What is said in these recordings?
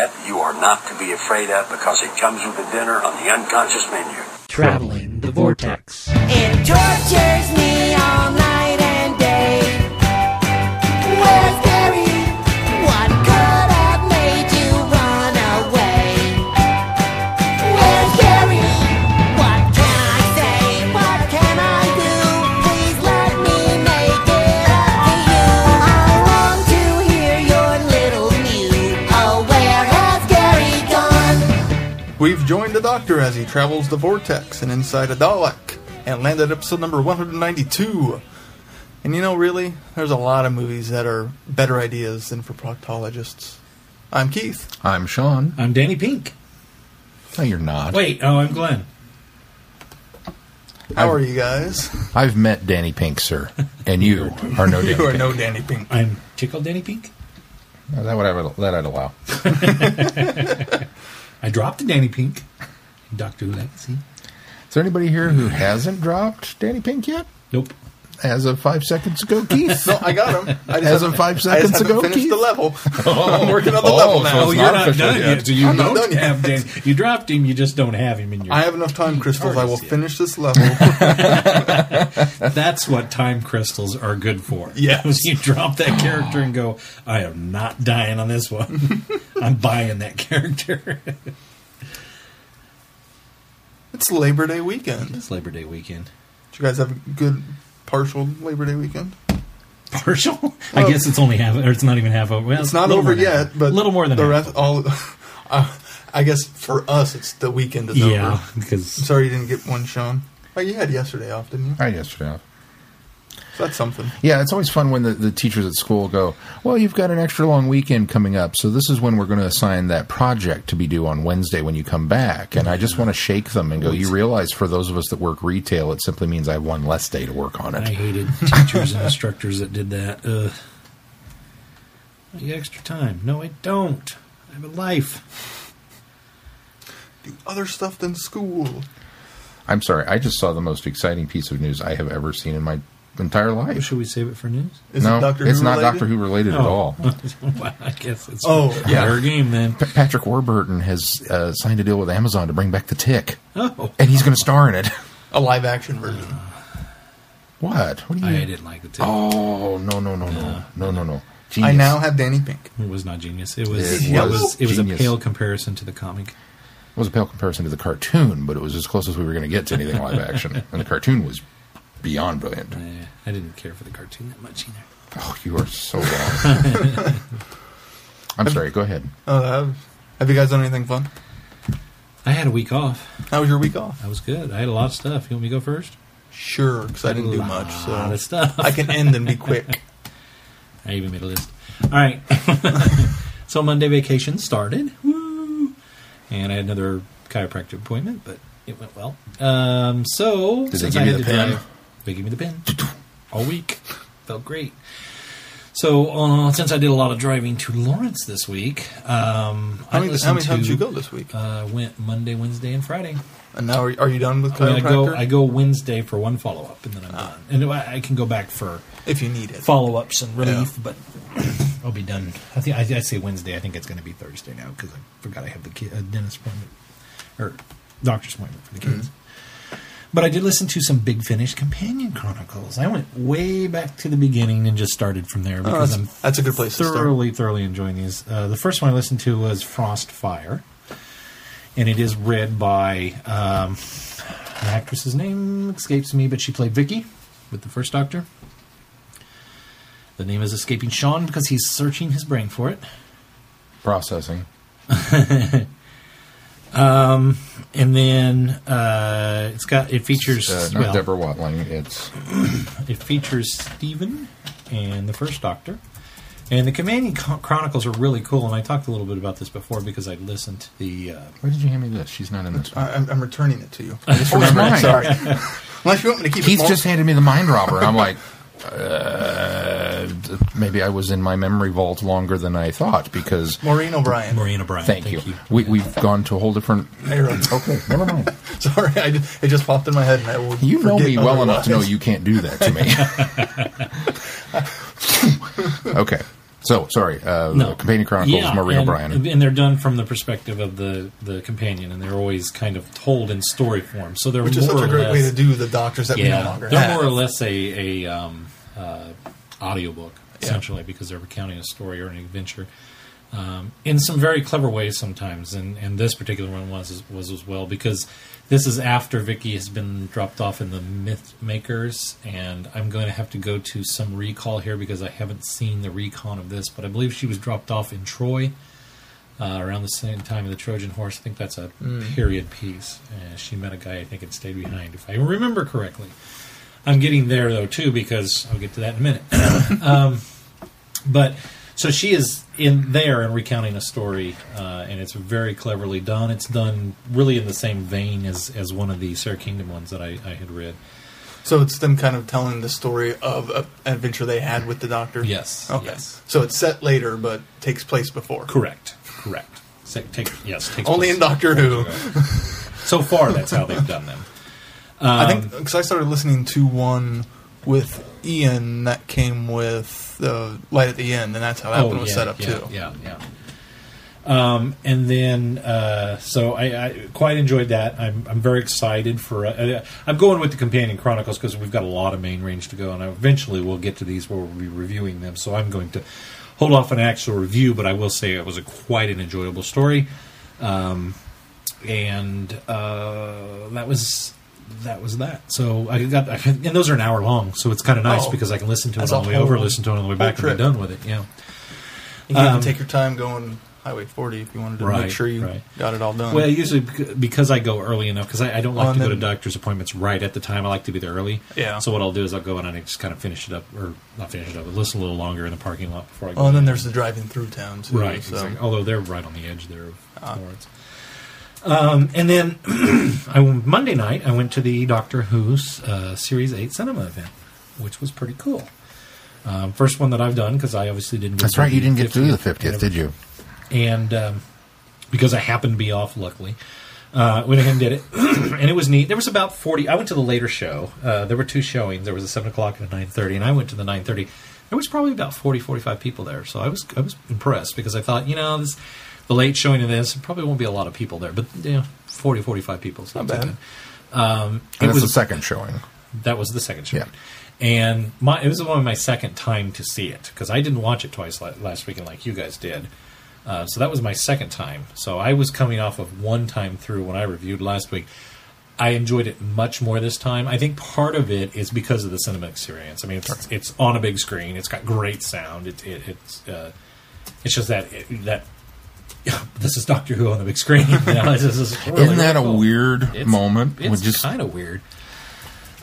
yet you are not to be afraid of because it comes with a dinner on the unconscious menu. Traveling the Vortex. It tortures me all night and day. Where's Gary? What could have made you run away? Where's Gary? What can I say? What can I do? Please let me make it up to you. I long to hear your little mew. Oh, where has Gary gone? We've joined the Doctor as he travels the Vortex and inside a Dalek, and landed at episode number 192. And you know, really, there's a lot of movies that are better ideas than for proctologists. I'm Keith. I'm Sean. I'm Danny Pink. No, you're not. Wait, I'm Glenn. How are you guys? I've met Danny Pink, sir. And you are no Danny You are Pink. no Danny Pink. I'm Chico Danny Pink. No, that I'd allow. I dropped a Danny Pink in Doctor Who Legacy. Is there anybody here who hasn't dropped Danny Pink yet? Nope. As of 5 seconds ago, Keith? No, I got him. As of 5 seconds ago, finished Keith? the level. I'm working on the level now. so Oh, it's you're not not official done yet. yet. So you I'm not don't done yet. have Danny. You dropped him, you just don't have him in your... I have enough time crystals. I will Yes. finish this level. That's what time crystals are good for. Yes. Because you drop that character and go, I am not dying on this one. I'm buying that character. It's Labor Day weekend. It's Labor Day weekend. Did you guys have a good partial Labor Day weekend? Partial? I guess it's only half, or it's not even half over. Well, It's not a little over more than yet, half. but a little more than the half. rest. All, I guess for us, it's the weekend is Yeah, over. because I'm sorry you didn't get one, Sean. Oh, you had yesterday off, didn't you? I had yesterday off. So that's something. Yeah, it's always fun when the teachers at school go, well, you've got an extra long weekend coming up, so this is when we're going to assign that project to be due on Wednesday when you come back. And I just want to shake them and go, you realize for those of us that work retail, it simply means I have one less day to work on I it. hated teachers and instructors that did that. I get extra time. No, I don't. I have a life. Do other stuff than school. I'm sorry, I just saw the most exciting piece of news I have ever seen in my entire life. Should we save it for news? Is No, it Doctor Who it's not related? Doctor Who related at all. Well, I guess it's yeah. fair game then. Patrick Warburton has signed a deal with Amazon to bring back The Tick, Oh, and he's going to star in it. A live action version. What? What do you I mean? didn't like the tip. Oh, no. I Genius. now have Danny Pink. It was not genius. It was It it was a genius. pale comparison to the comic. It was a pale comparison to the cartoon, but it was as close as we were going to get to anything live action. And the cartoon was beyond brilliant. I didn't care for the cartoon that much either. Oh, you are so wrong. I'm sorry, go ahead. Have you guys done anything fun? I had a week off. How was your week off? That was good. I had a lot of stuff. You want me to go first? Sure, because I didn't do much. A lot of So stuff. I can end and be quick. I even made a list. All right. So Monday vacation started. Woo! And I had another chiropractic appointment, but it went well. So Did they since give I you had the to pen? drive- They gave me the pen all week. Felt great. So since I did a lot of driving to Lawrence this week, How many times did you go this week? Went Monday, Wednesday, and Friday. And now are you done with I mean, chiropractor? I go Wednesday for one follow up, and then I'm done. And I can go back for if you need it. follow ups and relief, but I'll be done. I think I say Wednesday. I think it's going to be Thursday now because I forgot I have the dentist appointment or doctor's appointment for the kids. But I did listen to some Big Finish Companion Chronicles. I went way back to the beginning and just started from there because that's a good place to start. thoroughly enjoying these. The first one I listened to was Frost Fire, and it is read by an actress's name escapes me, but she played Vicky with the first Doctor. The name is escaping Sean because he's searching his brain for it. Processing. And then it features Not Deborah Watling. it features Stephen and the first Doctor, and the Companion Chronicles are really cool. And I talked a little bit about this before because I listened to the. Why did you hand me this? She's not in this one. I'm returning it to you. I just remembered. Mine. Sorry. Unless you want me to keep He's it. just handed me the Mind Robber. I'm like, maybe I was in my memory vault longer than I thought because... Maureen O'Brien. Thank you. We've gone to a whole different... Okay, never mind. Sorry, it just popped in my head. And I will You know me well enough to know otherwise. you can't do that to me. Okay. So, sorry, the Companion Chronicles, Marie O'Brien. And they're done from the perspective of the companion, and they're always kind of told in story form. So they're Which more is such a great less, way to do the Doctors that we no longer they're have. more or less a audiobook, essentially, because they're recounting a story or an adventure. In some very clever ways sometimes, and this particular one was as well, because this is after Vicky has been dropped off in the Myth Makers, and I'm going to have to go to some recall here because I haven't seen the recon of this, but I believe she was dropped off in Troy around the same time of the Trojan Horse. I think that's a period piece. She met a guy, I think, and stayed behind, if I remember correctly. I'm getting there, though, too, because I'll get to that in a minute. But... So she is in there and recounting a story, and it's very cleverly done. It's done really in the same vein as one of the Sarah Kingdom ones that I had read. So it's them kind of telling the story of an adventure they had with the Doctor? Yes. Okay. Yes. So it's set later, but takes place before? Correct. Takes Only place in Doctor Who. So far, that's how they've done them. I think, because I started listening to one with Ian that came with the Light at the End, and that's how that one was set up too. Yeah. And then, so I quite enjoyed that. I'm very excited for. I'm going with the Companion Chronicles because we've got a lot of main range to go, and eventually we'll get to these where we'll be reviewing them. So I'm going to hold off on an actual review, but I will say it was quite an enjoyable story, and that was that. So and those are an hour long, so it's kind of nice because I can listen to it on the way over, listen to it on the way back, and be done with it. Yeah. You can take your time going Highway 40 if you wanted to make sure you got it all done. Well, usually because I go early enough, because I don't like to go to doctor's appointments right at the time. I like to be there early. Yeah. So what I'll do is I'll go in and I just kind of finish it up, or not finish it up, but listen a little longer in the parking lot before I go. And then there's the driving through town too. Right. So. Exactly. Although they're right on the edge there of Florence. And then Monday night, I went to the Doctor Who's Series 8 cinema event, which was pretty cool. First one that I've done, because I obviously didn't go. That's right, you didn't get to do the 50th, did you? And because I happened to be off, luckily, went ahead and did it. And it was neat. There was about 40. I went to the later show. There were two showings. There was a 7 o'clock and a 9:30, and I went to the 9:30. There was probably about 40, 45 people there. So I was impressed, because I thought, the late showing of this, there probably won't be a lot of people there, but 40, 45 people. It's not bad. And it was the second showing. That was the second showing. Yeah. And it was one of my second time to see it, because I didn't watch it twice last weekend like you guys did. So that was my second time. So I was coming off of one time through when I reviewed last week. I enjoyed it much more this time. I think part of it is because of the cinema experience. I mean, it's on a big screen. It's got great sound. It's just that this is Doctor Who on the big screen. Isn't that a weird moment? It's kind of weird.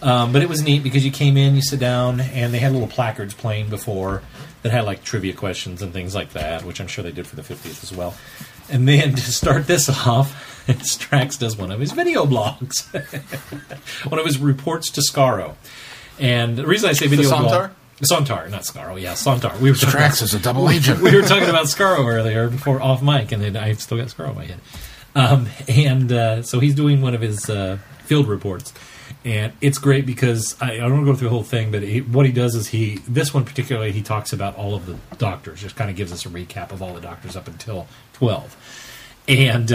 But it was neat because you came in, you sit down, and they had little placards playing before that had like trivia questions and things like that, which I'm sure they did for the 50th as well. And then to start this off, Strax does one of his video blogs, one of his reports to Skaro. And the reason I say video blog... Sontar, not Skaro. Yeah, Sontar. Strax is a double agent. We were talking about Skaro earlier before off mic, and then I've still got Skaro in my head. So he's doing one of his field reports, and it's great because I don't want to go through the whole thing, but what he does is this one particularly, he talks about all of the doctors, just kind of gives us a recap of all the doctors up until 12, and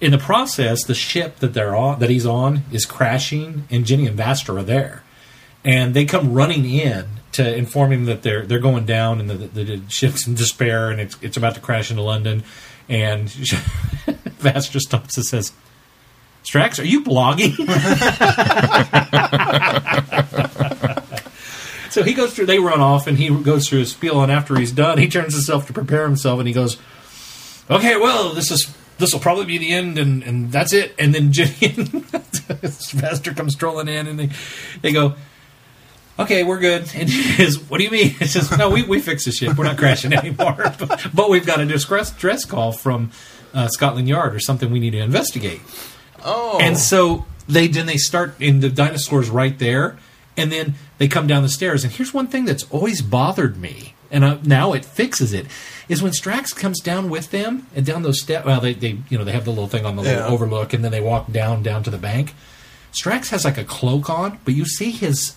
in the process, the ship that he's on is crashing, and Jenny and Vastra are there, and they come running in to inform him that they're going down, and the ship's in despair, and it's about to crash into London. And Vastra stops and says, "Strax, are you blogging?" So he goes through. They run off, and he goes through his spiel. And after he's done, he turns himself to prepare himself, and he goes, "Okay, well, this will probably be the end, and that's it." And then Jenny and Vastra come strolling in, and they go, "Okay, we're good." And he says, "What do you mean?" He says, "No, we fixed the ship. We're not crashing anymore. But we've got a distress call from Scotland Yard or something we need to investigate." Oh. And so they start, in the dinosaurs right there, and then they come down the stairs. And here's one thing that's always bothered me, and now it fixes it, is when Strax comes down with them and down those steps. Well, they have the little thing on the little overlook, and then they walk down to the bank. Strax has like a cloak on, but you see his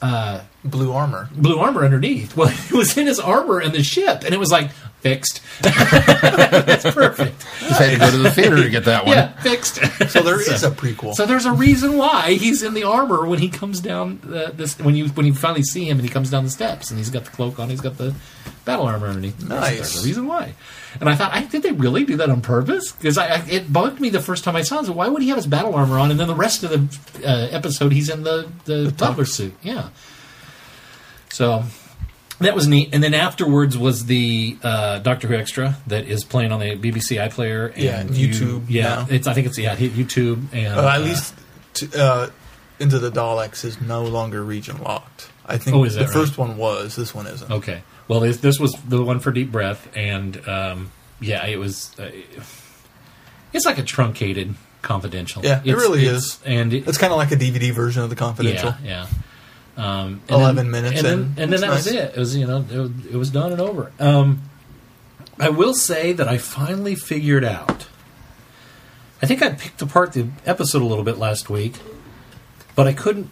blue armor underneath. Well, it was in his armor in the ship, and it was like, Fixed. That's perfect. Just had to go to the theater to get that one. Yeah, fixed. So there is a prequel. So there's a reason why he's in the armor when he comes down when you finally see him and he comes down the steps and he's got the cloak on, he's got the battle armor underneath. Nice. There's a reason why. And I thought, did they really do that on purpose? Because it bugged me the first time I saw it. So why would he have his battle armor on and then the rest of the episode he's in the butler suit? Yeah. So that was neat. And then afterwards was the Doctor Who Extra that is playing on the BBC iPlayer and YouTube. Yeah, now. I think it's YouTube and at least Into the Daleks is no longer region locked. I think Oh, is that the right? first one was. This one isn't. Okay. Well, this was the one for Deep Breath, and it was. It's like a truncated Confidential. Yeah, it really is. And it's kind of like a DVD version of the Confidential. Yeah. 11 minutes, and then that was it. It was it was done and over. I will say that I finally figured out. I think I picked apart the episode a little bit last week, but I couldn't.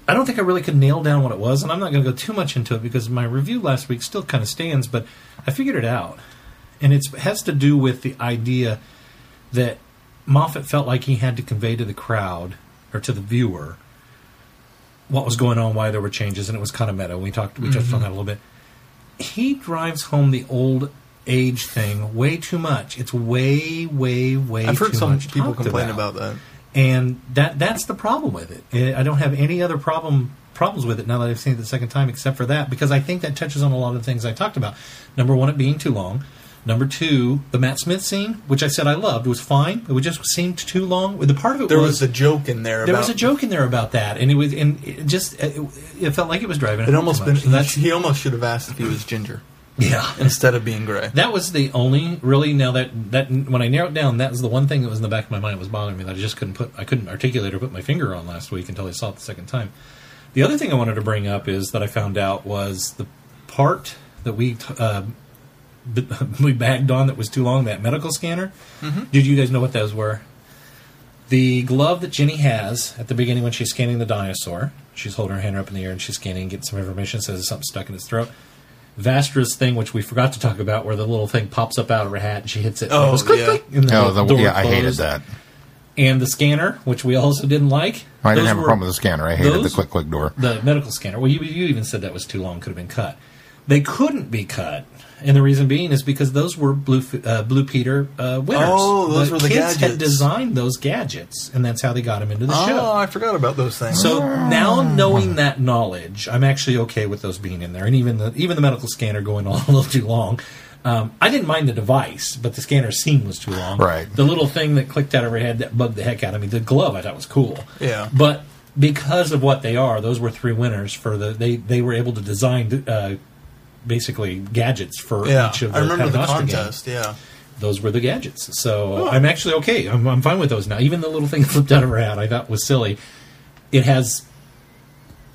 I don't think I really could nail down what it was, and I'm not going to go too much into it because my review last week still kind of stands, but I figured it out. And it has to do with the idea that Moffat felt like he had to convey to the crowd, or to the viewer, what was going on, why there were changes, and it was kind of meta. We touched on that a little bit. He drives home the old age thing way too much. It's way too much. I've heard some people talked complain about that. And that's the problem with it. I don't have any other problems with it now that I've seen it the second time except for that, because I think that touches on a lot of the things I talked about. Number one, it being too long. Number two, the Matt Smith scene, which I said I loved, was fine. It just seemed too long. The part of it there was a joke in there. There was a joke in there about that, and it felt like it was driving. It almost been. So he almost should have asked if he was ginger. Yeah, instead of being gray. That was the only really. Now that when I narrowed it down, that was the one thing that was in the back of my mind that was bothering me that I just couldn't articulate or put my finger on last week until I saw it the second time. The other thing I wanted to bring up is that I found out was the part that we bagged on that was too long, that medical scanner. Mm-hmm. Did you guys know what those were? The glove that Jenny has at the beginning when she's scanning the dinosaur, she's holding her hand up in the air and she's scanning, getting some information, says there's something stuck in his throat. Vastra's thing, which we forgot to talk about, where the little thing pops up out of her hat and she hits it. Oh, and it click, yeah. click, and I hated that. And the scanner, which we also didn't like. I didn't have a problem with the scanner. I hated the click door. The medical scanner. Well, you even said that was too long, could have been cut. They couldn't be cut. And the reason being is because those were Blue Peter winners. Oh, those were the kids gadgets. had designed those gadgets, and that's how they got them into the show. Oh, I forgot about those things. So now knowing that knowledge, I'm actually okay with those being in there, and even the medical scanner going on a little too long. I didn't mind the device, but the scanner scene was too long. Right. The little thing that clicked out of her head that bugged the heck out of me. The glove I thought was cool. Yeah. But because of what they are, those were 3 winners for they were able to design. Basically gadgets for each of the I remember the Paternoster contest, game. yeah. Those were the gadgets. So I'm actually okay. I'm fine with those now. Even the little thing that flipped out of her hat I thought was silly. It has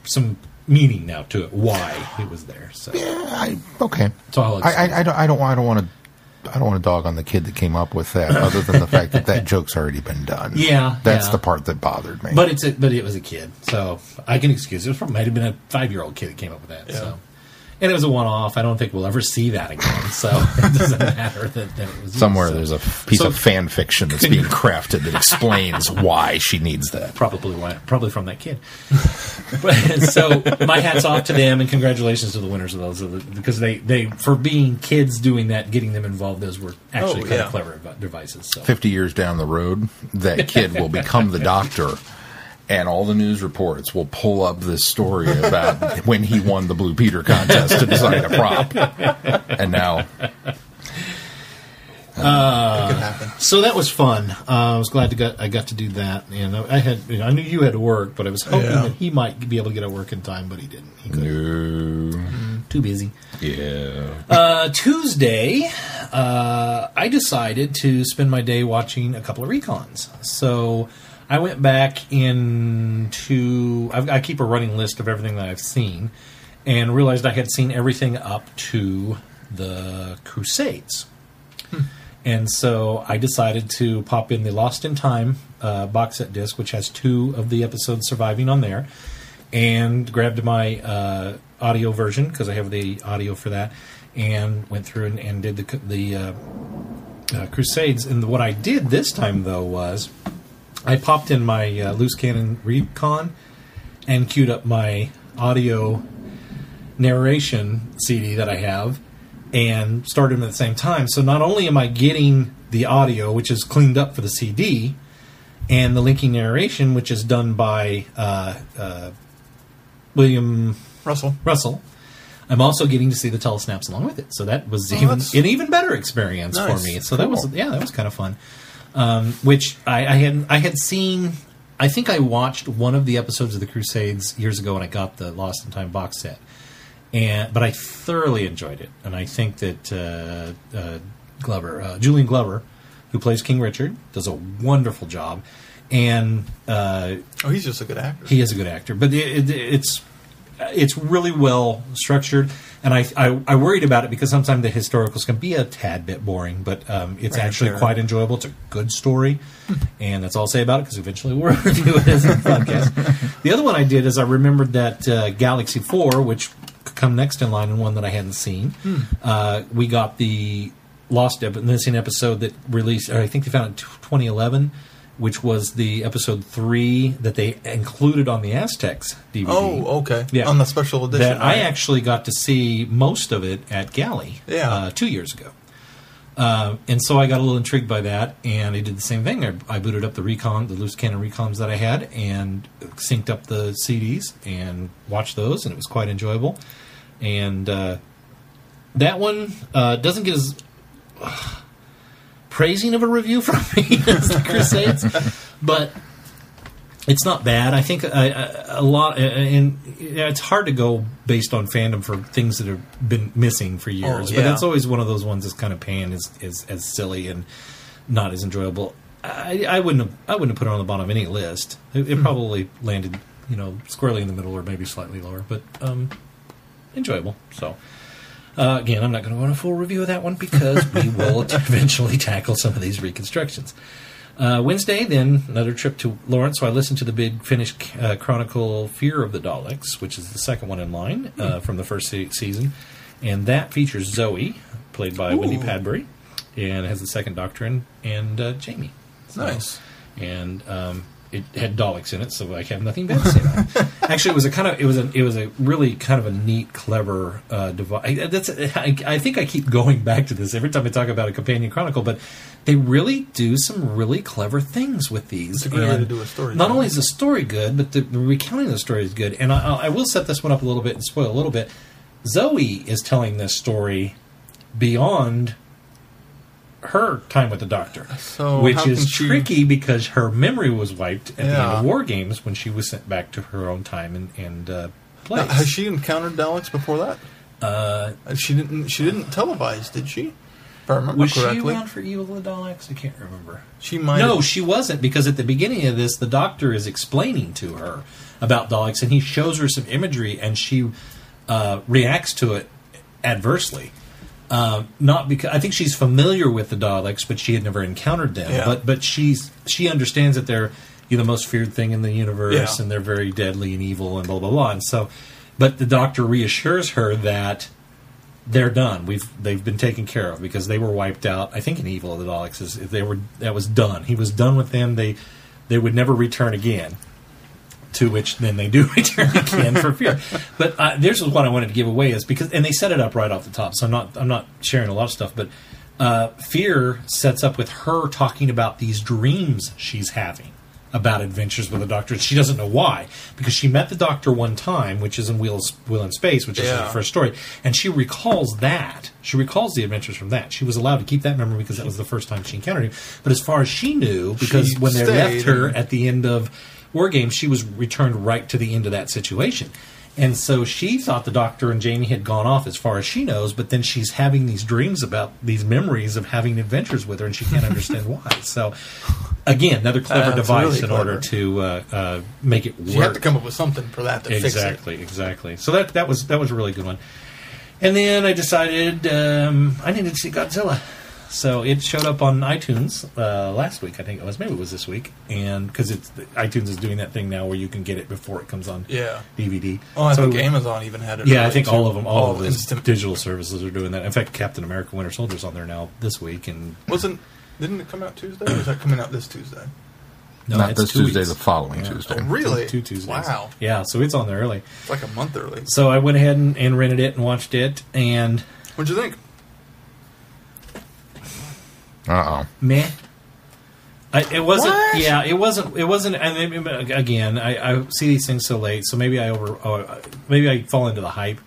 some meaning now to it, why it was there. So okay. That's all I don't want to dog on the kid that came up with that, other than the fact that joke's already been done. Yeah. That's the part that bothered me. But it was a kid, so I can excuse it. It might have been a 5-year-old kid that came up with that. Yeah. So. And it was a one-off. I don't think we'll ever see that again. So it doesn't matter that it was somewhere used, there's a piece of fan fiction that's being crafted that explains why she needs that. Probably from that kid. So my hat's off to them, and congratulations to the winners of those, because they for being kids doing that, getting them involved. Those were actually kind of clever devices. So. 50 years down the road, that kid will become the doctor. And all the news reports will pull up this story about when he won the Blue Peter contest to design a prop. And now... it could happen. So that was fun. I was glad I got to do that. And I knew you had to work, but I was hoping that he might be able to get out of work in time, but he didn't. He couldn't. No. Too busy. Yeah. Tuesday, I decided to spend my day watching a couple of recons. So... I went back into... I keep a running list of everything that I've seen, and realized I had seen everything up to the Crusades. And so I decided to pop in the Lost in Time box set disc, which has 2 of the episodes surviving on there, and grabbed my audio version, because I have the audio for that, and went through and did the Crusades. And what I did this time, though, was I popped in my loose cannon recon and queued up my audio narration CD that I have and started them at the same time. So not only am I getting the audio, which is cleaned up for the CD, and the linking narration, which is done by William Russell, I'm also getting to see the telesnaps along with it. So that was an even better experience for me. So that was kind of fun. Which I had seen. I think I watched one of the episodes of the Crusades years ago when I got the Lost in Time box set, but I thoroughly enjoyed it. And I think that Julian Glover, who plays King Richard, does a wonderful job. And he's just a good actor. He is a good actor, but it's really well structured, and I worried about it because sometimes the historicals can be a tad bit boring, but it's actually quite enjoyable. It's a good story, and that's all I'll say about it because eventually we'll review it as a podcast. The other one I did is I remembered that Galaxy 4, which could come next in line and one that I hadn't seen. We got the Missing episode that released, I think they found it in 2011, which was the episode 3 that they included on the Aztecs DVD. Oh, okay. Yeah. On the special edition. That I actually got to see most of it at Galley 2 years ago. And so I got a little intrigued by that, and I did the same thing. I booted up the loose cannon recons that I had, and synced up the CDs and watched those, and it was quite enjoyable. And that one doesn't get as praising of a review from me as the Crusades, but it's not bad. I think a lot, and it's hard to go based on fandom for things that have been missing for years. But that's always one of those ones that's kind of panned as silly and not as enjoyable. I wouldn't have put it on the bottom of any list. It probably landed, squarely in the middle or maybe slightly lower, but enjoyable. So. Again, I'm not going to go on a full review of that one because we will eventually tackle some of these reconstructions. Wednesday, then, another trip to Lawrence, so I listened to the big Finnish Chronicle Fear of the Daleks, which is the second one in line from the first season. And that features Zoe, played by Wendy Padbury, and has the second Doctor and Jamie. So, nice. And it had Daleks in it, so I have nothing bad to say about it. Actually, it was a really kind of a neat, clever device. I think I keep going back to this every time I talk about a companion chronicle, but they really do some really clever things with these. It's a great way to do a story. Not only is the story good, but the recounting of the story is good. And I will set this one up a little bit and spoil a little bit. Zoe is telling this story beyond her time with the Doctor, which is tricky because her memory was wiped at the end of War Games when she was sent back to her own time and place. Now, has she encountered Daleks before that? She didn't televise, did she? If I remember correctly. Was she around for Evil of the Daleks? I can't remember. No, she wasn't, because at the beginning of this, the Doctor is explaining to her about Daleks, and he shows her some imagery, and she reacts to it adversely. Not because I think she's familiar with the Daleks, but she had never encountered them. Yeah. But she understands that they're the most feared thing in the universe, and they're very deadly and evil, and blah blah blah. And so, but the Doctor reassures her that they're done. They've been taken care of because they were wiped out. I think in Evil of the Daleks that was done. He was done with them. They would never return again. To which then they do return again for Fear. But this is what I wanted to give away is because, and they set it up right off the top. So I'm not sharing a lot of stuff, but Fear sets up with her talking about these dreams she's having about adventures with the Doctor. She doesn't know why, because she met the Doctor one time, which is in Wheel in Space, which is the first story, and she recalls that. She recalls the adventures from that. She was allowed to keep that memory because that was the first time she encountered him. But as far as she knew, because when they left her at the end of War Games, she was returned right to the end of that situation. And so she thought the Doctor and Jamie had gone off as far as she knows, but then she's having these dreams about these memories of having adventures with her, and she can't understand why. So, again, another clever device really in order to make it work. You have to come up with something for that to fix it. Exactly. So that was a really good one. And then I decided I needed to see Godzilla. So it showed up on iTunes last week, I think it was. Maybe it was this week. And because iTunes is doing that thing now where you can get it before it comes on DVD. Oh, I think Amazon even had it. Yeah, I think all of them, all of the instant digital services are doing that. In fact, Captain America: Winter Soldier's on there now this week. And didn't it come out Tuesday? Or is that coming out this Tuesday? no, Not it's this 2 Tuesday, weeks. the following Tuesday. Oh, really? Two Tuesdays. Wow. Yeah, so it's on there early. It's like a month early. So I went ahead and rented it and watched it, and What'd you think? meh. It wasn't. What? Yeah, it wasn't. It wasn't. And again, I see these things so late, so maybe maybe I fall into the hype,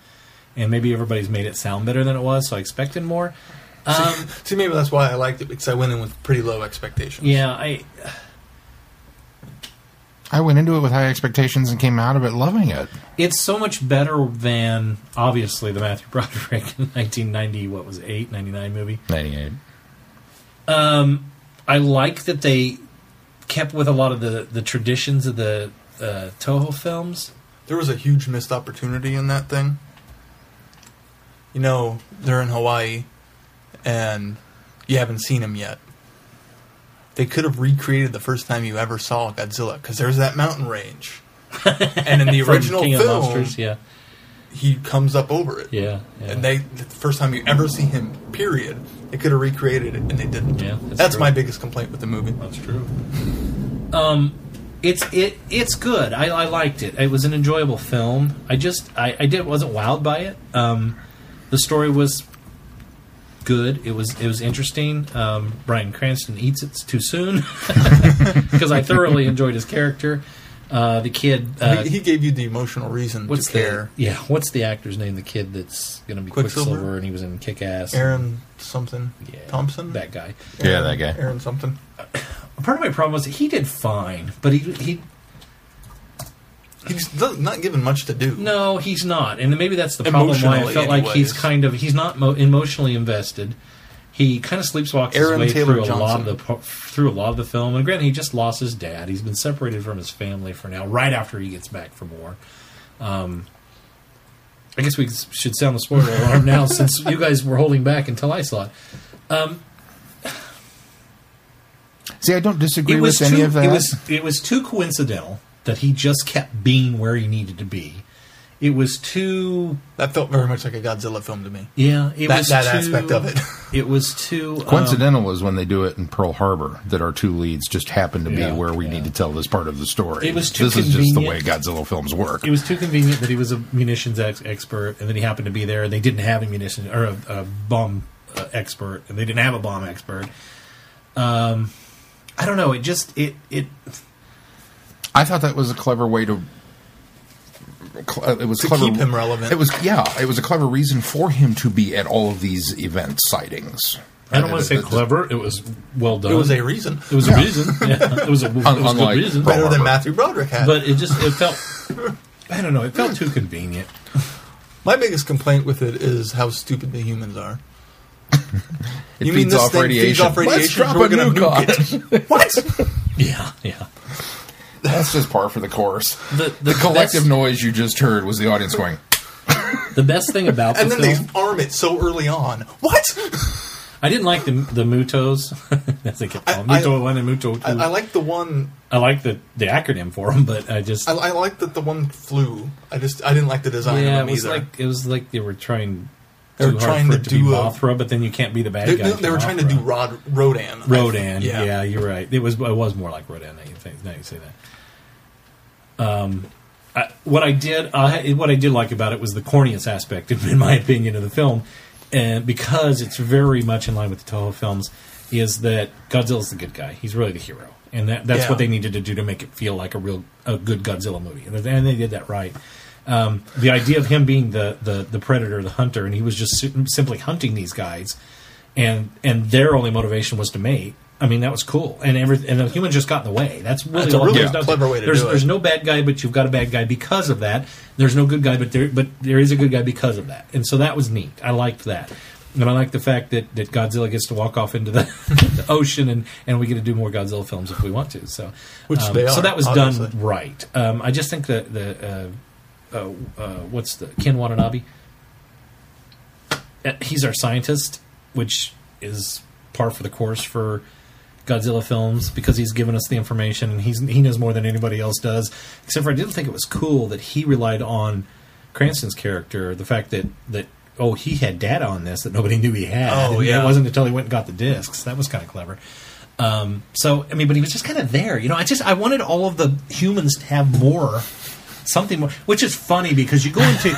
and maybe everybody's made it sound better than it was, so I expected more. See, maybe that's why I liked it, because I went in with pretty low expectations. Yeah, I went into it with high expectations and came out of it loving it. it's so much better than obviously the Matthew Broderick 1990 what was it, 99 movie. 98. I like that they kept with a lot of the traditions of the Toho films. There was a huge missed opportunity in that thing. You know, they're in Hawaii, and you haven't seen them yet. They could have recreated the first time you ever saw Godzilla, because there's that mountain range. And in the From original King of film, Monsters, yeah. he comes up over it. Yeah. And the first time you ever see him, period, they could have recreated it, and they didn't. Yeah, that's true. my biggest complaint with the movie. That's true. It's good. I liked it. It was an enjoyable film. I wasn't wowed by it. The story was good. It was interesting. Bryan Cranston eats it too soon because I thoroughly enjoyed his character. The kid. He gave you the emotional reason to care. What's the actor's name? The kid that's going to be Quicksilver, and he was in Kick-Ass. Aaron something. Yeah, Thompson? that guy. Yeah, that guy. Aaron something. Part of my problem was that he did fine, but he He's not given much to do. no, he's not, and maybe that's the problem. Why I Emotionally, felt like he's anyways. he's not emotionally invested. He kind of sleepwalks Aaron his way Taylor through Johnson. through a lot of the film. And granted, he just lost his dad. He's been separated from his family for now. Right after he gets back from war. I guess we should sound the spoiler alarm now, since you guys were holding back until I saw it. See, I don't disagree with any of that. It was too coincidental that he just kept being where he needed to be. It was too... That felt very much like a Godzilla film to me. Yeah, it was that too... aspect of it. It was too... Coincidental was when they do it in Pearl Harbor, that our two leads just happen to be Yeah, where we yeah. need to tell this part of the story. It was too This is just the way convenient. Godzilla films work. It was too convenient that he was a munitions expert, and then he happened to be there, and they didn't have a munitions... or a bomb expert, and they didn't have a bomb expert. I don't know, it just... It I thought that was a clever way to... It was To clever, keep him relevant. It was a clever reason for him to be at all of these event sightings. I don't want to say clever. It was well done. It was a reason. It was a reason. Yeah, it was a good Unlike reason. Pearl Better than Harbor. Matthew Broderick had. But it felt... I don't know. It felt too convenient. My biggest complaint with it is how stupid the humans are. It You feeds mean this off thing radiation. feeds off radiation? Let's drop We're a gonna nuke on nuke it. What? Yeah. That's just par for the course. The Collective best, noise you just heard was the audience going, the best thing about And the then film... they arm it so early on. What? I didn't like the Mutos. As they kept calling Muto 1 and Muto 2. I like the one. I like the acronym for them, but I just... I like that the one flew. I didn't like the design yeah, of them either. it was like they were trying... They were too hard trying for to it to be do Mothra, but then you can't be the bad guy. They were trying to do Rodan. Rodan. Yeah. Yeah, you're right. It was more like Rodan. Now you say that. What I did like about it was the corniest aspect, in my opinion, of the film, and because it's very much in line with the Toho films, is that Godzilla's the good guy. He's really the hero, and that's what they needed to do to make it feel like a good Godzilla movie, and they did that right. The idea of him being the predator, the hunter, and he was just simply hunting these guys, and their only motivation was to mate. I mean, that was cool, and the humans just got in the way. That's really a really down clever way to do it. There's no bad guy, but you've got a bad guy because of that. There's no good guy, but there is a good guy because of that, and so that was neat. I liked that. And I like the fact that Godzilla gets to walk off into the ocean, and we get to do more Godzilla films if we want to. So, Which they are, so that was obviously. done right. I just think that what's the Ken Watanabe? He's our scientist, which is par for the course for Godzilla films because he's given us the information and he knows more than anybody else does. Except for I did think it was cool that he relied on Cranston's character, the fact that he had data on this that nobody knew he had. Oh, yeah. It wasn't until he went and got the discs. That was kind of clever. But he was just kind of there. I wanted all of the humans to have more. Something more, which is funny because you go into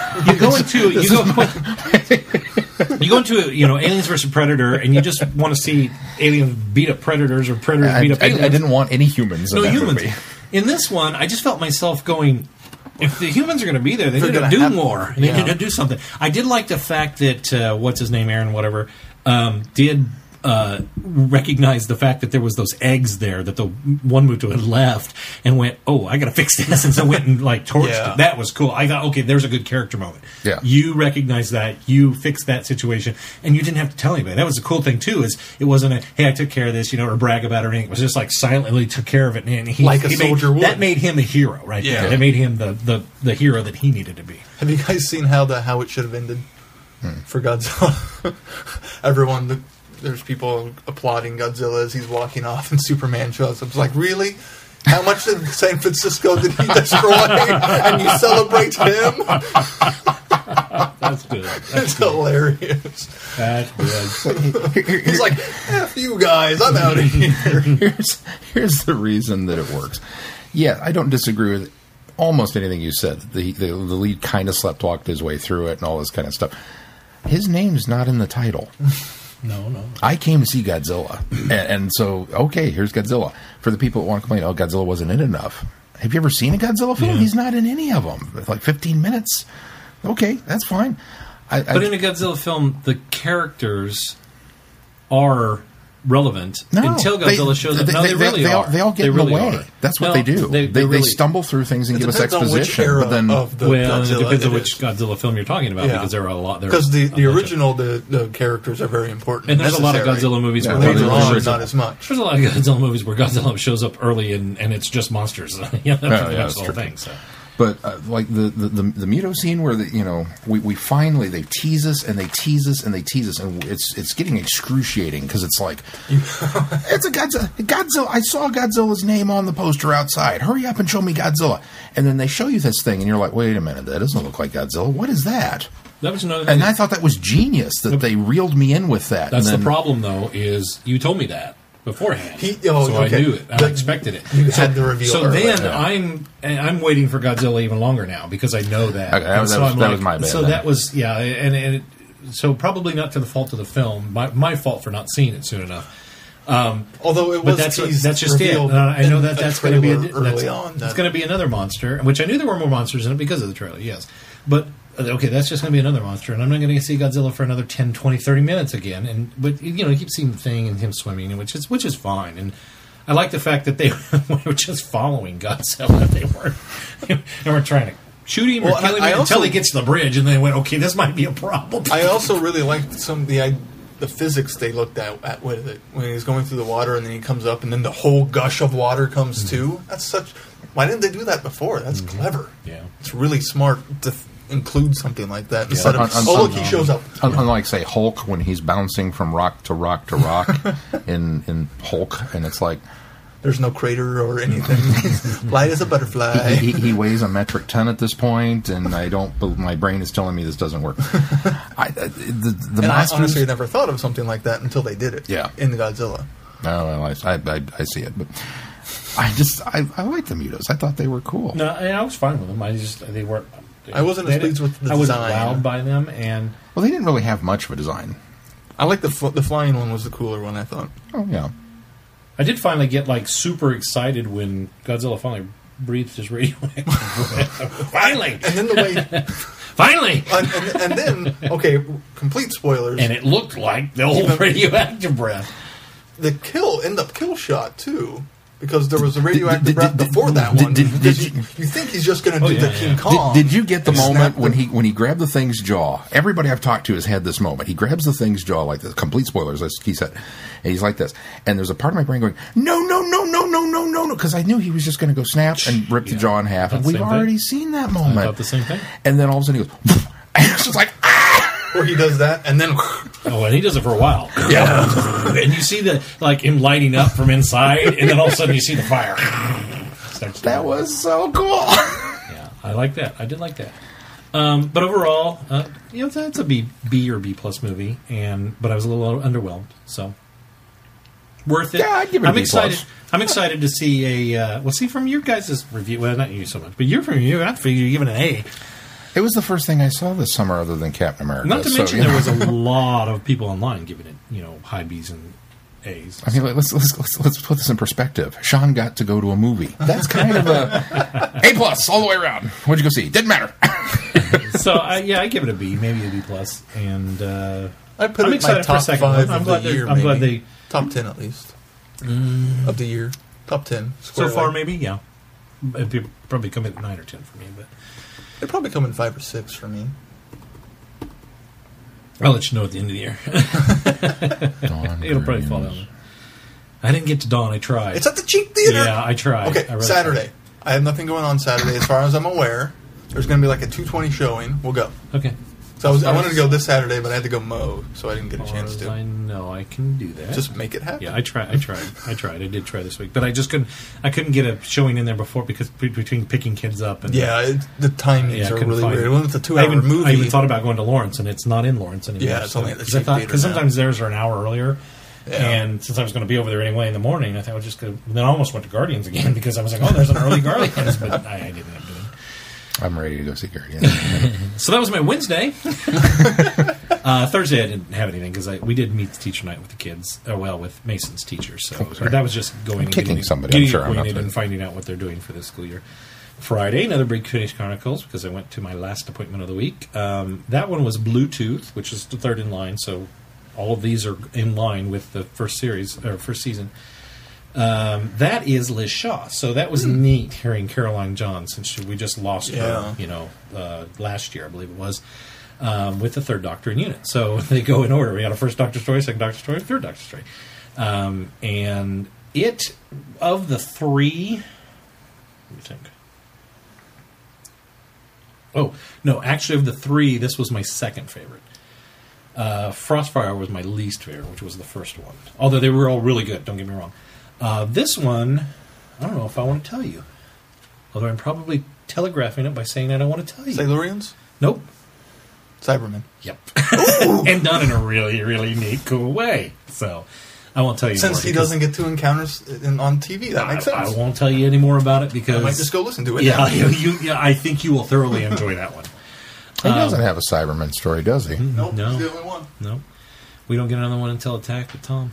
Aliens versus Predator, and you just want to see aliens beat up predators or predators beat up aliens. I didn't want any humans. No in that humans. movie. In this one, I just felt myself going, if the humans are going to be there, they need to do more. They need to do something. I did like the fact that what's his name, Aaron, whatever, did. Recognized the fact that there was those eggs there that the one Muto had left and went, I gotta fix this, and so went and torched it. That was cool. I thought, okay, there's a good character moment. Yeah. You recognize that, you fixed that situation, and you didn't have to tell anybody. That was the cool thing too, is it wasn't hey, I took care of this, or brag about it or anything. It was just silently took care of it, and he soldier would. That made him a hero, right? Yeah. There. That made him the hero that he needed to be. Have you guys seen how it should have ended for Godzilla? Everyone. There's people applauding Godzilla as he's walking off, and Superman shows up. It's like, really? How much of San Francisco did he destroy? And you celebrate him? That's good. It's hilarious. That's good. He's like, F you guys, I'm out of here. Here's the reason that it works. Yeah, I don't disagree with almost anything you said. The lead kind of sleptwalked his way through it and all this kind of stuff. His name's not in the title. No. I came to see Godzilla. And so, okay, here's Godzilla. For the people that want to complain, Godzilla wasn't in enough. Have you ever seen a Godzilla film? Yeah. He's not in any of them. It's 15 minutes. Okay, that's fine. But in a Godzilla film, the characters are relevant until Godzilla shows up. They really are. They all get in the way. That's what they do. They stumble through things and give us exposition. But then, it depends on which Godzilla film you're talking about, because there are a lot. Because the original, the characters are very important. And there's a lot of Godzilla movies where later on, not as much. There's a lot of Godzilla movies where Godzilla shows up early and it's just monsters. That's the whole thing. So. But like the Muto scene where we finally they tease us and they tease us and they tease us, and it's getting excruciating because it's like it's a Godzilla. I saw Godzilla's name on the poster outside. Hurry up and show me Godzilla. And then they show you this thing and you're like, wait a minute, that doesn't look like Godzilla. What is that? That was another thing. And I thought that was genius that they reeled me in with that. That's the problem, though, is you told me that beforehand, I knew it. I expected it. You had the reveal. So then I'm waiting for Godzilla even longer now because I know that. Okay, that was my bad. So that was so probably not to the fault of the film. My fault for not seeing it soon enough. Although it was that's just it. I know that's going to be it's going to be another monster, which I knew there were more monsters in it because of the trailer. Yes, but. Okay, that's just going to be another monster, and I'm not going to see Godzilla for another 10, 20, 30 minutes again. But you keep seeing the thing and him swimming, which is fine. And I like the fact that they were just following Godzilla. They weren't trying to shoot him or kill him until he gets to the bridge, and they went, okay, this might be a problem. I also really liked some of the physics they looked at with it when he's going through the water, and then he comes up, and then the whole gush of water comes too. That's such. Why didn't they do that before? That's clever. Yeah, it's really smart to include something like that instead of look, he shows up. Unlike say Hulk when he's bouncing from rock to rock to rock in Hulk, and it's like there's no crater or anything. Light as a butterfly. He weighs a metric ton at this point, and my brain is telling me this doesn't work. I honestly never thought of something like that until they did it. Yeah. In the Godzilla. Oh, well, I see it, but I like the Mutos. I thought they were cool. No, I was fine with them. They weren't. I wasn't as pleased with the design. I wasn't wowed by them, and they didn't really have much of a design. I like the flying one was the cooler one, I thought. Oh yeah, I did finally get super excited when Godzilla finally breathed his radioactive breath. Finally, and then the way finally, and then complete spoilers, and it looked like the old radioactive breath. The kill shot too. Because there was a radioactive breath before that one. You think he's just going to do the King Kong? Did you get the moment when he grabbed the thing's jaw? Everybody I've talked to has had this moment. He grabs the thing's jaw like this. Complete spoilers, as he said. And he's like this. And there's a part of my brain going, no, because I knew he was just going to go snap and rip the jaw in half. And we've already seen that moment. I thought the same thing. And then all of a sudden he goes, and it's just like, ah! Where he does that, and then... Oh, and he does it for a while. Yeah. And you see him lighting up from inside, and then all of a sudden you see the fire. That was so cool. Yeah, I like that. I did like that. But overall, that's a B or B plus movie, but I was a little underwhelmed. So worth it. Yeah, I'd give it a B excited. plus. I'm excited to see from your guys' review. Well, not you so much, but from you. I figure you're giving an A. It was the first thing I saw this summer, other than Captain America. Not to mention there was a lot of people online giving it, high B's and A's. I mean, let's put this in perspective. Sean got to go to a movie. That's kind of a A plus all the way around. What'd you go see? Didn't matter. So I give it a B, maybe a B plus, and I put I'm it in excited my for a top second 5 one. of the year. I'm glad maybe. they top 10 at least of the year. Top 10 so far. Maybe it'd probably come in at 9 or 10 for me, but it'd probably come in 5 or 6 for me. I'll let you know at the end of the year. Dawn It'll probably fall Guardians. down. I didn't get to Dawn. I tried. It's at the cheap theater. Yeah, I tried. Okay, I really Saturday. tried. I have nothing going on Saturday, as far as I'm aware. There's going to be like a 2:20 showing. We'll go. Okay. So I wanted to go this Saturday, but I had to go mow, so I didn't get a chance As to. I know I can do that. Just make it happen. Yeah, I tried. I did try this week, but I just couldn't. I couldn't get a showing in there before because between picking kids up and Yeah, the timings I are couldn't really find weird. it. Well, it's a 2-hour movie. I even thought about going to Lawrence, and it's not in Lawrence anymore. Yeah, it's only at the cheap theater Because now. sometimes theirs are an hour earlier. Yeah. And since I was going to be over there anyway in the morning, I thought I would just go. Then I almost went to Guardians again because I was like, "Oh, there's an early Guardians," but I didn't end up doing. I'm ready to go see Guardians. So that was my Wednesday. Thursday I didn't have anything because we did meet the teacher night with the kids. With Mason's teacher. So sorry. that was just going and kicking getting, somebody, getting I'm sure I'm not acquainted and there. finding out what they're doing for this school year. Friday, another Big Finish Chronicles because I went to my last appointment of the week. That one was Bluetooth, which is the third in line. So all of these are in line with the first series or first season. That is Liz Shaw. So that was neat hearing Caroline John since we just lost her, last year, I believe it was, with the third Doctor in unit. So they go in order. We got a first Doctor story, second Doctor story, third Doctor story. And it, of the three, what do you think? Oh, no, actually of the three, this was my second favorite. Frostfire was my least favorite, which was the first one. Although they were all really good, don't get me wrong. This one, I don't know if I want to tell you. Although I'm probably telegraphing it by saying I don't want to tell you. Silurians? Nope. Cybermen. Yep. And done in a really, really neat, cool way. So, I won't tell you Since more. he doesn't get 2 encounters on TV, that makes sense. I won't tell you any more about it because... I might just go listen to it. Yeah, now. I think you will thoroughly enjoy that one. He doesn't have a Cyberman story, does he? Nope, No. he's the only one. No. We don't get another one until Attack with Tom.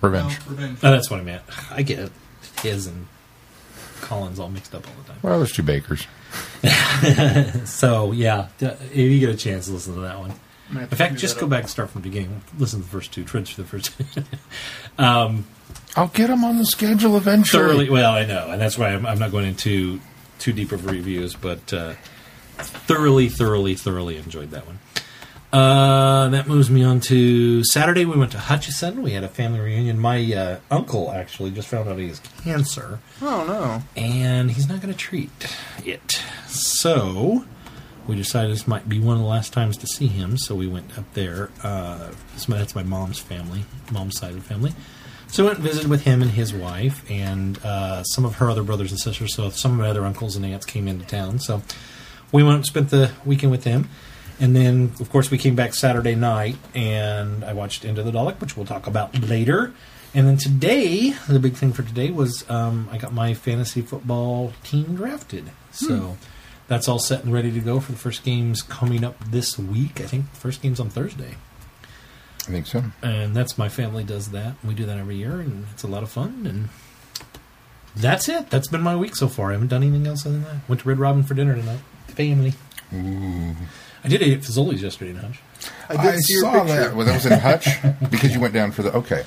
Revenge. No, revenge. Oh, that's what I meant. I get it. His and Colin's all mixed up all the time. Well, there's 2 Bakers. So, yeah, if you get a chance to listen to that one. In fact, just go back and start from the beginning. Listen to the first 2, trudge through the first 2. I'll get them on the schedule eventually. Thoroughly, well, I know, and that's why I'm not going into too deep of reviews, but thoroughly enjoyed that one. That moves me on to Saturday. We went to Hutchison. We had a family reunion. My uncle actually just found out he has cancer. Oh, no. And he's not going to treat it. So we decided this might be one of the last times to see him. So we went up there. That's my mom's family, mom's side of the family. So we went and visited with him and his wife and some of her other brothers and sisters. So some of my other uncles and aunts came into town. So we went and spent the weekend with them. And then, of course, we came back Saturday night, and I watched Into the Dalek, which we'll talk about later. And then today, the big thing for today was I got my fantasy football team drafted. So that's all set and ready to go for the first games coming up this week. I think the first game's on Thursday. I think so. And that's my family does that. We do that every year, and it's a lot of fun. And that's it. That's been my week so far. I haven't done anything else other than that. Went to Red Robin for dinner tonight. Family. Ooh. I did eat at Fazoli's yesterday, Hutch. I saw that. Well, that was in Hutch because you went down for the... Okay.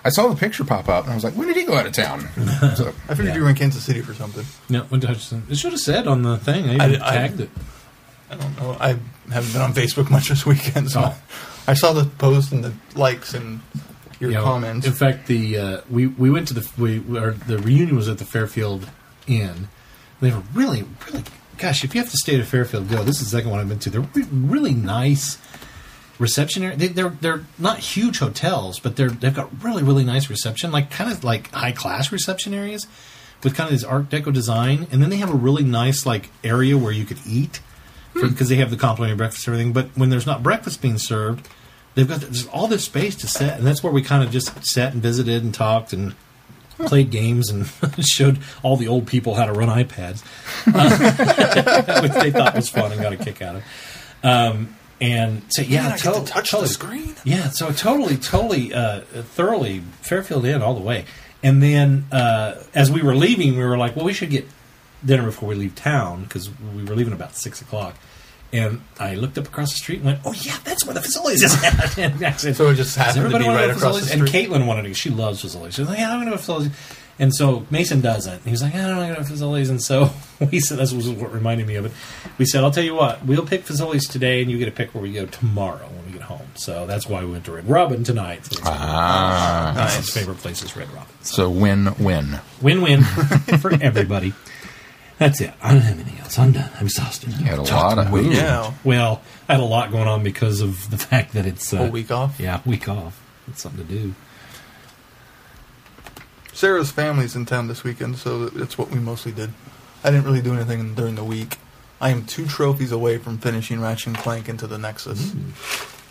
I saw the picture pop up, and I was like, when did he go out of town? So, I figured you were in Kansas City for something. No, went to Hutchinson. It should have said on the thing. I even tagged it. I don't know. I haven't been on Facebook much this weekend, so Oh. I saw the post and the likes and your You know, comments. In fact, the we went to the reunion was at the Fairfield Inn. They have a really, really gosh, if you have to stay at a Fairfield, go. This is the second one I've been to. They're really nice reception area. They're not huge hotels, but they've got really, really nice reception, like kind of like high class reception areas with kind of this Art Deco design. And then they have a really nice like area where you could eat because they have the complimentary breakfast and everything. But when there's not breakfast being served, they've got there's all this space to sit, and that's where we kind of just sat and visited and talked and played games and showed all the old people how to run iPads, which they thought was fun and got a kick out of. And so, yeah, I get to touch the screen. Yeah, so totally, thoroughly Fairfield Inn all the way. And then as we were leaving, we were like, well, we should get dinner before we leave town because we were leaving about 6 o'clock. And I looked up across the street and went, oh, yeah, that's where the Fazoli's is at. And I said, So it just happened to be right across the street. And Caitlin wanted to. She loves Fazoli's. She was like, yeah, I'm going to go to Fazoli's. And so Mason doesn't. He was like, I don't know, Fazoli's. And so we said, that's what reminded me of it. We said, I'll tell you what, we'll pick Fazoli's today, and you get to pick where we go tomorrow when we get home. So that's why we went to Red Robin tonight. So nice. His favorite place is Red Robin. So win-win. Win-win for everybody. That's it. I don't have anything else. I'm done. I'm exhausted. You had a lot of food. Yeah. Well, I had a lot going on because of the fact that it's... a week off? Yeah, week off. It's something to do. Sarah's family's in town this weekend, so that's what we mostly did. I didn't really do anything during the week. I am 2 trophies away from finishing Ratchet and Clank into the Nexus.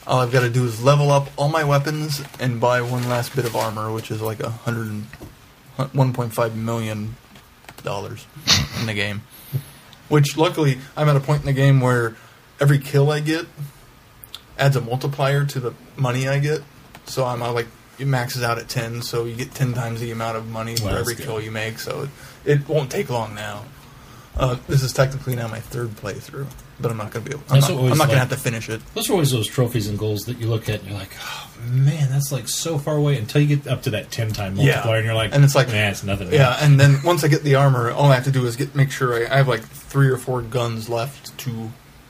All I've got to do is level up all my weapons and buy one last bit of armor, which is like $1.5 million in the game. Which, luckily, I'm at a point in the game where every kill I get adds a multiplier to the money I get. So I'm like, it maxes out at 10, so you get 10 times the amount of money for every kill you make. So it won't take long now. This is technically now my 3rd playthrough, but I'm not going to be able. I'm not going to have to finish it. Those are always those trophies and goals that you look at and you're like, oh man, that's like so far away until you get up to that 10-time multiplier, and you're like, and it's like, nah, it's nothing. Yeah, and then once I get the armor, all I have to do is make sure I have like 3 or 4 guns left to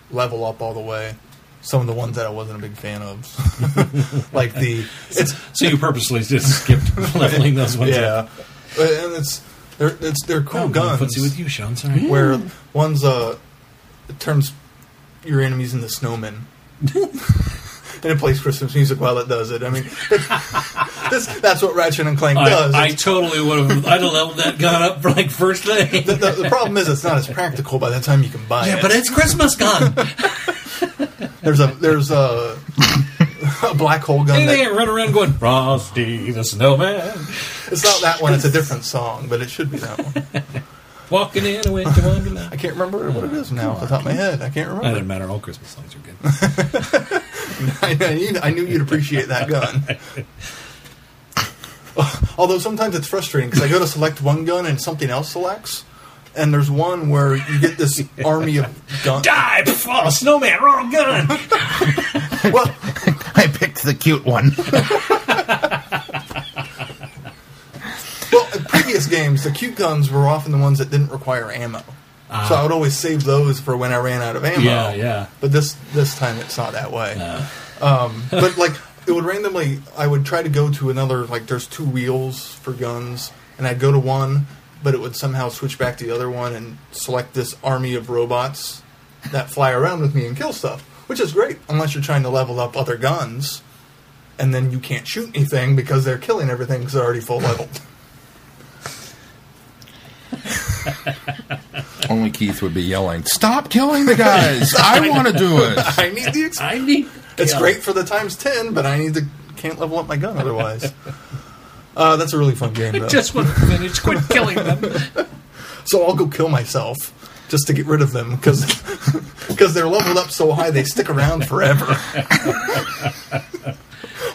level up all the way. Some of the ones that I wasn't a big fan of, like so you purposely just skipped leveling those ones. Yeah, and they're cool guns. Footsie with you, Sean. Sorry. Where one's it turns your enemies into snowmen, and it plays Christmas music while it does it. I mean, that's what Ratchet and Clank does. I totally would have. I'd have leveled that gun up for like first day. The problem is it's not as practical by the time you can buy it. Yeah, but it's Christmas gun. There's a black hole gun. They run around going, Frosty the Snowman. It's not that one. It's a different song, but it should be that one. Walking in a winter wonderland. I can't remember what it is now off the top of my head. I can't remember. It doesn't matter. All Christmas songs are good. I knew you'd appreciate that gun. Although sometimes it's frustrating because I go to select one gun and something else selects. And there's one where you get this army of guns. Die! Oh, snowman, wrong gun! Well, I picked the cute one. Well, in previous games, the cute guns were often the ones that didn't require ammo. So I would always save those for when I ran out of ammo. Yeah. But this time it's not that way. But like it would randomly, I would try to go to another. Like there's 2 wheels for guns, and I'd go to one. But it would somehow switch back to the other one and select this army of robots that fly around with me and kill stuff, which is great, unless you're trying to level up other guns, and then you can't shoot anything because they're killing everything because they're already full leveled. Only Keith would be yelling, "Stop killing the guys! I want to do it. I need the It's great for the times 10, but can't level up my gun otherwise. That's a really fun game, though. Just want to finish. Quit killing them. So I'll go kill myself just to get rid of them because they're leveled up so high they stick around forever.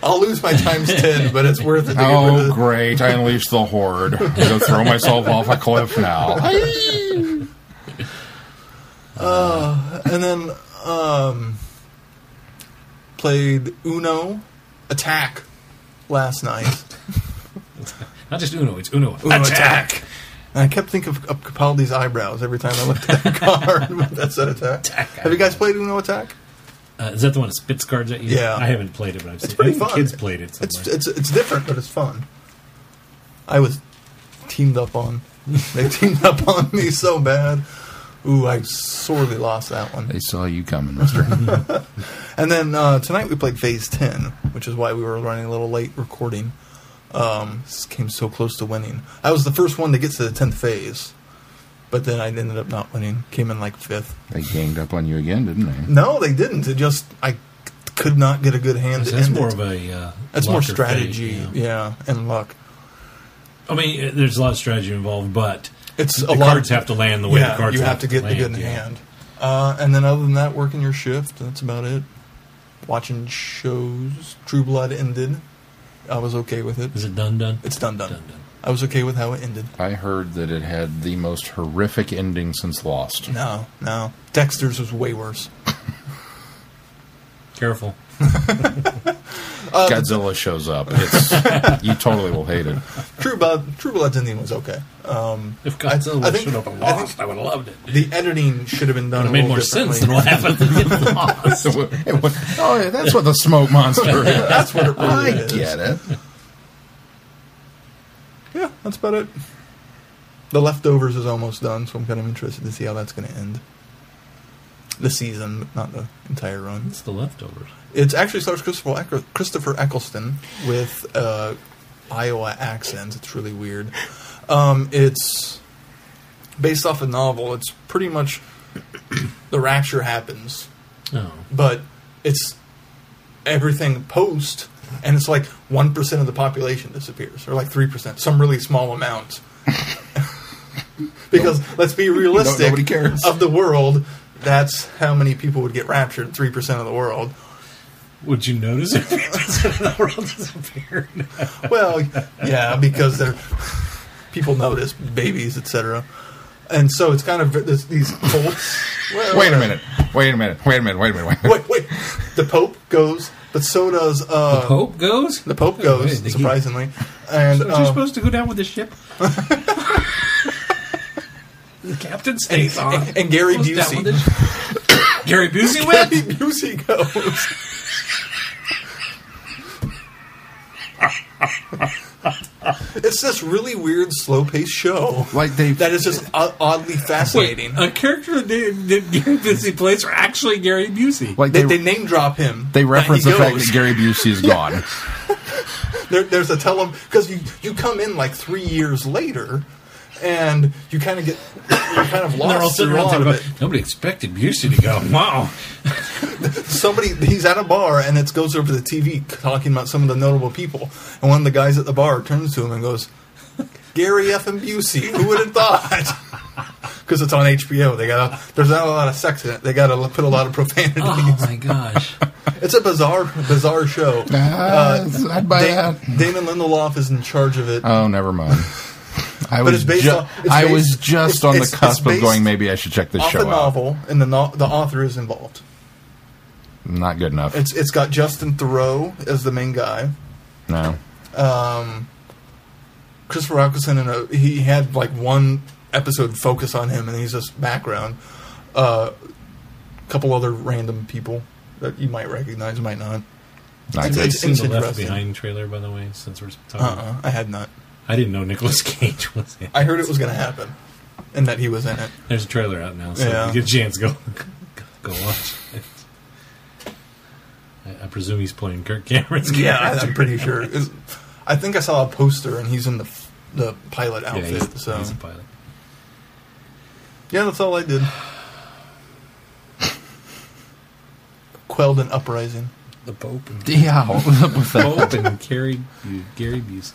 I'll lose my times 10, but it's worth it. To get rid of Great! I unleashed the horde. I'm going to throw myself off a cliff now. And then played Uno Attack last night. Not just Uno, it's Uno Attack. And I kept thinking of Capaldi's eyebrows every time I looked at that card. That said Attack. Have you guys played Uno Attack? Is that the one that spits cards at you? Yeah. I haven't played it, but I've seen it. Pretty I think fun. Kids played it somewhere. It's different, but it's fun. I was teamed up on. They teamed up on me so bad. Ooh, I sorely lost that one. They saw you coming, mister. And then tonight we played Phase 10, which is why we were running a little late recording. Came so close to winning. I was the first one to get to the 10th phase, but then I ended up not winning. Came in like 5th. They ganged up on you again, didn't they? No, they didn't. I could not get a good hand to That's end more it. of a That's more luck or strategy, fate, yeah, and luck. I mean, there's a lot of strategy involved, but It's the a lot cards have to land the way the cards you have to get the land, good in hand. And then other than that, working your shift. That's about it. Watching shows. True Blood ended. I was okay with it. Is it done? It's done. I was okay with how it ended. I heard that it had the most horrific ending since Lost. No. Dexter's was way worse. Careful. Godzilla shows up. You totally will hate it. True Blood's ending was okay. If Godzilla I think- showed up and lost, I would have loved it. The editing should have been done It a made little more sense than differently. what happened when it lost. Oh, yeah, that's what the smoke monster is. That's what it really I is. get it. Yeah, that's about it. The Leftovers is almost done, so I'm kind of interested to see how that's going to end. The season, but not the entire run. It's the Leftovers. It actually stars Christopher Eccleston with Iowa accent. It's really weird. It's based off a novel. It's pretty much the rapture happens, Oh. but it's everything post, and it's like 1% of the population disappears, or like 3%, some really small amount. Because let's be realistic, Nobody cares. of the world, that's how many people would get raptured, 3% of the world. Would you notice if 3% of the world disappeared? Well, yeah, because people notice babies, etc. And so it's kind of these cults. Wait a minute. Wait. Wait. The Pope goes, but so does The Pope goes? The Pope Oh, goes, wait, surprisingly. And So you're supposed to go down with the ship? The captain stays on. and Gary Goes down Busey. with the Gary Busey Gary went? Busey goes. It's this really weird, slow-paced show. That is just oddly fascinating. Wait, a character that Gary Busey plays are actually Gary Busey. Like They name drop him. They reference that the he fact goes. that Gary Busey is gone. There's a because you come in like 3 years later, and you kind of get you're kind of And they're all lost sitting through a around lot of thinking, it. nobody expected Busey to go, wow. He's at a bar, and it goes over the TV talking about some of the notable people, and one of the guys at the bar turns to him and goes, "Gary F. Busey, who would have thought?" Because it's on HBO. There's not a lot of sex in it. They got to put a lot of profanity. Oh my gosh. It's a bizarre show. I'd buy that. Damon Lindelof is in charge of it. Oh, never mind. I But was it's based ju- on- it's I based- was just it's- on the it's cusp of based going, maybe I should check this off show the out. novel, and the author is involved. Not good enough. It's got Justin Theroux as the main guy. No. Christopher Eccleston, he had like one episode focus on him, and he's just background. A couple other random people that you might recognize, might not. Not Have good. you seen the Left interesting. Behind trailer, by the way, since we're talking? I had not. I didn't know Nicolas Cage was in it. I heard it was going to happen, and that he was in it. There's a trailer out now, so Yeah. if you get a chance, go watch it. I presume he's playing Kirk Cameron's Yeah, character. I'm pretty sure. I think I saw a poster, and he's in the pilot outfit. Yeah, he's a pilot. Yeah, that's all I did. Quelled an uprising. The Pope and Yeah, what was up with that? Pope and Gary Busey.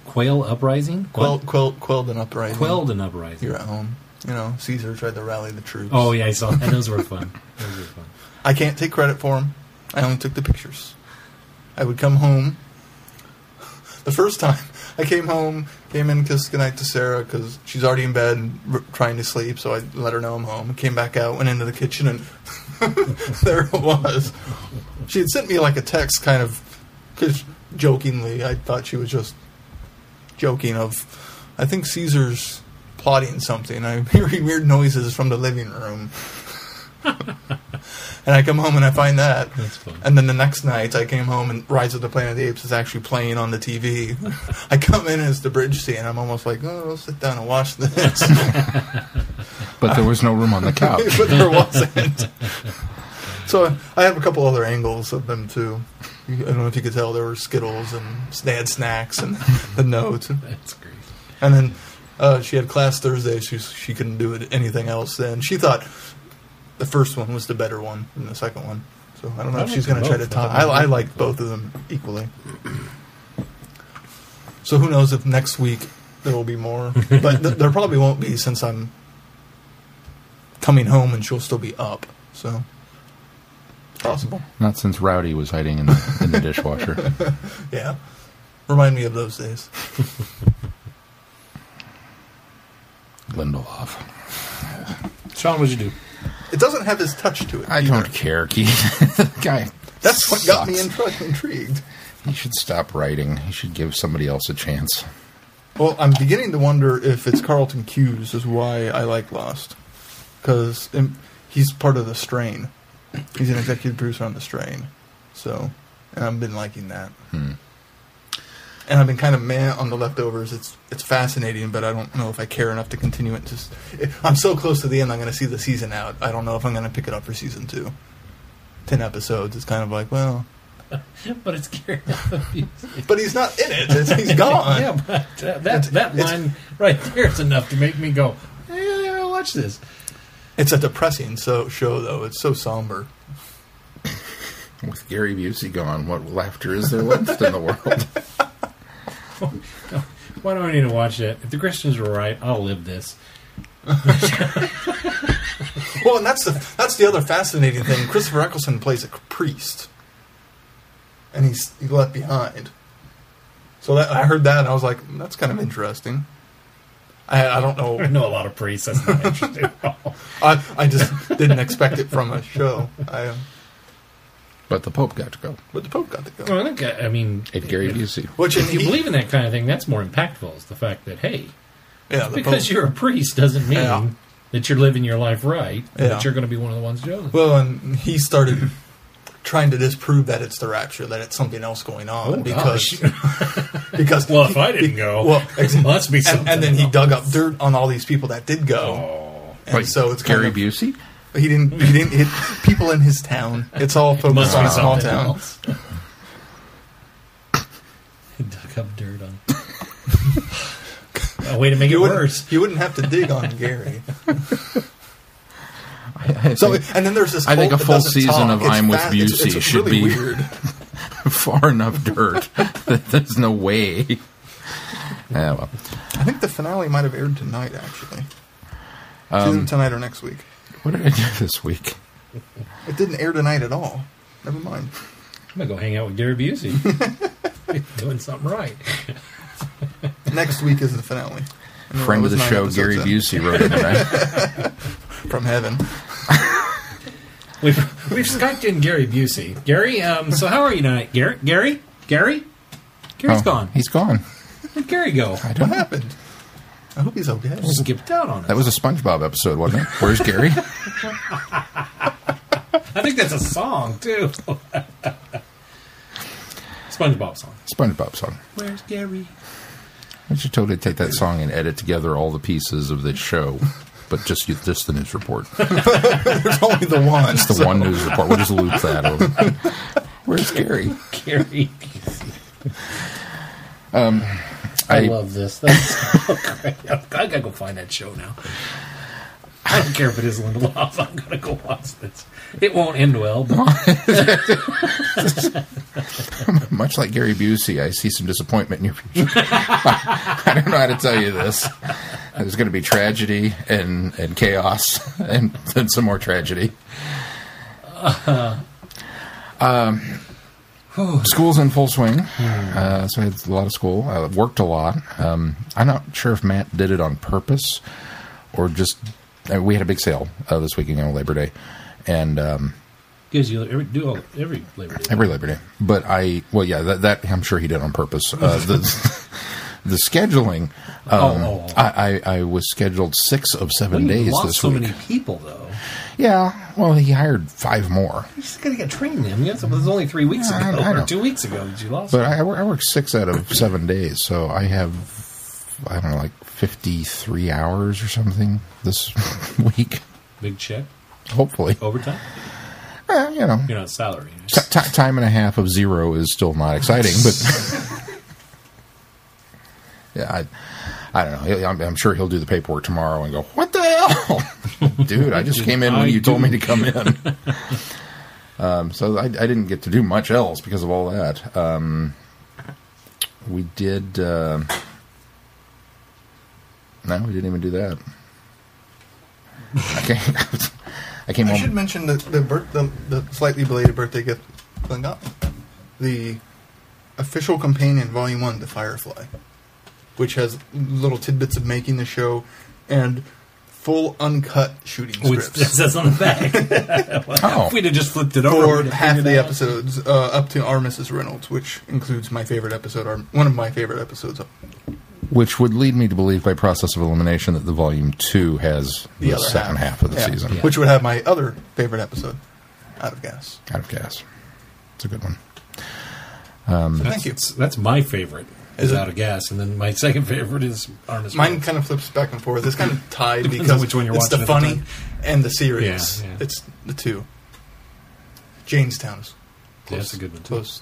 Quail Uprising? What? Quelled an uprising. Quelled an Uprising. You're at home. Caesar tried to rally the troops. Oh, yeah, I saw that. Those were fun. I can't take credit for them. I only took the pictures. I would come home. The first time I came in, kissed goodnight to Sarah because she's already in bed and trying to sleep, so I let her know I'm home. Came back out, went into the kitchen, and there it was. She had sent me like a text kind of jokingly. I thought she was just joking of, I think Caesar's plotting something. I'm hearing weird noises from the living room. And I come home and I find that. That's fun. And then the next night I came home and Rise of the Planet of the Apes is actually playing on the TV. I come in as the bridge scene. I'm almost like, oh, I'll sit down and watch this. But there was no room on the couch. But there wasn't. So I have a couple other angles of them too. I don't know if you could tell, there were Skittles and they had snacks and the notes. That's great. And then she had class Thursday. She couldn't do anything else then. She thought the first one was the better one than the second one. So I don't know if she's going to try to top. I like both of them equally. So who knows if next week there will be more. But there probably won't be, since I'm coming home and she'll still be up. So it's possible. Not since Rowdy was hiding in the dishwasher. Yeah. Remind me of those days. Lindelof. Sean, what'd you do? It doesn't have his touch to it. I either. don't care, Keith. The guy. That's what got me sucks. intrigued. He should stop writing. He should give somebody else a chance. Well, I'm beginning to wonder if it's Carlton Cuse is why I like Lost. Because he's part of The Strain. He's an executive producer on The Strain. So, and I've been liking that. And I've been kind of meh on The Leftovers. It's fascinating, but I don't know if I care enough to continue it. I'm so close to the end, I'm going to see the season out. I don't know if I'm going to pick it up for season 2. 10 episodes. It's kind of like, well... But it's Gary. But he's not in it. He's gone. Yeah, but that line right there is enough to make me go, hey, I'll watch this. It's a depressing show, though. It's so somber. With Gary Busey gone, what laughter is there left in the world? Why do I need to watch it? If the Christians were right, I'll live this. Well, and that's the other fascinating thing. Christopher Eccleston plays a priest, and he's left behind. So I heard that, and I was like, that's kind of interesting. I don't know. I know a lot of priests. That's not interesting at all. I just didn't expect it from a show. But the Pope got to go. But the Pope got to go. Well, I mean... At Gary Busey. Which if you believe in that kind of thing, that's more impactful, is the fact that, hey, yeah, because you're a priest doesn't mean that you're living your life right, and Yeah. that you're going to be one of the ones chosen. Well, and he started trying to disprove that it's the rapture, that it's something else going on. because Well, if I didn't go, must be something and then he else. dug up dirt on all these people that did go. Oh. And Like so it's Gary kind of, Busey? He didn't hit people in his town. It's all focused Must on be a small something town. else. He dug up dirt on... A way to make it worse. You wouldn't have to dig on Gary. I So, think, and then there's this. I think cult a that full doesn't season talk. of I'm with It's Busey it's should really be weird. far enough dirt. There's no way. Yeah, well. I think the finale might have aired tonight. Actually, it's either tonight or next week. What did I do this week? It didn't air tonight at all. Never mind. I'm going to go hang out with Gary Busey. Doing something right. Next week is the finale. And Friend it of the was 9 show, episodes Gary in. Busey, wrote it tonight. From heaven. We've Skyped in Gary Busey. Gary, so how are you tonight? Gary's gone. He's gone. Where'd Gary go? I What don't know. happened? I hope he's okay. Skipped out on us. That was a SpongeBob episode, wasn't it? Where's Gary? I think that's a song, too. SpongeBob song. SpongeBob song. Where's Gary? I should totally take that song and edit together all the pieces of this show, but just the news report. There's only the one. Just the one news report. We'll just loop that over. Where's Gary? Gary Busey. I love this. That's so great. I gotta go find that show now. I don't care if it is Lindelof. I'm gonna go watch this. It won't end well, but Much like Gary Busey, I see some disappointment in your future. I don't know how to tell you this. There's going to be tragedy and chaos and then some more tragedy. School's in full swing, so I had a lot of school. I worked a lot. I'm not sure if Matt did it on purpose or just... we had a big sale this weekend on Labor Day, and gives you every Labor Day. every Labor Day. But that I'm sure he did on purpose. The scheduling, I was scheduled 6 of 7 days lost this so week. many people, though. Yeah, well, he hired 5 more. You just gotta get trained them. It was only 3 weeks ago, I or know. 2 weeks ago that you lost. But I worked 6 out of 7 days, so I have, I don't know, like 53 hours or something this week. Big check. Hopefully. Overtime? You know. You're not salary. Time and a half of 0 is still not exciting, but... yeah, I don't know. I'm sure he'll do the paperwork tomorrow and go, what the hell? Dude, I just came in when you told me to come in. So I didn't get to do much else because of all that. We did... no, we didn't even do that. I came home. I should mention the slightly belated birthday gift Glenn got me. The official companion, Volume 1 to Firefly, which has little tidbits of making the show and full uncut shooting scripts. It says on the back. Oh. If we'd have just flipped it over. For half the episodes, up to Our Mrs. Reynolds, which includes my favorite episode, or one of my favorite episodes. Which would lead me to believe, by process of elimination, that the Volume 2 has the other second half of the season. Yeah. Which would have my other favorite episode, Out of Gas. Out of Gas. It's a good one. Thank you. That's my favorite. Is it? Out of Gas, and then my second favorite is Our Mrs. Mine Reynolds. kind of flips back and forth. It's kind of tied Depends because on which one you're it's the watching at the funny time. and the serious. Yeah, yeah. It's the two. Janestown is Yeah, that's a good one, too. close.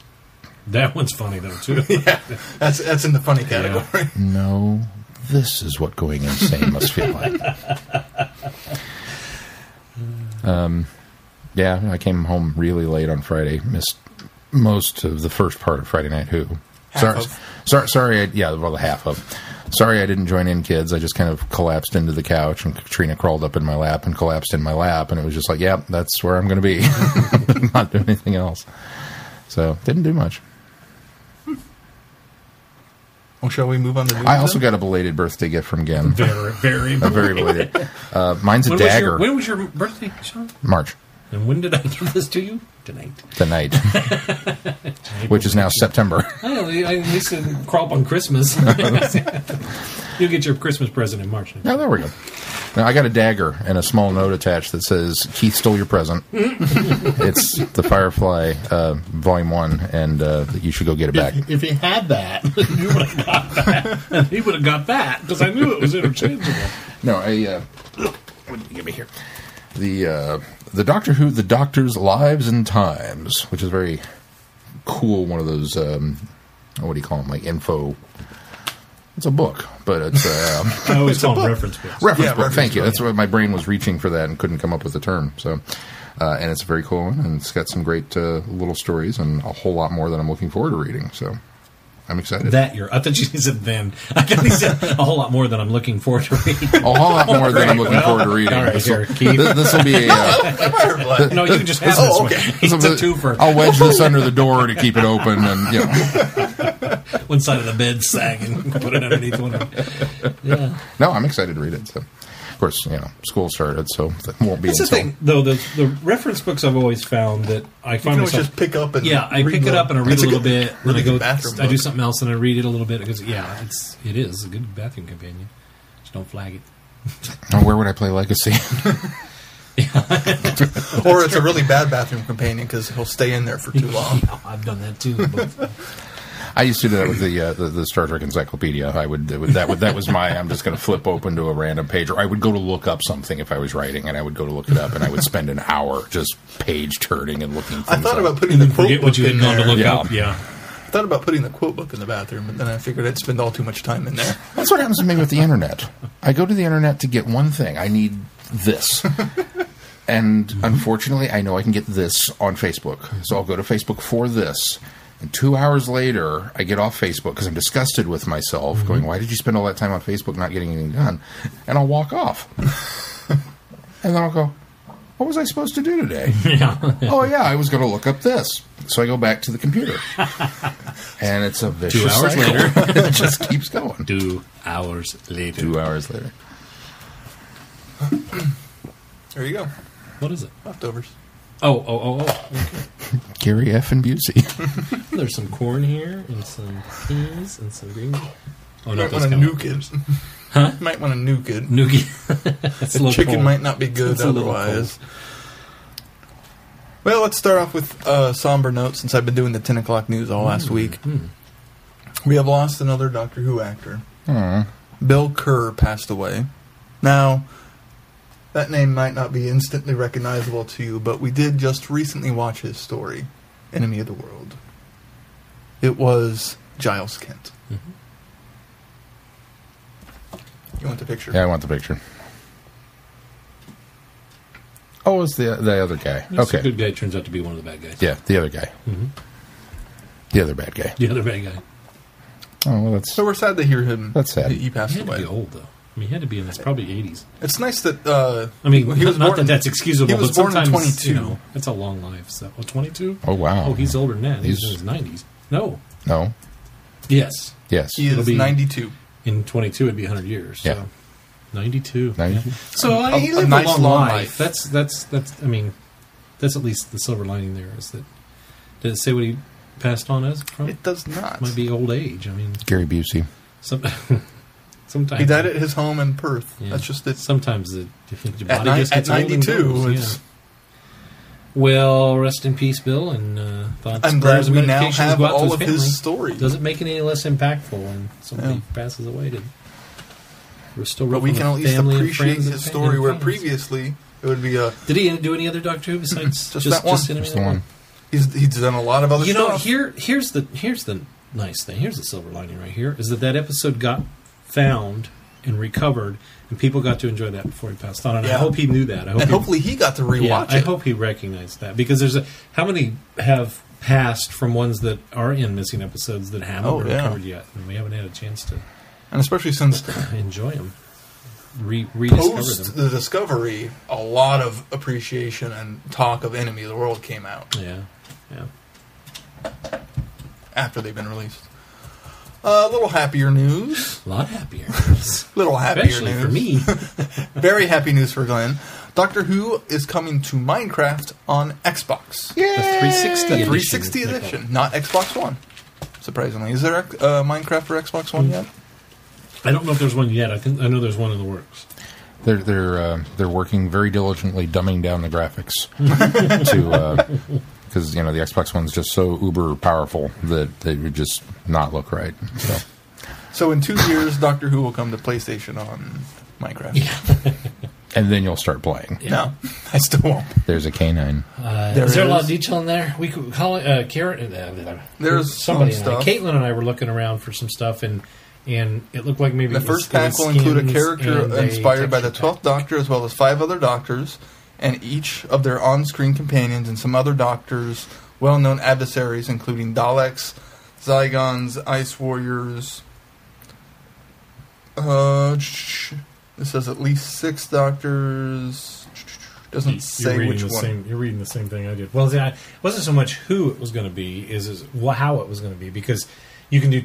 That one's funny, though, too. Yeah, that's in the funny category. No, this is what going insane must feel like. Yeah, I came home really late on Friday. Missed most of the first part of Friday Night Who. Sorry, the half of. Sorry I didn't join in, kids. I just kind of collapsed into the couch, and Katrina crawled up in my lap and collapsed in my lap, and it was just like, yeah, that's where I'm going to be. Not doing anything else. So, didn't do much. Well, shall we move on to news? I also got a belated birthday gift from Gem. Very Very belated. Mine's a dagger. When was your birthday, Sean? March. And when did I give this to you? Tonight. Tonight. Which is now September. Well, I at least didn't crawl up on Christmas. You'll get your Christmas present in March. Yeah, there we go. Now, I got a dagger and a small note attached that says, Keith stole your present. It's the Firefly Volume 1, and you should go get it back. If he had that, you would have got that. He would have got that, because I knew it was interchangeable. No, what did you give me here? The Doctor Who, The Doctor's Lives and Times, which is very cool, one of those, what do you call them, like info... It's a book, but it's... I always call them reference books. Reference book, thank you. That's what my brain was reaching for that and couldn't come up with the term. So, and it's a very cool one, and it's got some great little stories and a whole lot more that I'm looking forward to reading. So, I'm excited. I thought you said then. I thought he said a whole lot more than I'm looking forward to reading. A whole lot more than I'm looking forward to reading. All right, here, Keith. This will be a... No, you can just have this one. It's a twofer. I'll wedge this under the door to keep it open, and One side of the bed sagging. Put it underneath one. Yeah. No, I'm excited to read it. So, of course, school started, so that won't be That's the until... thing, though. The reference books I've always found that I You find can always myself... just pick up and Yeah, I read pick it up and I read It's a little bit. really and I good go. bathroom I do book. something else and I read it a little bit because it is a good bathroom companion. Just don't flag it. Oh, where would I play Legacy? Or it's a really bad bathroom companion because he'll stay in there for too long. I've done that too. But I used to do that with the Star Trek Encyclopedia. That was my... I'm just going to flip open to a random page, or I would go to look up something if I was writing, and I would go to look it up, and I would spend an hour just page turning and looking things I thought up. about putting the quote forget book what you in had gone to there. look Yeah. up. Yeah. I thought about putting the quote book in the bathroom, but then I figured I'd spend all too much time in there. That's what happens to me with the internet. I go to the internet to get one thing. I need this. And unfortunately, I know I can get this on Facebook. So I'll go to Facebook for this. And 2 hours later, I get off Facebook because I'm disgusted with myself, going, why did you spend all that time on Facebook not getting anything done? And I'll walk off. And then I'll go, what was I supposed to do today? Oh, yeah, I was going to look up this. So I go back to the computer. And it's a vicious 2 hours cycle. later. It just keeps going. 2 hours later. 2 hours later. There you go. What is it? Leftovers. Oh. Okay. Gary F. and Busey. There's some corn here and some peas and some green. Oh, You might no, want to nuke it. Huh? You might want to nuke it. Noogie. It's a The little chicken cold. might not be good It's a little otherwise. Well, let's start off with a somber note since I've been doing the 10 o'clock news all last week. We have lost another Doctor Who actor. Bill Kerr passed away. Now, that name might not be instantly recognizable to you, but we did just recently watch his story, Enemy of the World. It was Giles Kent. Mm-hmm. You want the picture? Yeah, I want the picture. Oh, it's the other guy. This Okay. good guy turns out to be one of the bad guys. Yeah, the other guy. Mm-hmm. The other bad guy. The other bad guy. Oh, well, that's... So we're sad to hear him. That's sad. He passed He had to away. be old, though. I mean, he had to be in his probably 80s. It's nice that. I mean, he was not born that that's excusable, he was but born in sometimes, 22. you know, it's a long life. So, 22? Oh, wow. Oh, he's older than that. He's He's- in his 90s. No. No? Yes. Yes. He It'll is be- 92. In 22, it'd be 100 years. So. Yeah. 92. 92. So he A lived nice a long long life. life. That's. I mean, that's at least the silver lining there. Is that? Did it say what he passed on as from? It does not. Might be old age. I mean, Gary Busey. sometimes He died at his home in Perth. Yeah. That's just it. Sometimes your At, body just at gets old and 92, goes, it's, yeah. Well, rest in peace, Bill, and thoughts, I'm prayers, glad we and now medications have go out to all of family. his story. Doesn't make it any less impactful when somebody Yeah. passes away. We're still But we rough can on at the least family and appreciate friends his and story, where fans. previously it would be a. Did he do any other Doctor Who besides Just that one. Enemy Just of the one. He's done a lot of other You know, stuff. here's the nice thing. Here's the silver lining right here is that episode got found and recovered, and people got to enjoy that before he passed on. And I Yeah. hope he knew that. I hope and he, hopefully he got to rewatch yeah, it. I hope he recognized that because how many have passed from ones that are in missing episodes that haven't been recovered yet, and we haven't had a chance to And especially since enjoy them, rediscover post them. the Discovery, a lot of appreciation and talk of Enemy of the World came out Yeah. after they've been released. A little happier news. A lot happier. Little happier Especially news. for me. Very happy news for Glenn. Doctor Who is coming to Minecraft on Xbox. The 360 The edition. 360 edition, not Xbox One. Surprisingly, is there a Minecraft for Xbox One yet? I don't know if there's one yet. I know there's one in the works. They're working very diligently dumbing down the graphics to because the Xbox One's just so uber powerful that they would just not look right. So in 2 years, Doctor Who will come to PlayStation on Minecraft. Yeah. And then you'll start playing. Yeah. No, I still won't. There's a canine. Is there a lot of detail in there? We could call it There's somebody. some stuff. Caitlin and I were looking around for some stuff, and it looked like maybe The it first was- it pack was will include a skins character and a inspired by the texture 12th pack. Doctor, as well as 5 other Doctors, and each of their on-screen companions and some other Doctors' well-known adversaries, including Daleks, Zygons, Ice Warriors. This says at least 6 Doctors. Doesn't say which one. You're reading the same thing I did. Well, see, it wasn't so much who it was going to be, is how it was going to be, because you can do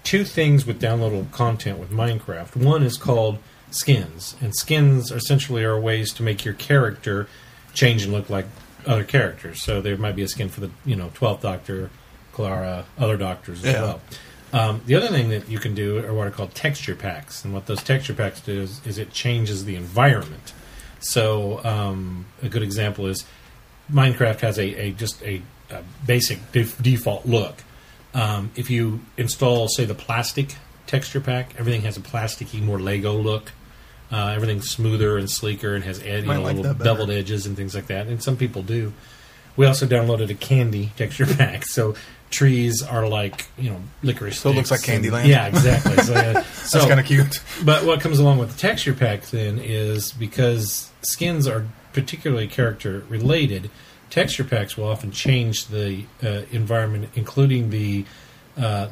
two things with downloadable content with Minecraft. One is called skins, and skins essentially are ways to make your character change and look like other characters. So there might be a skin for the 12th Doctor, Clara, other Doctors as well. The other thing that you can do are what are called texture packs, and what those texture packs do is it changes the environment. So a good example is Minecraft has a basic default look. If you install, say, the plastic texture pack, everything has a plasticky, more Lego look. Everything's smoother and sleeker and has Might like little that better. beveled edges and things like that. And some people do. We also downloaded a candy texture pack, so trees are like licorice. So it looks sticks like Candyland. Yeah, exactly. So, That's kind of cute. but what comes along with the texture pack then is because skins are particularly character related, texture packs will often change the environment, including the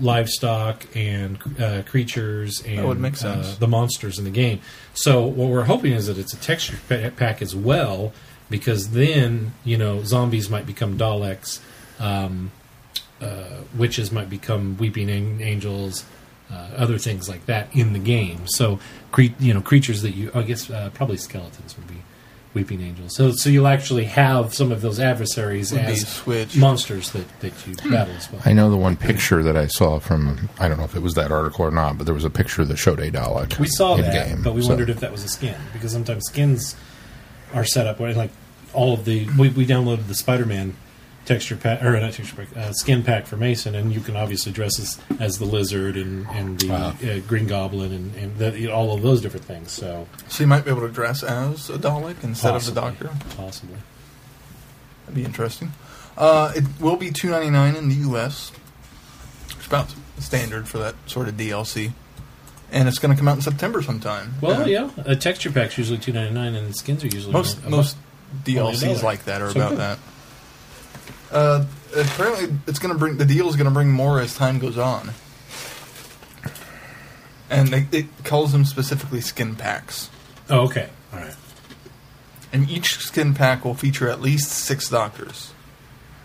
livestock and creatures and That would make sense. the monsters in the game. So what we're hoping is that it's a texture pack as well, because then zombies might become Daleks, witches might become weeping angels, other things like that in the game. So creatures that I guess probably skeletons would be weeping angels. So you'll actually have some of those adversaries Would be as switched. monsters that you battle as well. I know the one picture that I saw from, I don't know if it was that article or not, but there was a picture that showed a Dalek. We saw that, in-game. but we So- wondered if that was a skin, because sometimes skins are set up where, like, all of the... We downloaded the Spider-Man texture pack, or not texture pack, skin pack for Mason, and you can obviously dress as the Lizard and the Green Goblin and all of those different things. So you might be able to dress as a Dalek instead possibly, of the Doctor. Possibly. That'd be interesting. It will be $2.99 in the U.S. It's about standard for that sort of DLC. And it's going to come out in September sometime. Well, yeah. A texture pack's usually $2.99, and skins are usually most DLCs like that are about that. Apparently, it's going to bring the deal is going to bring more as time goes on, and it calls them specifically skin packs. Oh, okay, all right. And each skin pack will feature at least 6 Doctors,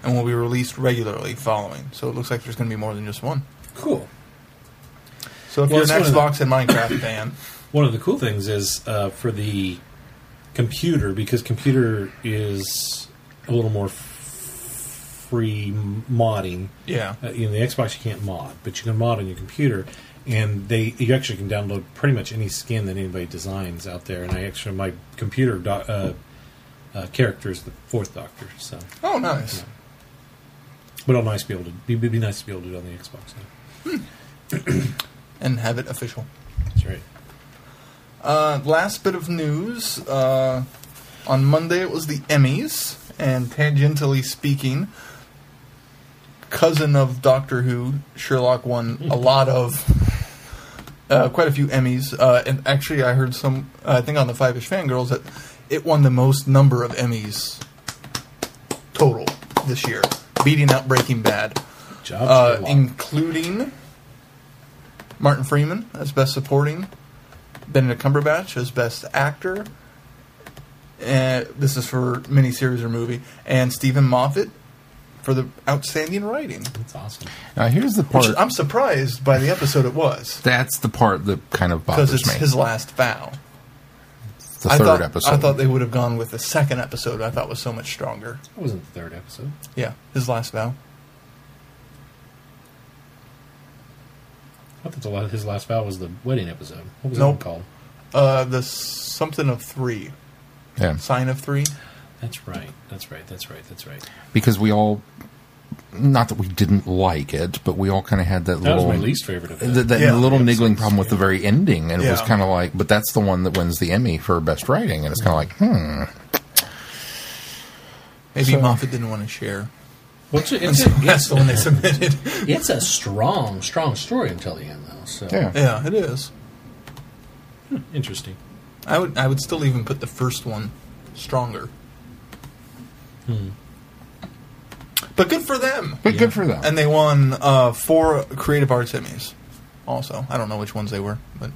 and will be released regularly following. So it looks like there's going to be more than just one. Cool. So if you're an Xbox and Minecraft fan, one of the cool things is for the computer, because computer is a little more free modding. Yeah. In the Xbox you can't mod, but you can mod on your computer, and you actually can download pretty much any skin that anybody designs out there. And my computer character is the 4th Doctor. So. Oh, nice. Yeah. But it'll be nice to be able to do it on the Xbox now. And have it official. That's right. Last bit of news. On Monday it was the Emmys, and tangentially speaking, cousin of Doctor Who, Sherlock won a lot of, quite a few Emmys. And actually I heard I think on the Five-ish Fangirls, that it won the most number of Emmys total this year, beating out Breaking Bad. Good job, including Martin Freeman as Best Supporting, Benedict Cumberbatch as Best Actor, and this is for miniseries or movie, and Stephen Moffat for the Outstanding Writing. That's awesome. Now here's the part. Which I'm surprised by the episode it was. That's the part that kind of bothers me. Because it's his last vow. The third episode. I thought they would have gone with the second episode. I thought was so much stronger. It wasn't the 3rd episode. Yeah, his last vow. I thought his last vow was the wedding episode. What was that one called? The something of 3. Yeah. Sign of 3. That's right. Because we all, not that we didn't like it, but we all kind of had that little... That was my least favorite of it. That little niggling problem with the very ending. And it was kind of like, but that's the one that wins the Emmy for Best Writing. And it's kind of like, Maybe Moffat didn't want to share. Well, that's the one they submitted. It's a strong story until the end, though. So. Yeah, it is. Interesting. I would still even put the first one stronger. But good for them. Good for them. And they won 4 Creative Arts Emmys. Also, I don't know which ones they were, but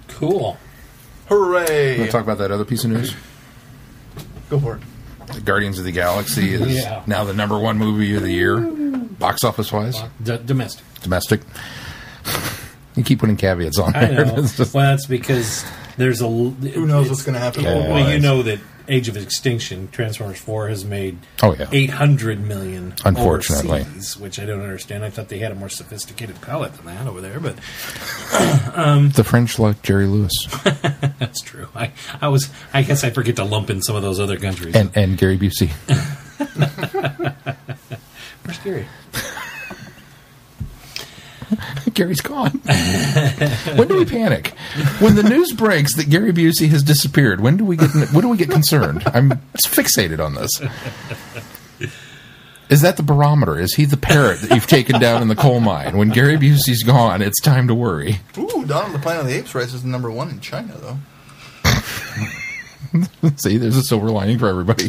cool. Hooray! You want to talk about that other piece of news? Go for it. The Guardians of the Galaxy is now the #1 movie of the year, box office wise. Domestic. You keep putting caveats on there. I know. Well, that's because there's a... Who knows what's going to happen? Well, you know that Age of Extinction, Transformers 4, has made $800 million unfortunately, overseas, which I don't understand. I thought they had a more sophisticated palette than that over there, but... the French like Jerry Lewis. That's true. I guess I forget to lump in some of those other countries. And Gary Busey. Where's Gary? Gary's gone. When do we panic? When the news breaks that Gary Busey has disappeared, when do we get concerned? I'm fixated on this. Is that the barometer? Is he the parrot that you've taken down in the coal mine? When Gary Busey's gone, it's time to worry. Ooh, Dawn of the Planet of the Apes rises to #1 in China, though. See, there's a silver lining for everybody.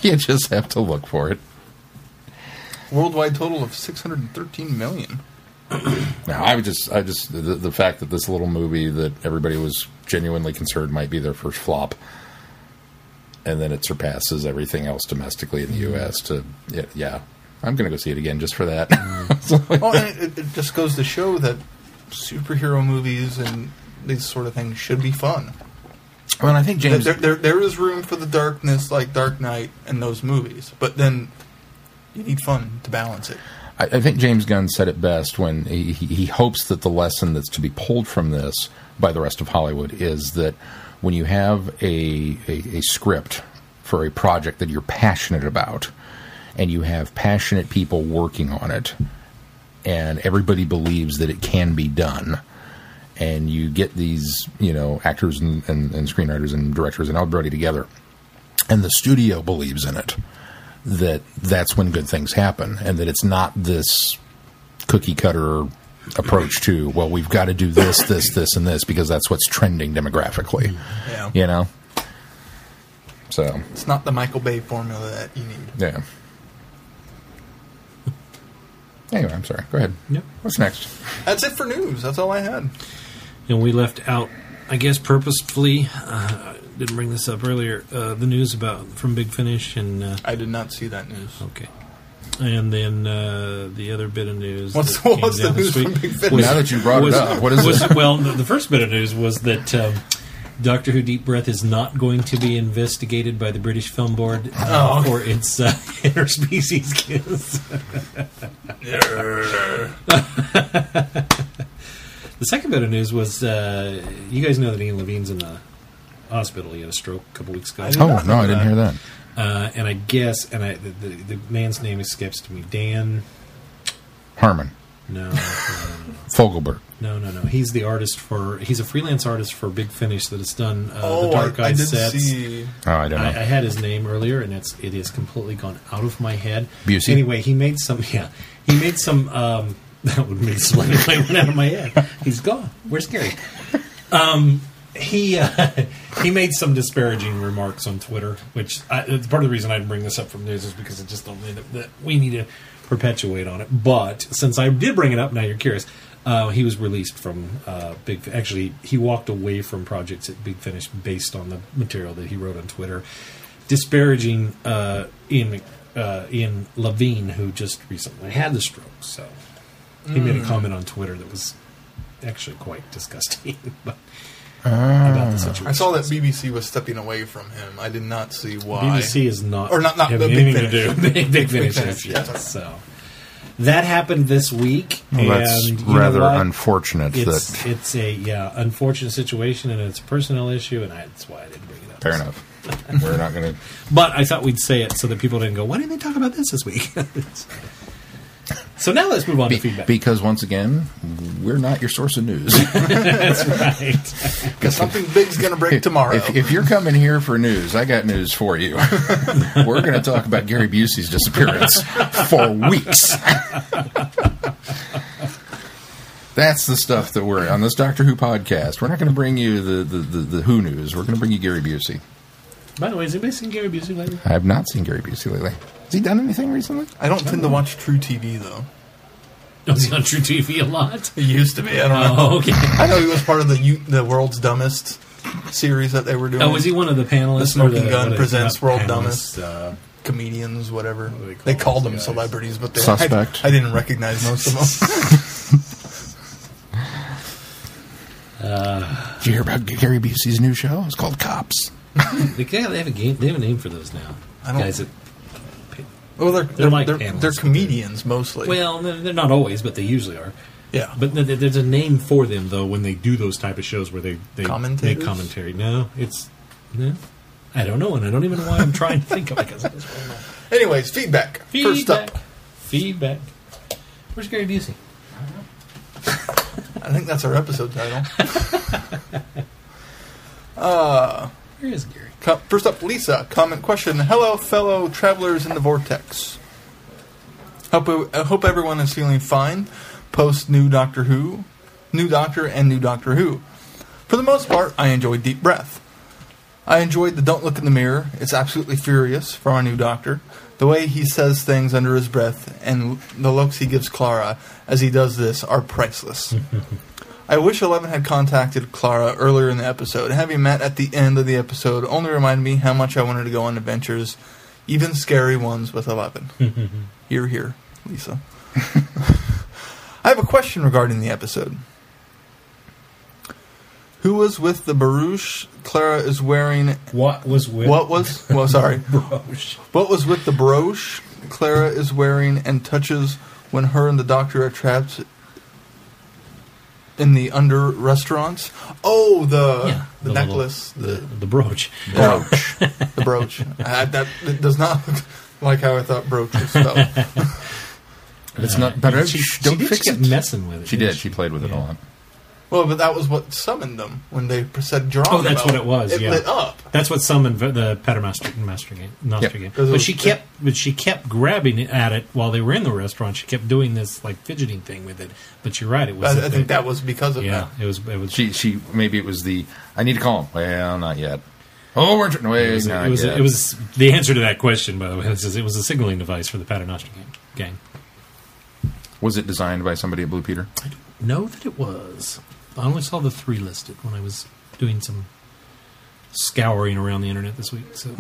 You just have to look for it. Worldwide total of $613 million. Now, the fact that this little movie that everybody was genuinely concerned might be their first flop, and then it surpasses everything else domestically in the U.S. I'm going to go see it again just for that. Well, and it just goes to show that superhero movies and these sort of things should be fun. Well, and I think James, there is room for the darkness, like Dark Knight and those movies, but then you need fun to balance it. I think James Gunn said it best when he hopes that the lesson that's to be pulled from this by the rest of Hollywood is that when you have a script for a project that you're passionate about, and you have passionate people working on it, and everybody believes that it can be done, and you get these, actors and screenwriters and directors and everybody together, and the studio believes in it, that's when good things happen, and that it's not this cookie-cutter approach to, well, we've got to do this, and this, because that's what's trending demographically. Yeah. So it's not the Michael Bay formula that you need. Yeah. Anyway, I'm sorry. Go ahead. Yep. What's next? That's it for news. That's all I had. And we left out, I guess purposefully, didn't bring this up earlier, the news from Big Finish. And I did not see that news. Okay. And then the other bit of news. What's the news from Big Finish? Now that you brought it up, what is it? Well, the first bit of news was that Doctor Who Deep Breath is not going to be investigated by the British Film Board for its interspecies kiss. The second bit of news was, you guys know that Ian Levine's in the hospital. He had a stroke a couple weeks ago. I didn't hear that. And I guess, the man's name escapes to me. Dan Harmon. No. Fogelberg. No. He's a freelance artist for Big Finish that has done the Dark I Eyes did sets. see. Oh, I don't know. I had his name earlier, and it has completely gone out of my head. Busey. Anyway, he made some. That would make some went out of my head. He's gone. Where's Gary? He made some disparaging remarks on Twitter, which part of the reason I didn't bring this up from news is because I just don't think that we need to perpetuate on it. But since I did bring it up, now you're curious. He was released from Actually, he walked away from projects at Big Finish based on the material that he wrote on Twitter, disparaging Ian Levine, who just recently had the stroke. So he made a comment on Twitter that was actually quite disgusting. But about the situation. I saw that BBC was stepping away from him. I did not see why. BBC is not, or not having the anything Big to Finish. do. Big Finish. Yes. So that happened this week, well, that's and rather unfortunate. It's a unfortunate situation, and it's a personnel issue, and that's why I didn't bring it up. Fair enough. We're not going to. But I thought we'd say it so that people didn't go, "Why didn't they talk about this week?" So now let's move on to feedback. Because once again, we're not your source of news. That's right. Because something big's going to break tomorrow. If you're coming here for news, I got news for you. We're going to talk about Gary Busey's disappearance for weeks. That's the stuff that we're on this Doctor Who podcast. We're not going to bring you the Who news. We're going to bring you Gary Busey. By the way, has anybody seen Gary Busey lately? I have not seen Gary Busey lately. Has he done anything recently? I don't tend to watch True TV, though. Was he on True TV a lot? He used to be. I don't know. Okay. I know he was part of the World's Dumbest series that they were doing. Oh, was he one of the panelists? The Smoking Gun presents World Dumbest. Comedians, whatever. They called them celebrities, but Suspect. I didn't recognize most of them. Did you hear about Gary Busey's new show? It's called Cops. They have a name for those now. Guys that. Well, they're panelists. comedians mostly. Well, they're not always, but they usually are. Yeah. But there's a name for them, though, when they do those type of shows where they make commentary. No, I don't know, and I don't even know why I'm trying to think of it. Because anyways, feedback. First up. Feedback. Where's Gary Busey? I think that's our episode title. Where is Gary? First up, Lisa. Comment question. Hello, fellow travelers in the Vortex. Hope everyone is feeling fine post New Doctor and New Doctor Who. For the most part, I enjoyed Deep Breath. I enjoyed the Don't Look in the Mirror. It's absolutely furious from our new Doctor. The way he says things under his breath and the looks he gives Clara as he does this are priceless. I wish 11 had contacted Clara earlier in the episode. Having met at the end of the episode only reminded me how much I wanted to go on adventures, even scary ones with 11. Hear, hear, Lisa. I have a question regarding the episode. Who was with the barouche Clara is wearing? What was with What was with the brooch Clara is wearing and touches when her and the Doctor are trapped in the under restaurants. Oh, the the necklace, the brooch. the brooch. That it does not look like how I thought brooch was spelled. It's not better. She Don't did fix keep it. messing with it. She didn't did. She played with it a lot. Well, but that was what summoned them when they said Geronimo. Oh, that's what it was. It yeah, lit up. That's what summoned the Paternoster game. Yep. But she kept grabbing at it while they were in the restaurant. She kept doing this like fidgeting thing with it. But you're right. It was. I think that was because of that. It was. She maybe it was the. I need to call him. Well, not yet. Oh, we're wait. It was the answer to that question. By the way, it was a signaling device for the Paternoster gang. Was it designed by somebody at Blue Peter? I don't know that it was. I only saw the 3 listed when I was doing some scouring around the internet this week. So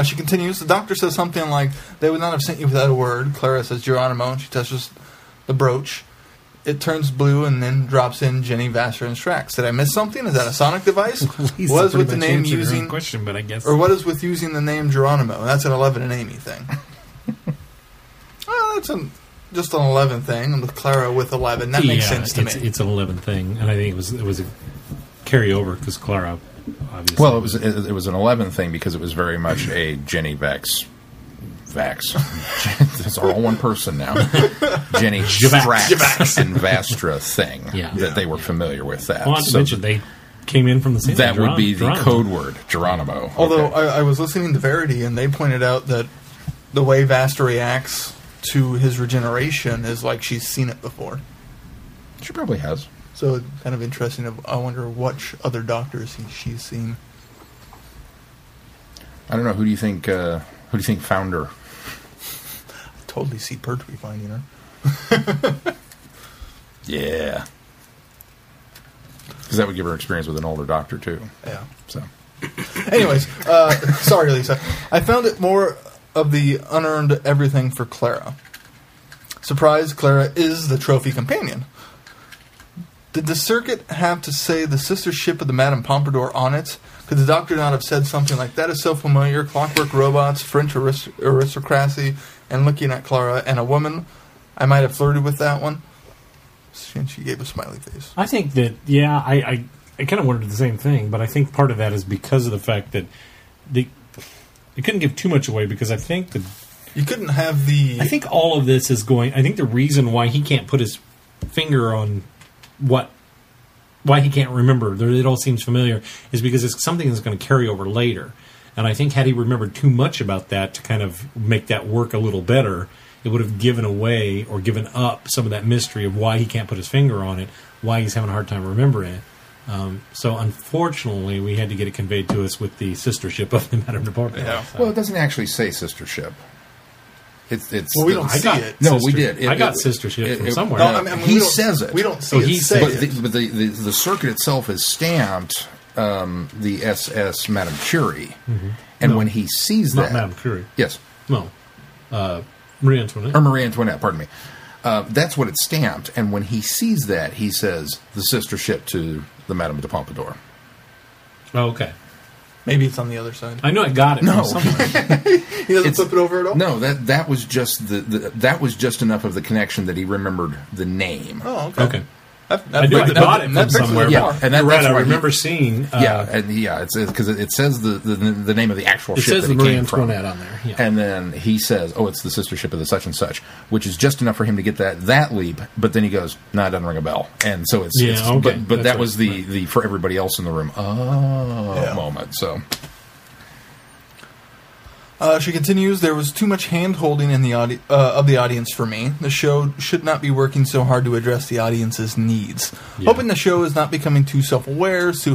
she continues. The doctor says something like, "They would not have sent you without a word." Clara says Geronimo, and she touches the brooch. It turns blue and then drops in Jenny, Vassar, and Strax. Did I miss something? Is that a sonic device? What is with the name using question, but I guess, or what is with using the name Geronimo? That's an 11 and Amy thing. Well, that's just an 11 thing, and with Clara with 11, that makes sense to me. It's an 11 thing, and I think it was a carryover because Clara, obviously. Well, it was an 11 thing because it was very much a Jenny Vex. It's all one person now. Jenny Strax and Vastra thing that they were familiar with that. Well, not to mention they came in from the same. That would be the code word, Geronimo. Although okay. I was listening to Verity, and they pointed out that the way Vastra reacts to his regeneration is like she's seen it before. She probably has. So it's kind of interesting. I wonder which other doctors she's seen. I don't know. Who do you think found her? I totally see Pertwee finding her. Yeah. Because that would give her experience with an older doctor, too. Yeah. So. Anyways, sorry, Lisa. I found it more of the unearned everything for Clara. Surprise, Clara is the trophy companion. Did the circuit have to say the sister ship of the Madame Pompadour on it? Could the doctor not have said something like, "That is so familiar, clockwork robots, French aristocracy, and looking at Clara and a woman"? I might have flirted with that one. And she gave a smiley face. I think that, I kind of wondered the same thing, but I think part of that is because of the fact that they couldn't give too much away, because I think that you couldn't have the... I think all of this is going... I think the reason why he can't put his finger on why he can't remember, it all seems familiar, is because it's something that's going to carry over later. And I think had he remembered too much about that to kind of make that work a little better, it would have given away or given up some of that mystery of why he can't put his finger on it, why he's having a hard time remembering it. So unfortunately, we had to get it conveyed to us with the sister ship of the Madame de Pompadour. Yeah. So. Well, it doesn't actually say sister ship. It's well, we don't see it. No, we did. I got sister ship from somewhere. No, I mean, he says it. We don't see it say it. But the circuit itself is stamped the SS Madame Curie. Mm-hmm. And when he sees not that... Madame Curie. Yes. No. Marie Antoinette. Or Marie Antoinette, pardon me. That's what it's stamped. And when he sees that, he says, the sister ship to the Madame de Pompadour. Oh, okay. Maybe it's on the other side. I know I got it from somewhere. He doesn't flip it over at all? No, that was just that was just enough of the connection that he remembered the name. Oh, okay. Okay. I knew I got it from somewhere. Yeah, and you're right. I why remember seeing. It's because it says the name of the actual ship that it he says the Marie came from. Antoinette on there. Yeah. And then he says, "Oh, it's the sister ship of the such and such," which is just enough for him to get that leap. But then he goes, "No, it doesn't ring a bell." And so it's okay. But that right. was the for everybody else in the room moment. So. She continues, there was too much hand-holding in the of the audience for me. The show should not be working so hard to address the audience's needs. Yeah. Hoping the show is not becoming too self-aware, too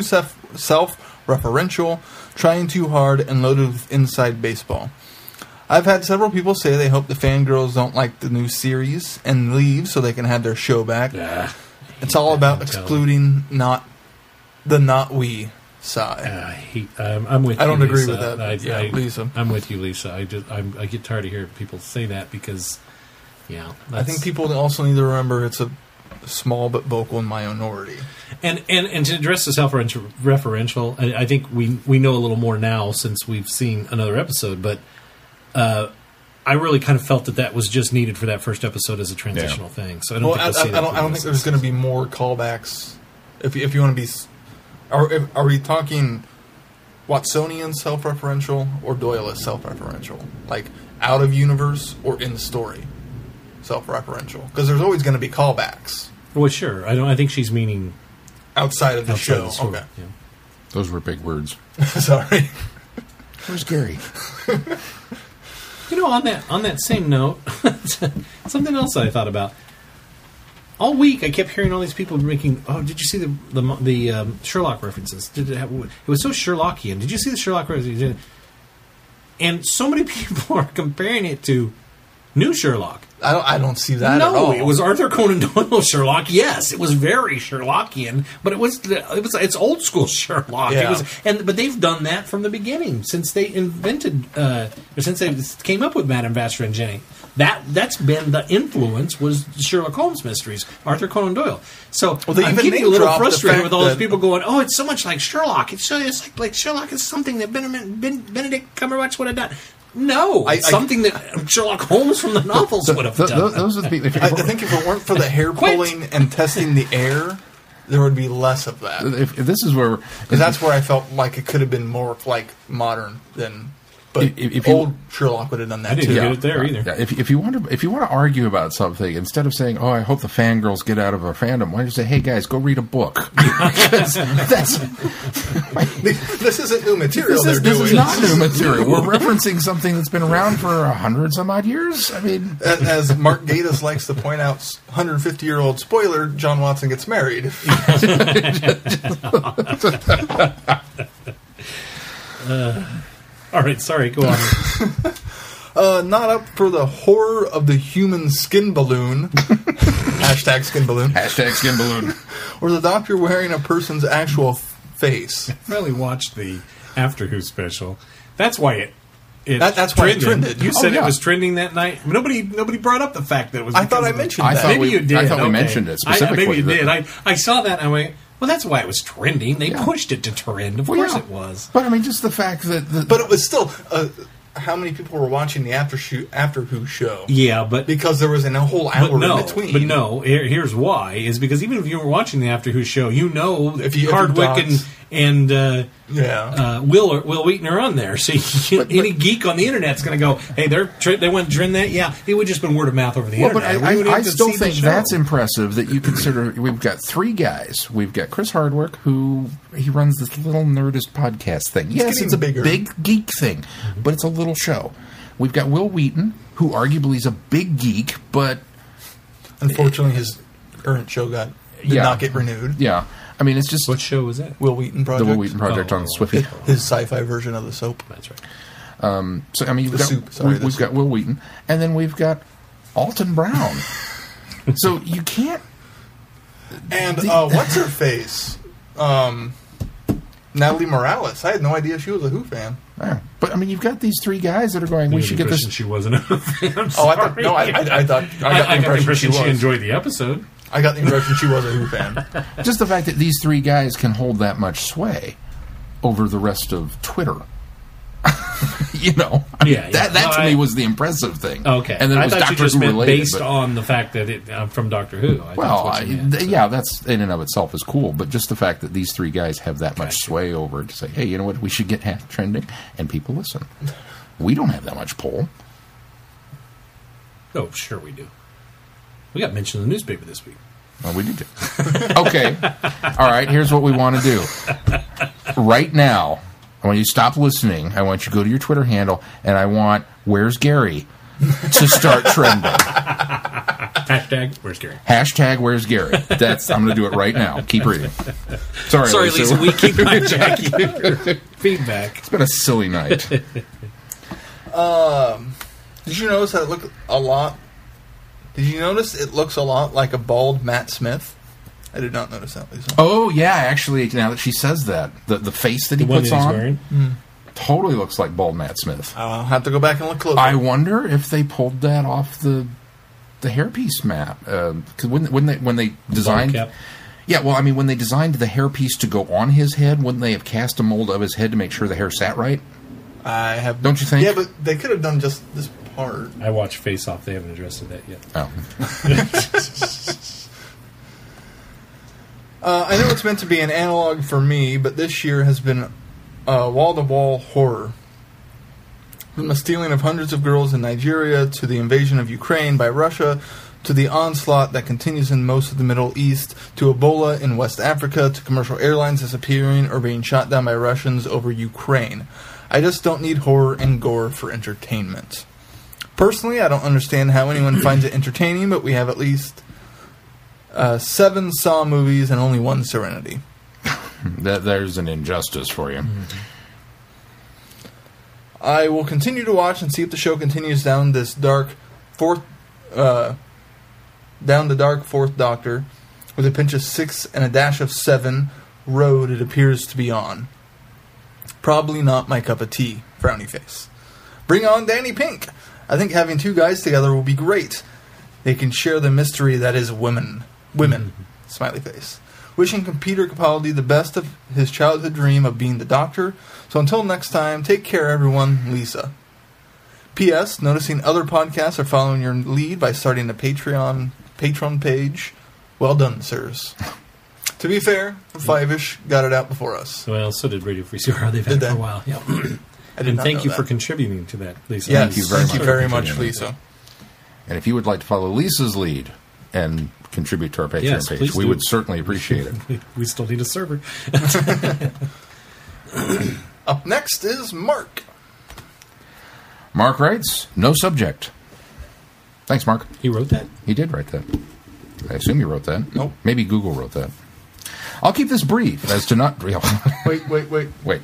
self-referential, trying too hard, and loaded with inside baseball. I've had several people say they hope the fangirls don't like the new series and leave so they can have their show back. Yeah. It's all about excluding not we side. I'm with you. I don't Lisa. agree with that. Lisa. I'm with you, Lisa. I get tired of hearing people say that because, I think people also need to remember it's a small but vocal minority. And to address the self-referential, I think we know a little more now since we've seen another episode. But I really kind of felt that was just needed for that first episode as a transitional thing. So I don't think we'll see that. I don't think there's going to be more callbacks. If you want to be, are we talking Watsonian self-referential or Doyleist self-referential? Like out of universe or in story self-referential? Because there's always going to be callbacks. Well, sure. I think she's meaning outside of the show. Story. Okay, Yeah. Those were big words. Sorry. Where's Gary? You know, on that same note, something else I thought about. All week, I kept hearing all these people making. Oh, did you see the Sherlock references? It was so Sherlockian. Did you see the Sherlock references? And so many people are comparing it to New Sherlock. I don't see that at all. No, it was Arthur Conan Doyle Sherlock. Yes, it was very Sherlockian, but it's old school Sherlock. Yeah. But they've done that from the beginning since they invented since they came up with Madame Vastra and Jenny. That's been the influence was Sherlock Holmes mysteries, Arthur Conan Doyle. So I'm getting a little frustrated with all those people going, "Oh, it's so much like Sherlock. It's like Sherlock is something that Benedict Cumberbatch would have done." No, something that Sherlock Holmes from the novels would have done. Those are the people. I think if it weren't for the hair pulling and testing the air, there would be less of that. If this is where, because that's where I felt like it could have been more like modern than. But if old Sherlock would have done that I didn't too. get it there either. Yeah, if you want to argue about something, instead of saying, "Oh, I hope the fangirls get out of our fandom," why don't you say, "Hey guys, go read a book"? That's this isn't new material. This is not new material. We're referencing something that's been around for 100 some odd years. I mean, as Mark Gatiss likes to point out, 150-year-old spoiler: John Watson gets married. All right, sorry, go on. Not up for the horror of the human skin balloon. Hashtag skin balloon. Hashtag skin balloon. Or the doctor wearing a person's actual face. I really watched the After Who special. That's why that's why it trended. You said it was trending that night. Nobody brought up the fact that it was. I thought I mentioned that. Maybe you did. I thought we mentioned it specifically. Maybe you did. I saw that and I went, well, that's why it was trending. They pushed it to trend. Of course it was. But I mean, just the fact that... But it was still... how many people were watching the After Who show? Yeah, but... Because there was a whole hour in between. But no, here's why. Is because even if you were watching the After Who show, you know Hardwick and Will Wheaton are on there. So any geek on the internet's going to go, hey, they want to trend that? Yeah, it would just been word of mouth over the internet. But I still think that's impressive that you consider... We've got three guys. We've got Chris Hardwick, who he runs this little Nerdist podcast thing. Yes, it's a big geek thing, but it's a little show. We've got Will Wheaton, who arguably is a big geek, but... Unfortunately, his current show did not get renewed. Yeah. I mean, it's just... What show was that? Will Wheaton Project. The Will Wheaton Project on Swiffy. His sci-fi version of the soap. That's right. So, I mean, we've got Will Wheaton, and then we've got Alton Brown. So, you can't... And what's her face? Natalie Morales. I had no idea she was a Who fan. Yeah. But, I mean, you've got these three guys that are going, we should get this... She wasn't a Who fan. I'm sorry. I got the impression she enjoyed the episode. I got the impression she was a Who fan. Just the fact that these three guys can hold that much sway over the rest of Twitter. That to me was the impressive thing. Okay. And then I it was thought Doctor you just Who meant related, based on the fact that it from Doctor Who. That's in and of itself is cool, but just the fact that these three guys have that much sway over it to say, hey, you know what, we should get half trending, and people listen. We don't have that much pull. Oh, sure we do. We got mentioned in the newspaper this week. Well, we did. Okay. All right, here's what we want to do. Right now, I want you to stop listening. I want you to go to your Twitter handle, and I want Where's Gary to start trending. Hashtag Where's Gary. Hashtag Where's Gary. I'm going to do it right now. Keep reading. Sorry, Lisa. We keep hijacking your feedback. It's been a silly night. Did you notice that it looked a lot... Did you notice it looks a lot like a bald Matt Smith? I did not notice that, Lisa. Oh, yeah, actually, now that she says that, the face that he puts on totally looks like bald Matt Smith. I'll have to go back and look closer. I wonder if they pulled that off the hairpiece map. Because when they designed... Yeah, well, I mean, when they designed the hairpiece to go on his head, wouldn't they have cast a mold of his head to make sure the hair sat right? I have... Don't you think? Yeah, but they could have done just this heart. I watched Face Off. They haven't addressed that yet. Oh. I know it's meant to be an analog for me, but this year has been wall-to-wall horror. From the stealing of hundreds of girls in Nigeria, to the invasion of Ukraine by Russia, to the onslaught that continues in most of the Middle East, to Ebola in West Africa, to commercial airlines disappearing or being shot down by Russians over Ukraine. I just don't need horror and gore for entertainment. Personally, I don't understand how anyone finds it entertaining, but we have at least 7 Saw movies and only 1 Serenity. There's an injustice for you. I will continue to watch and see if the show continues down this dark fourth Doctor with a pinch of 6 and a dash of 7 road it appears to be on. Probably not my cup of tea, frowny face. Bring on Danny Pink. I think having 2 guys together will be great. They can share the mystery that is women. Smiley face. Wishing Peter Capaldi the best of his childhood dream of being the Doctor. So until next time, take care everyone, Lisa. P.S. Noticing other podcasts are following your lead by starting a Patreon page. Well done, sirs. To be fair, Five-ish got it out before us. Well, so did Radio Free Zero. They've had it for a while. Yeah. And thank you for contributing to that, Lisa. Yes, Thank you very much, Lisa. And if you would like to follow Lisa's lead and contribute to our Patreon page, we would certainly appreciate it. We still need a server. Up next is Mark. Mark writes, no subject. Thanks, Mark. He wrote that? He did write that. I assume he wrote that. Nope. Maybe Google wrote that. I'll keep this brief as to not... Wait. Wait.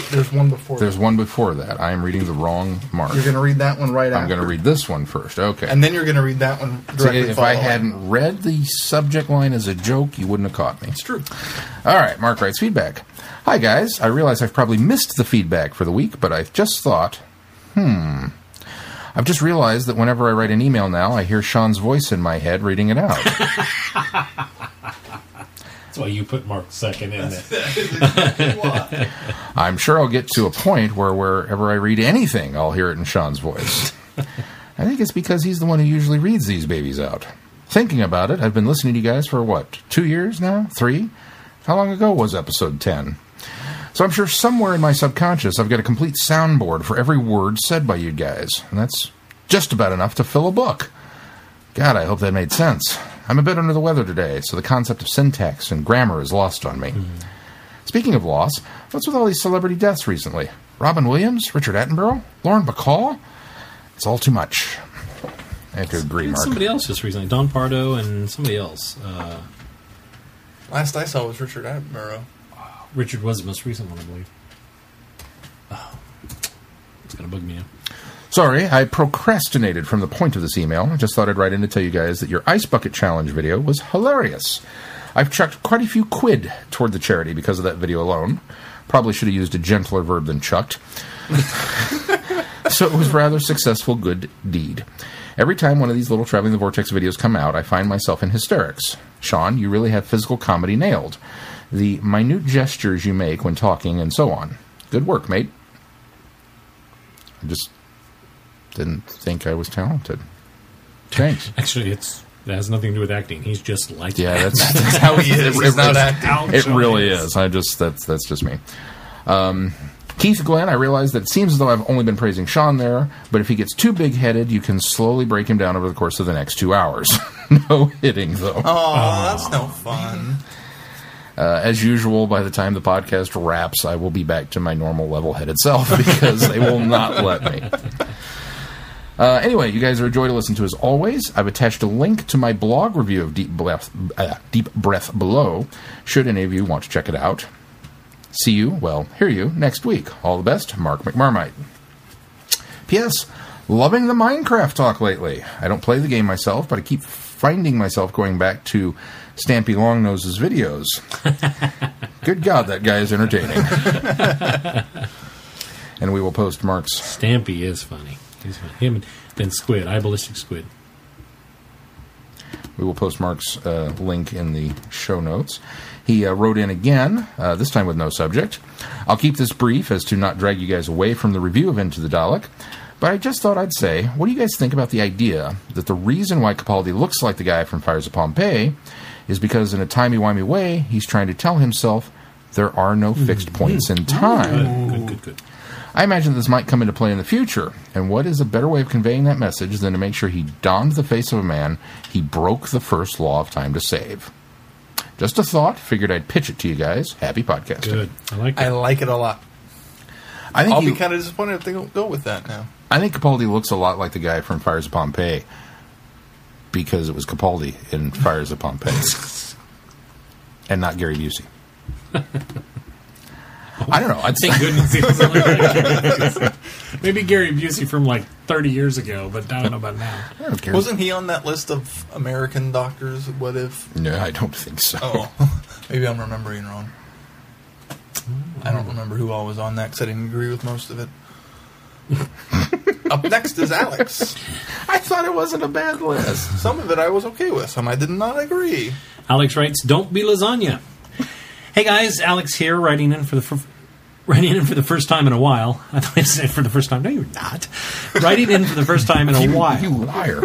There's one before There's one before that. I am reading the wrong Mark. You're going to read that one right after. I'm going to read this one first. Okay. And then you're going to read that one directly See, if I hadn't read the subject line as a joke, you wouldn't have caught me. It's true. All right, Mark writes feedback. Hi, guys. I realize I've probably missed the feedback for the week, but I've just thought, I've just realized that whenever I write an email now, I hear Sean's voice in my head reading it out. That's why you put Mark second in there. I'm sure I'll get to a point where wherever I read anything, I'll hear it in Sean's voice. I think it's because he's the one who usually reads these babies out. Thinking about it, I've been listening to you guys for, 2 years now? 3? How long ago was episode 10? So I'm sure somewhere in my subconscious I've got a complete soundboard for every word said by you guys. And that's just about enough to fill a book. God, I hope that made sense. I'm a bit under the weather today, so the concept of syntax and grammar is lost on me. Speaking of loss, what's with all these celebrity deaths recently? Robin Williams? Richard Attenborough? Lauren Bacall? It's all too much. I have to agree, Mark. Somebody else just recently. Don Pardo and somebody else. Last I saw was Richard Attenborough. Richard was the most recent one, I believe. Oh, it's going to bug me now. Sorry, I procrastinated from the point of this email. I just thought I'd write in to tell you guys that your Ice Bucket Challenge video was hilarious. I've chucked quite a few quid toward the charity because of that video alone. Probably should have used a gentler verb than chucked. So it was rather successful good deed. Every time one of these little Traveling the Vortex videos come out, I find myself in hysterics. Sean, you really have physical comedy nailed. The minute gestures you make when talking and so on. Good work, mate. I just didn't think I was talented. Thanks. Actually, it has nothing to do with acting. He's just like Yeah, that. that's how he is. It's not acting. It really is. That's just me. Keith Glenn, I realize that it seems as though I've only been praising Sean there, but if he gets too big-headed, you can slowly break him down over the course of the next 2 hours. No hitting, though. Oh, that's no fun. As usual, by the time the podcast wraps, I will be back to my normal level-headed self because they will not let me. Anyway, you guys are a joy to listen to as always. I've attached a link to my blog review of Deep Breath below, should any of you want to check it out. See you, hear you, next week. All the best, Mark McMarmite. P.S. Loving the Minecraft talk lately. I don't play the game myself, but I keep finding myself going back to Stampy Longnose's videos. Good God, that guy is entertaining. And we will post Mark's... Stampy is funny. He's funny. Him and then Squid, Ballistic Squid. We will post Mark's link in the show notes. He wrote in again, this time with no subject. I'll keep this brief as to not drag you guys away from the review of Into the Dalek, but I just thought I'd say, what do you guys think about the idea that the reason why Capaldi looks like the guy from Fires of Pompeii is because in a timey-wimey way, he's trying to tell himself there are no fixed points in time. Good. I imagine this might come into play in the future, and what is a better way of conveying that message than to make sure he donned the face of a man he broke the first law of time to save? Just a thought. Figured I'd pitch it to you guys. Happy podcasting. Good. I like I that. like it a lot. I think I'll be kind of disappointed if they don't go with that now. I think Capaldi looks a lot like the guy from Fires of Pompeii because it was Capaldi in Fires of Pompeii and not Gary Busey. I don't know. I'd Thank goodness he was only like Gary Busey. Maybe Gary Busey from like 30 years ago, but I don't know about now. I don't care. Wasn't he on that list of American doctors? What if? No, I don't think so. Oh, maybe I'm remembering wrong. I don't remember who all was on that because I didn't agree with most of it. Up next is Alex. I thought it wasn't a bad list. Some of it I was okay with. Some I did not agree. Alex writes, "Don't be lasagna." Hey guys, Alex here, writing in for the first time in a while. I thought you said for the first time. No, you're not. Writing in for the first time in a while. You liar.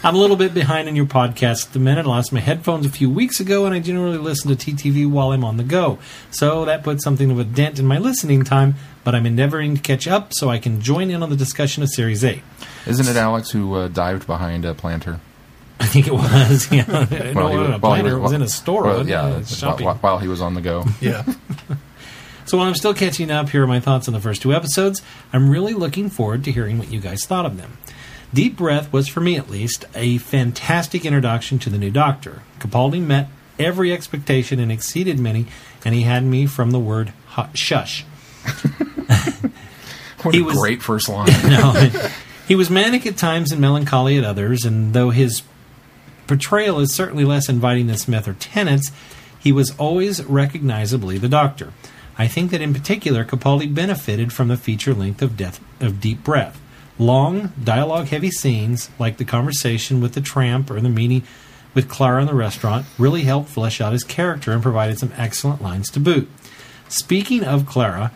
I'm a little bit behind in your podcast at the minute. I lost my headphones a few weeks ago, and I generally listen to TTV while I'm on the go. So that puts something of a dent in my listening time, but I'm endeavoring to catch up so I can join in on the discussion of Series 8. Isn't it Alex who dived behind a planter? I think it was. Yeah. It was in a store. Well, wasn't it? yeah, Shopping. while he was on the go. Yeah. So while I'm still catching up, here are my thoughts on the first two episodes. I'm really looking forward to hearing what you guys thought of them. Deep Breath was, for me at least, a fantastic introduction to the new Doctor. Capaldi met every expectation and exceeded many, and he had me from the word shush. What a great first line. He was manic at times and melancholy at others, and though his portrayal is certainly less inviting than Smith or Tennant's, he was always recognizably the Doctor. I think that in particular, Capaldi benefited from the feature length of Deep Breath. Long, dialogue-heavy scenes, like the conversation with the tramp or the meeting with Clara in the restaurant, really helped flesh out his character and provided some excellent lines to boot. Speaking of Clara,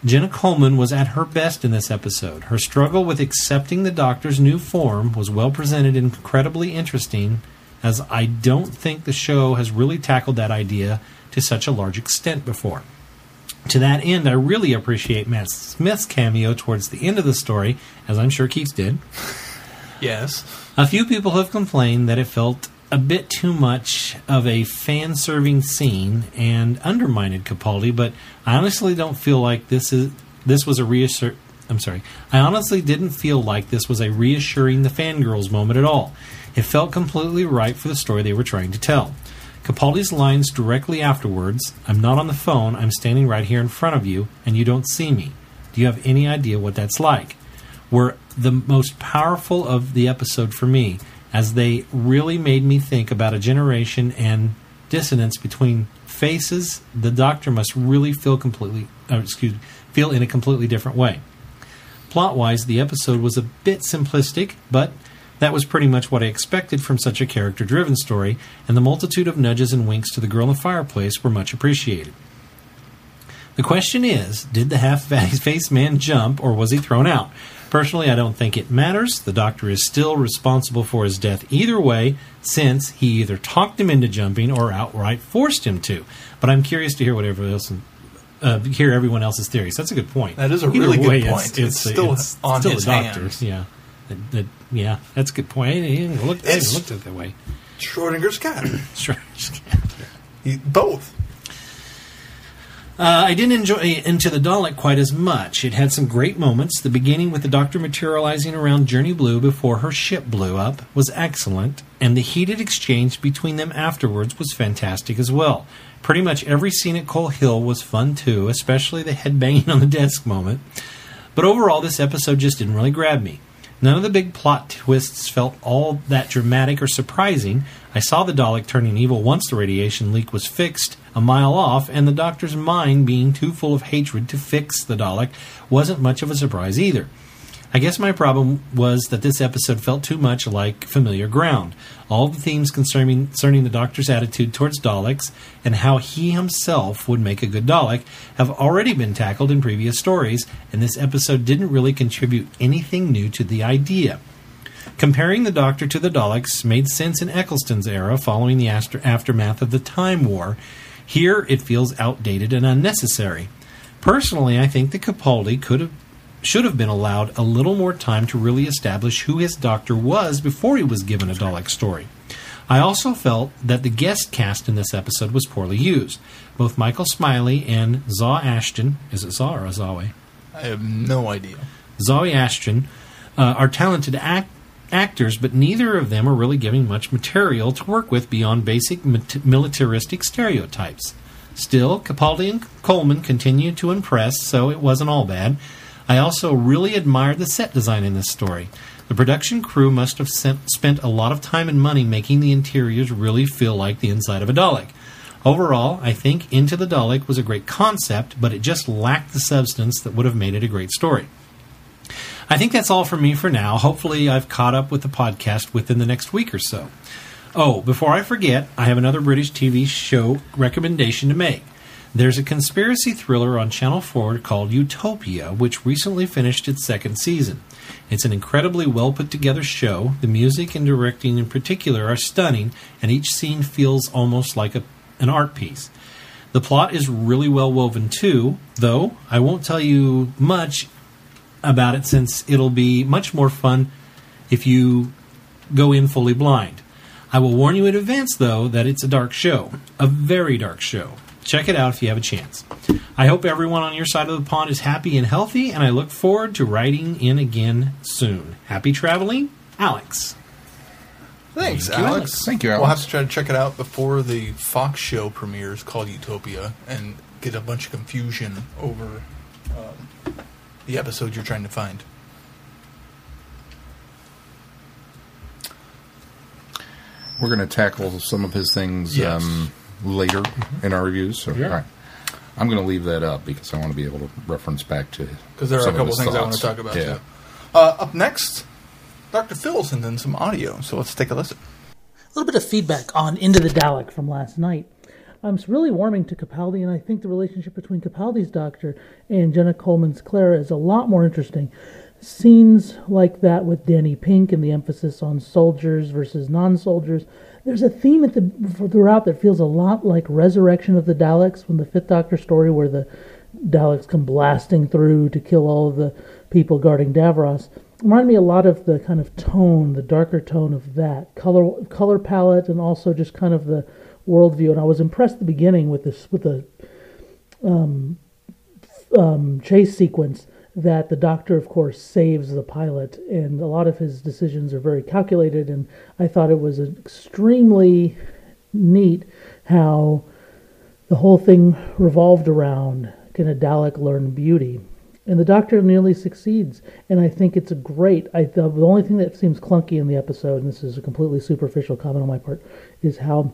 Jenna Coleman was at her best in this episode. Her struggle with accepting the Doctor's new form was well presented and incredibly interesting, as I don't think the show has really tackled that idea to such a large extent before. To that end, I really appreciate Matt Smith's cameo towards the end of the story, as I'm sure Keith did. Yes. A few people have complained that it felt a bit too much of a fan-serving scene and undermined Capaldi, but I honestly don't feel like this was a I honestly didn't feel like this was a reassuring the fangirls moment at all. It felt completely right for the story they were trying to tell. Capaldi's lines directly afterwards, "I'm not on the phone, I'm standing right here in front of you, and you don't see me. Do you have any idea what that's like?" were the most powerful of the episode for me, as they really made me think about a generation and dissonance between faces the Doctor must really feel in a completely different way. Plot-wise, the episode was a bit simplistic, but that was pretty much what I expected from such a character-driven story, and the multitude of nudges and winks to the girl in the fireplace were much appreciated. The question is, did the half-faced man jump, or was he thrown out? Personally, I don't think it matters. The Doctor is still responsible for his death either way, since he either talked him into jumping or outright forced him to. But I'm curious to hear hear everyone else's theories. That's a good point. That is a really good point. It's still on his hands. hands. Yeah. Yeah, that's a good point. I didn't look at it that way. Schrodinger's cat. Schrodinger's cat. Both. I didn't enjoy Into the Dalek quite as much. It had some great moments. The beginning with the Doctor materializing around Journey Blue before her ship blew up was excellent, and the heated exchange between them afterwards was fantastic as well. Pretty much every scene at Coal Hill was fun too, especially the headbanging on the desk moment. But overall, this episode just didn't really grab me. None of the big plot twists felt all that dramatic or surprising. I saw the Dalek turning evil once the radiation leak was fixed a mile off, and the Doctor's mind being too full of hatred to fix the Dalek wasn't much of a surprise either. I guess my problem was that this episode felt too much like familiar ground. All the themes concerning the Doctor's attitude towards Daleks and how he himself would make a good Dalek have already been tackled in previous stories, and this episode didn't really contribute anything new to the idea. Comparing the Doctor to the Daleks made sense in Eccleston's era following the aftermath of the Time War. Here, it feels outdated and unnecessary. Personally, I think that Capaldi should have been allowed a little more time to really establish who his Doctor was before he was given a Dalek story. I also felt that the guest cast in this episode was poorly used. Both Michael Smiley and Zawe Ashton, is it Zawe or Azawe? I have no idea. Zawe Ashton are talented actors, but neither of them are really giving much material to work with beyond basic militaristic stereotypes. Still, Capaldi and Coleman continued to impress, so it wasn't all bad. I also really admired the set design in this story. The production crew must have spent a lot of time and money making the interiors really feel like the inside of a Dalek. Overall, I think Into the Dalek was a great concept, but it just lacked the substance that would have made it a great story. I think that's all from me for now. Hopefully I've caught up with the podcast within the next week or so. Oh, before I forget, I have another British TV show recommendation to make. There's a conspiracy thriller on Channel 4 called Utopia, which recently finished its second season. It's an incredibly well-put-together show. The music and directing in particular are stunning, and each scene feels almost like an art piece. The plot is really well woven too, though I won't tell you much about it since it'll be much more fun if you go in fully blind. I will warn you in advance, though, that it's a dark show. A very dark show. Check it out if you have a chance. I hope everyone on your side of the pond is happy and healthy, and I look forward to writing in again soon. Happy traveling, Alex. Thanks, Thank you, Alex. Thank you, Alex. We'll have to try to check it out before the Fox show premieres called Utopia and get a bunch of confusion over the episode you're trying to find. We're going to tackle some of his things Yes. Later in our reviews. So, all right. I'm going to leave that up because I want to be able to reference back to Because there are a some of couple his things I want thoughts. to talk about, Yeah. too. Up next, Dr. Phil sent in some audio, so let's take a listen. A little bit of feedback on Into the Dalek from last night. I'm really warming to Capaldi, and I think the relationship between Capaldi's Doctor and Jenna Coleman's Clara is a lot more interesting. Scenes like that with Danny Pink and the emphasis on soldiers versus non-soldiers. There's a theme throughout that feels a lot like Resurrection of the Daleks from the Fifth Doctor story where the Daleks come blasting through to kill all of the people guarding Davros. Reminded me a lot of the kind of tone, the darker tone of that. Color palette and also just kind of the worldview. And I was impressed at the beginning with the chase sequence that the Doctor, of course, saves the pilot, and a lot of his decisions are very calculated, and I thought it was extremely neat how the whole thing revolved around, can a Dalek learn beauty? And the Doctor nearly succeeds, and I think it's the only thing that seems clunky in the episode, and this is a completely superficial comment on my part, is how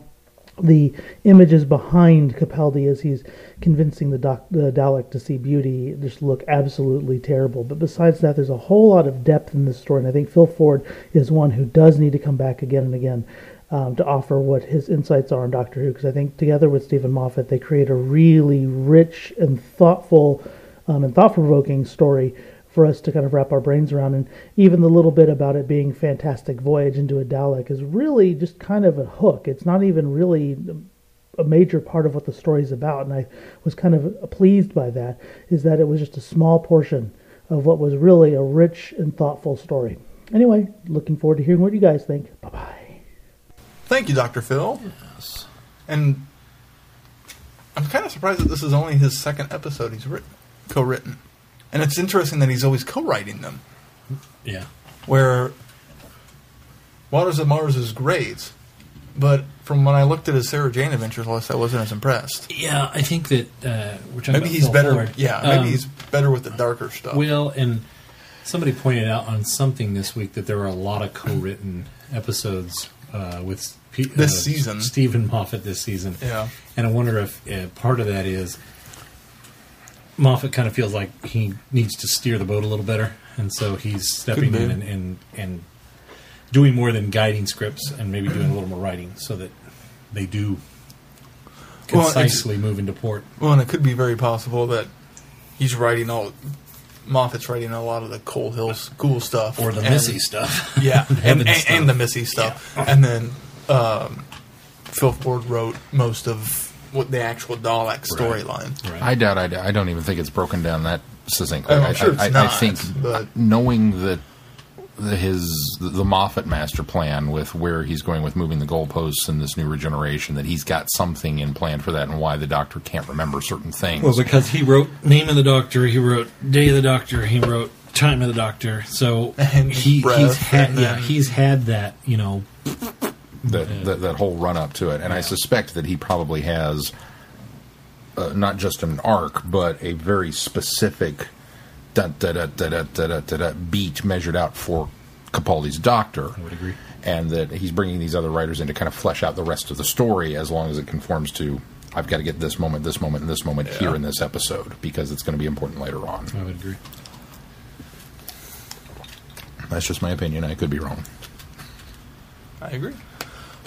the images behind Capaldi as he's convincing the Dalek to see beauty just look absolutely terrible. But besides that, there's a whole lot of depth in this story, and I think Phil Ford is one who does need to come back again and again to offer what his insights are on Doctor Who, because I think together with Stephen Moffat, they create a really rich and thoughtful and thought-provoking story for us to kind of wrap our brains around. And even the little bit about it being Fantastic Voyage into a Dalek is really just kind of a hook. It's not even really a major part of what the story's about, and I was kind of pleased by that, is that it was just a small portion of what was really a rich and thoughtful story. Anyway, looking forward to hearing what you guys think. Bye-bye. Thank you, Dr. Phil. Yes. And I'm kind of surprised that this is only his second episode he's co-written. And it's interesting that he's always co-writing them. Yeah. Where Waters of Mars is great, but from when I looked at his Sarah Jane Adventures list, I wasn't as impressed. Yeah, I think that we're talking Maybe about he's Phil better. Ford. Yeah, maybe he's better with the darker stuff. Well, and somebody pointed out on something this week that there were a lot of co-written episodes with this season, Stephen Moffat this season. Yeah, and I wonder if part of that is Moffat kind of feels like he needs to steer the boat a little better, and so he's stepping Could be. in and doing more than guiding scripts and maybe doing a little more writing so that they do concisely move into port. Well, and it could be very possible that Moffat's writing a lot of the Coal Hill School stuff. Or the and- Missy stuff. Yeah, Heaven stuff. and the Missy stuff. Yeah. And then Phil Ford wrote most of what the actual Dalek storyline. Right. I doubt. I don't even think it's broken down that succinctly. I'm sure it's I not, think but- knowing that the Moffat master plan with where he's going with moving the goalposts and this new regeneration, that he's got something in plan for that, and why the Doctor can't remember certain things. Well, because he wrote Name of the Doctor, he wrote Day of the Doctor, he wrote Time of the Doctor, so And he's had then- he's had that, you know. that whole run up to it, and I suspect that he probably has not just an arc, but a very specific beat measured out for Capaldi's Doctor. I would agree. And that he's bringing these other writers in to kind of flesh out the rest of the story, as long as it conforms to, I've got to get this moment, and this moment here in this episode, because it's going to be important later on. I would agree. That's just my opinion. I could be wrong. I agree.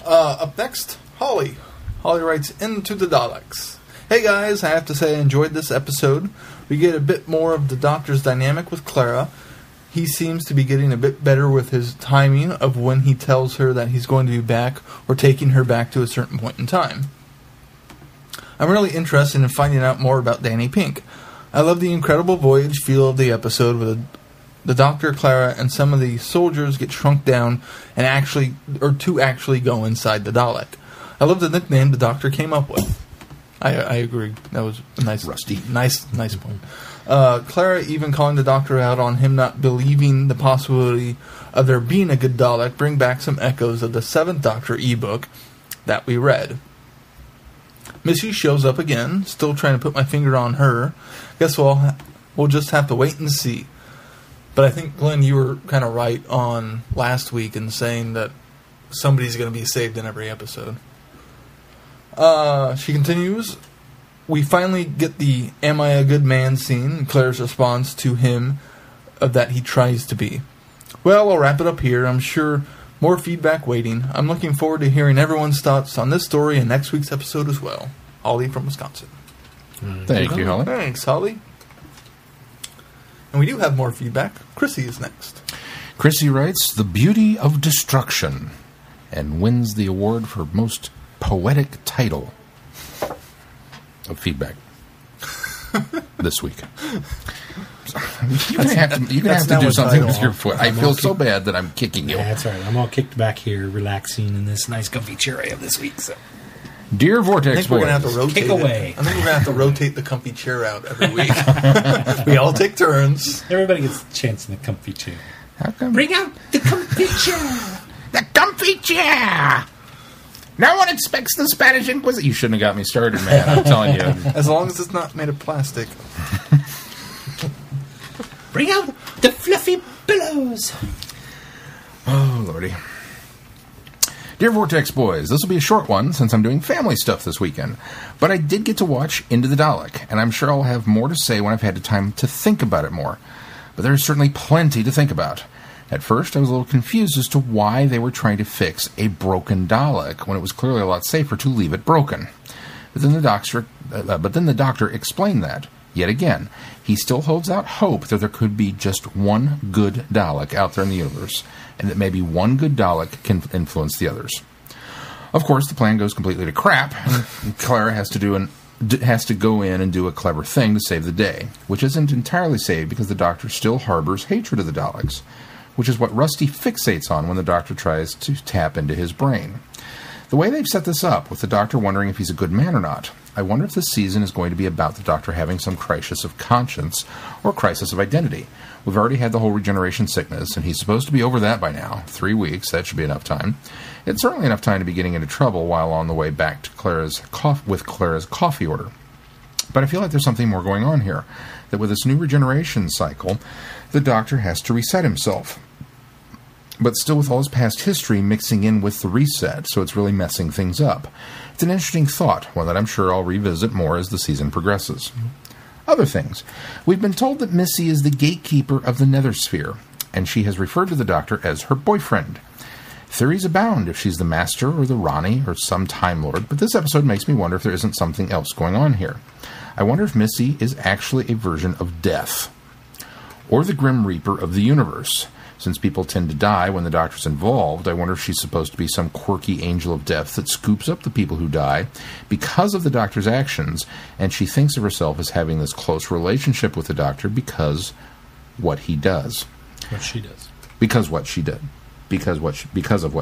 Up next, Holly. Holly writes, Into the Daleks. Hey guys, I have to say I enjoyed this episode. We get a bit more of the Doctor's dynamic with Clara. He seems to be getting a bit better with his timing of when he tells her that he's going to be back or taking her back to a certain point in time. I'm really interested in finding out more about Danny Pink. I love the incredible voyage feel of the episode with the Doctor, Clara, and some of the soldiers get shrunk down and actually go inside the Dalek. I love the nickname the Doctor came up with. I agree. That was a nice, Rusty. Nice point. Clara even calling the Doctor out on him not believing the possibility of there being a good Dalek bring back some echoes of the 7th Doctor ebook that we read. Missy shows up again, still trying to put my finger on her. Guess we'll just have to wait and see. But I think, Glenn, you were kind of right on last week in saying that somebody's going to be saved in every episode. She continues, we finally get the Am I a Good Man scene, and Claire's response to him of that he tries to be. Well, I'll wrap it up here. I'm sure more feedback waiting. I'm looking forward to hearing everyone's thoughts on this story in next week's episode as well. Holly from Wisconsin. Thank you, Holly. Thanks, Holly. And we do have more feedback. Chrissy is next. Chrissy writes, The Beauty of Destruction, and wins the award for most poetic title of feedback this week. You're going to have to do not something what with title. your foot. I feel so bad that I'm kicking you. Yeah, that's all right. I'm all kicked back here, relaxing in this nice comfy chair I have this week. So. Dear I Vortex think we're going to have to boys, rotate Kick it. away. I think we're going to have to rotate the comfy chair out every week. We all take turns. Everybody gets a chance in the comfy chair. how come Bring out the comfy chair. the comfy chair? No one expects the Spanish Inquisition. You shouldn't have got me started, man. I'm telling you. As long as it's not made of plastic. Bring out the fluffy pillows. Oh, Lordy. Dear Vortex boys, this will be a short one since I'm doing family stuff this weekend. But I did get to watch Into the Dalek, and I'm sure I'll have more to say when I've had the time to think about it more. But there's certainly plenty to think about. At first, I was a little confused as to why they were trying to fix a broken Dalek when it was clearly a lot safer to leave it broken. But then the doctor explained that. Yet again, he still holds out hope that there could be just one good Dalek out there in the universe, and that maybe one good Dalek can influence the others. Of course, the plan goes completely to crap, and Clara has to go in and do a clever thing to save the day, which isn't entirely saved because the Doctor still harbors hatred of the Daleks, which is what Rusty fixates on when the Doctor tries to tap into his brain. The way they've set this up, with the Doctor wondering if he's a good man or not, I wonder if this season is going to be about the Doctor having some crisis of conscience or crisis of identity. We've already had the whole regeneration sickness, and he's supposed to be over that by now. 3 weeks, that should be enough time. It's certainly enough time to be getting into trouble while on the way back to Clara's coffee order. But I feel like there's something more going on here, that with this new regeneration cycle, the Doctor has to reset himself. But still with all his past history mixing in with the reset, so it's really messing things up. It's an interesting thought, one that I'm sure I'll revisit more as the season progresses. Other things. We've been told that Missy is the gatekeeper of the Nether Sphere, and she has referred to the Doctor as her boyfriend. Theories abound if she's the Master or the Rani or some Time Lord, but this episode makes me wonder if there isn't something else going on here. I wonder if Missy is actually a version of Death, or the Grim Reaper of the universe. Since people tend to die when the Doctor's involved, I wonder if she's supposed to be some quirky angel of death that scoops up the people who die because of the Doctor's actions, and she thinks of herself as having this close relationship with the Doctor because what he does. What she does. Because of what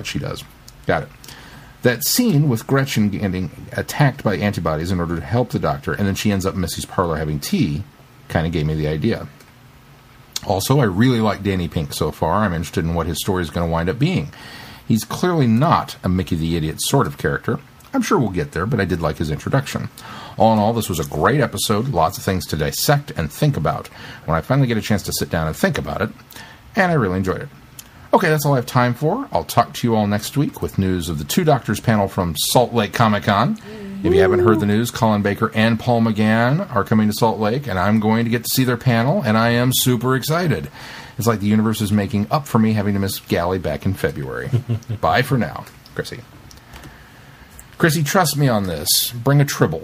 she does. Got it. That scene with Gretchen getting attacked by antibodies in order to help the Doctor, and then she ends up in Missy's parlor having tea, kind of gave me the idea. Also, I really like Danny Pink so far. I'm interested in what his story is going to wind up being. He's clearly not a Mickey the Idiot sort of character. I'm sure we'll get there, but I did like his introduction. All in all, this was a great episode, lots of things to dissect and think about when I finally get a chance to sit down and think about it, and I really enjoyed it. Okay, that's all I have time for. I'll talk to you all next week with news of the Two Doctors panel from Salt Lake Comic-Con. If you haven't heard the news, Colin Baker and Paul McGann are coming to Salt Lake, and I'm going to get to see their panel, and I am super excited. It's like the universe is making up for me having to miss Galley back in February. Bye for now, Chrissy. Chrissy, trust me on this. Bring a tribble.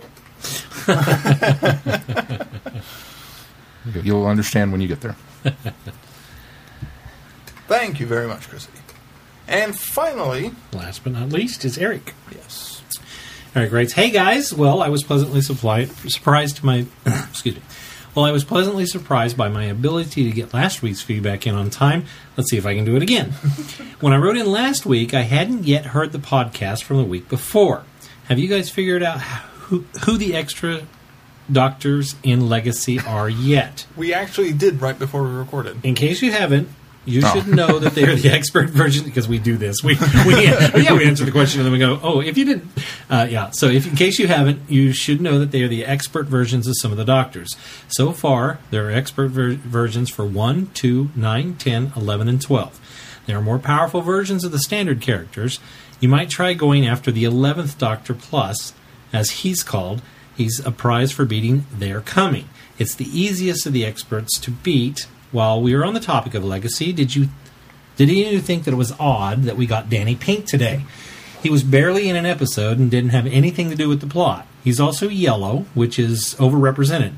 You'll understand when you get there. Thank you very much, Chrissy. And finally, Last but not least is Eric. yes, Eric writes, "Hey guys, well, I was pleasantly surprised to my excuse me. Well, I was pleasantly surprised by my ability to get last week's feedback in on time. Let's see if I can do it again. When I wrote in last week, I hadn't yet heard the podcast from the week before. Have you guys figured out who the extra doctors in Legacy are yet? we actually did right before we recorded. In case you haven't, you should know that they are the expert version, because we do this. We answer the question and then we go, oh, if you didn't, So if in case you haven't, you should know that they are the expert versions of some of the Doctors. So far, there are expert versions for 1, 2, 9, 10, 11, and 12. There are more powerful versions of the standard characters. You might try going after the 11th Doctor Plus, as he's called. He's a prize for beating They're Coming. It's the easiest of the experts to beat. While we were on the topic of Legacy, did any of you think that it was odd that we got Danny Pink today? He was barely in an episode and didn't have anything to do with the plot. He's also yellow, which is overrepresented.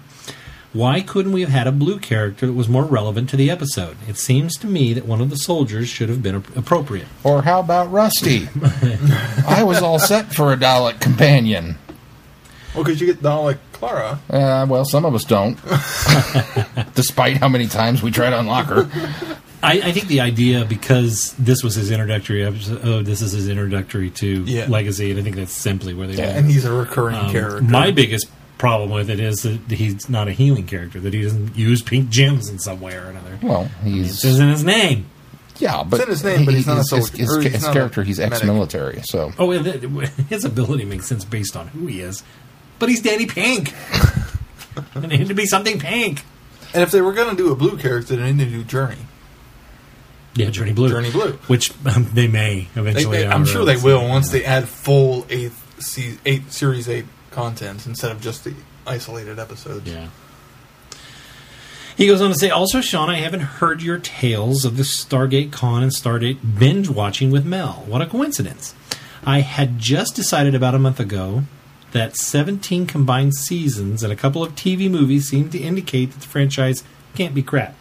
Why couldn't we have had a blue character that was more relevant to the episode? It seems to me that one of the soldiers should have been appropriate. Or how about Rusty? I was all set for a Dalek companion. Well, because you get Dalek Clara. Well, some of us don't. Despite how many times we try to unlock her. I think the idea, because this was his introductory episode, this is his introductory to Legacy, and I think that's simply where they went. And he's a recurring character. My biggest problem with it is that he's not a healing character, that he doesn't use pink gems in some way or another. Well, it's in his name. Yeah, but it's in his name, but he's not a soldier. His character, he's ex-military, so... Oh, his ability makes sense based on who he is. But he's Danny Pink. And it had to be something pink. And if they were going to do a blue character, they need to do Journey. Yeah, Journey Blue. Journey Blue. Which they may eventually. I'm sure they will once they add full Series 8 content instead of just the isolated episodes. Yeah. He goes on to say, also, Sean, I haven't heard your tales of the Stargate Con and Stardate binge watching with Mel. What a coincidence. I had just decided about a month ago that 17 combined seasons and a couple of TV movies seem to indicate that the franchise can't be crap.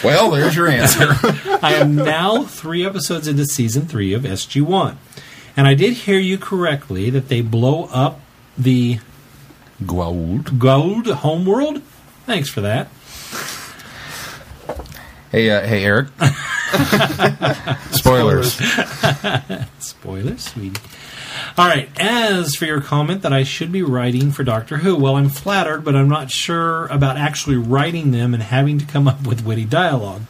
Well, there's your answer. I am now 3 episodes into season 3 of SG-1. And I did hear you correctly that they blow up the Goa'uld homeworld. Thanks for that. Hey, Eric. Spoilers. Spoilers, sweetie. All right, as for your comment that I should be writing for Doctor Who, well, I'm flattered, but I'm not sure about actually writing them and having to come up with witty dialogue.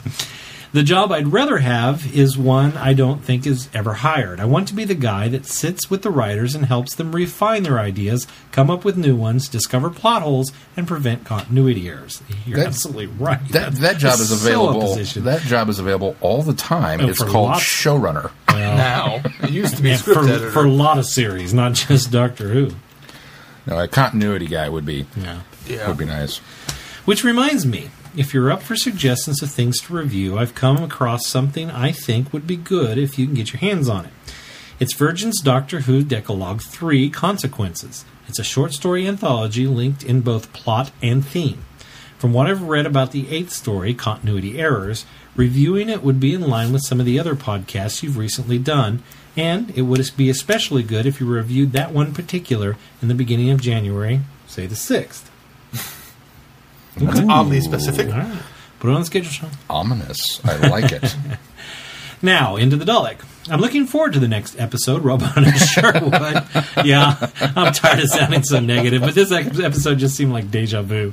The job I'd rather have is one I don't think is ever hired. I want to be the guy that sits with the writers and helps them refine their ideas, come up with new ones, discover plot holes, and prevent continuity errors. You're absolutely right. That job is available. That job is available all the time. It's called showrunner. Now, it used to be script editor. For a lot of series, not just Doctor Who. No, a continuity guy would be Yeah. would be nice. Which reminds me, if you're up for suggestions of things to review, I've come across something I think would be good if you can get your hands on it. It's Virgin's Doctor Who Decalogue 3 Consequences. It's a short story anthology linked in both plot and theme. From what I've read about the 8th story, Continuity Errors, reviewing it would be in line with some of the other podcasts you've recently done, and it would be especially good if you reviewed that one particular in the beginning of January, say the 6th. That's oddly specific. All right. Put it on the schedule, Sean. Ominous. I like it. Now, into the Dalek. I'm looking forward to the next episode, Robot and Sherwood. Yeah, I'm tired of sounding so negative, but this episode just seemed like deja vu.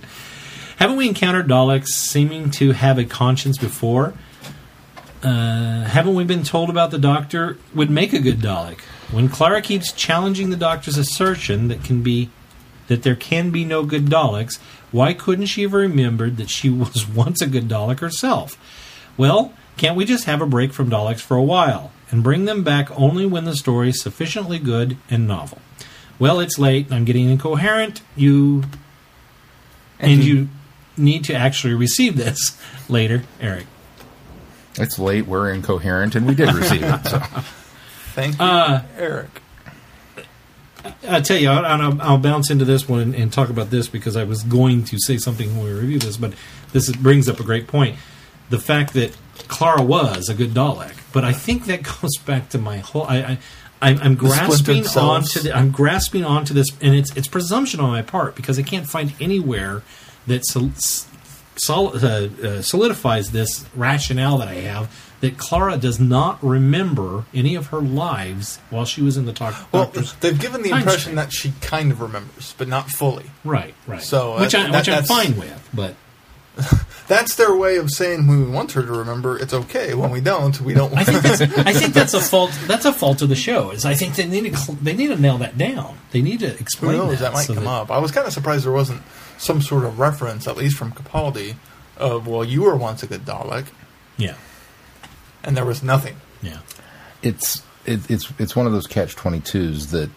Haven't we encountered Daleks seeming to have a conscience before? Haven't we been told about the Doctor would make a good Dalek? When Clara keeps challenging the Doctor's assertion that there can be no good Daleks, why couldn't she have remembered that she was once a good Dalek herself? Well, can't we just have a break from Daleks for a while and bring them back only when the story is sufficiently good and novel? Well, it's late. I'm getting incoherent. You need to actually receive this later, Eric. It's late. We're incoherent, and we did receive it. So. Thank you, Eric. I tell you, I'll bounce into this one and talk about this because I was going to say something when we review this, but this brings up a great point. The fact that Clara was a good Dalek, but I think that goes back to my whole. I'm grasping onto this, and it's presumption on my part because I can't find anywhere that solidifies this rationale that I have that Clara does not remember any of her lives while she was in the Doctor's. They've given the impression that she kind of remembers, but not fully. Right. So which I'm fine with, but that's their way of saying when we want her to remember, it's okay. When we don't, we don't. I think that's a fault. That's a fault of the show. Is I think they need to nail that down. They need to explain. Who knows? That might come up. I was kind of surprised there wasn't some sort of reference, at least from Capaldi, of you were once a good Dalek. Yeah. And there was nothing. Yeah. It's one of those catch-22s that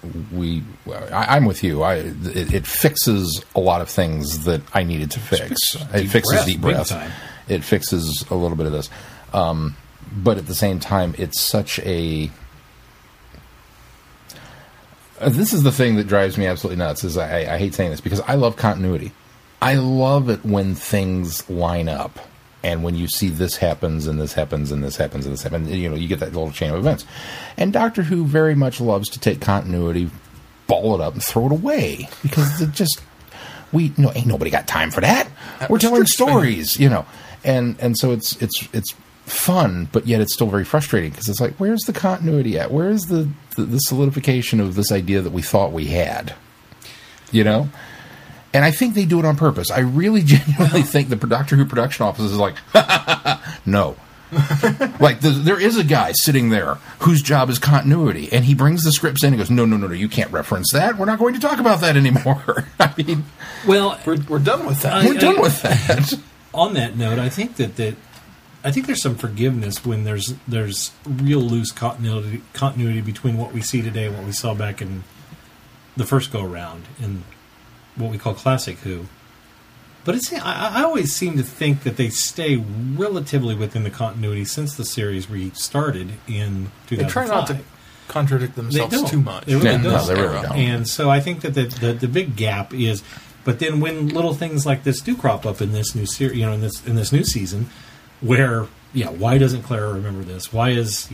I'm with you. It fixes a lot of things that I needed to fix. It fixes deep breath. It fixes a little bit of this. But at the same time, it's such a... This is the thing that drives me absolutely nuts, is I hate saying this, because I love continuity. I love it when things line up. And when you see this happens, and this happens, and this happens, and this happens, you get that little chain of events. And Doctor Who very much loves to take continuity, ball it up, and throw it away. Because it just... ain't nobody got time for that. We're telling stories, And so it's fun, but yet it's still very frustrating. Because it's like, where's the continuity at? Where is the solidification of this idea that we thought we had? And I think they do it on purpose. I really genuinely think the Doctor Who production office is like, no. Like, there is a guy sitting there whose job is continuity, and he brings the scripts in and goes, no, you can't reference that. We're not going to talk about that anymore. I mean... Well... We're done with that. We're done with that. On that note, I think I think there's some forgiveness when there's real loose continuity between what we see today and what we saw back in the first go-around in what we call classic Who. But I always seem to think that they stay relatively within the continuity since the series restarted in 2005. They try not to contradict themselves too much. They really don't. No, they really don't. And so I think that the big gap is, but then when little things like this do crop up in this new series, in this new season, where why doesn't Clara remember this? Why isn't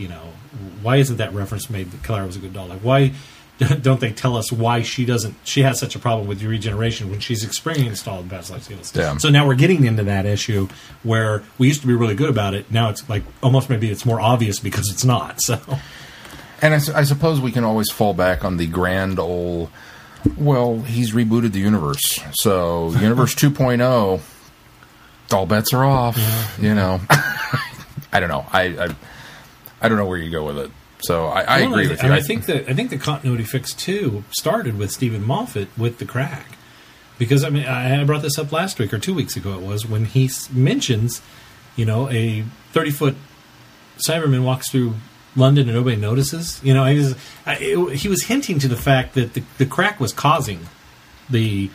that reference made that Clara was a good Dalek? Why don't they tell us why she has such a problem with regeneration when she's experienced all the past life skills? Yeah. So now we're getting into that issue where we used to be really good about it. Now it's like almost maybe it's more obvious because it's not. So, and I suppose we can always fall back on the grand old, he's rebooted the universe. So Universe 2.0, all bets are off, I don't know. I don't know where you go with it. So I agree with you. I think the continuity fix too started with Stephen Moffat with the crack, because I brought this up last week or 2 weeks ago. It was when he mentions, a 30-foot Cyberman walks through London and nobody notices. He was hinting to the fact that the crack was causing the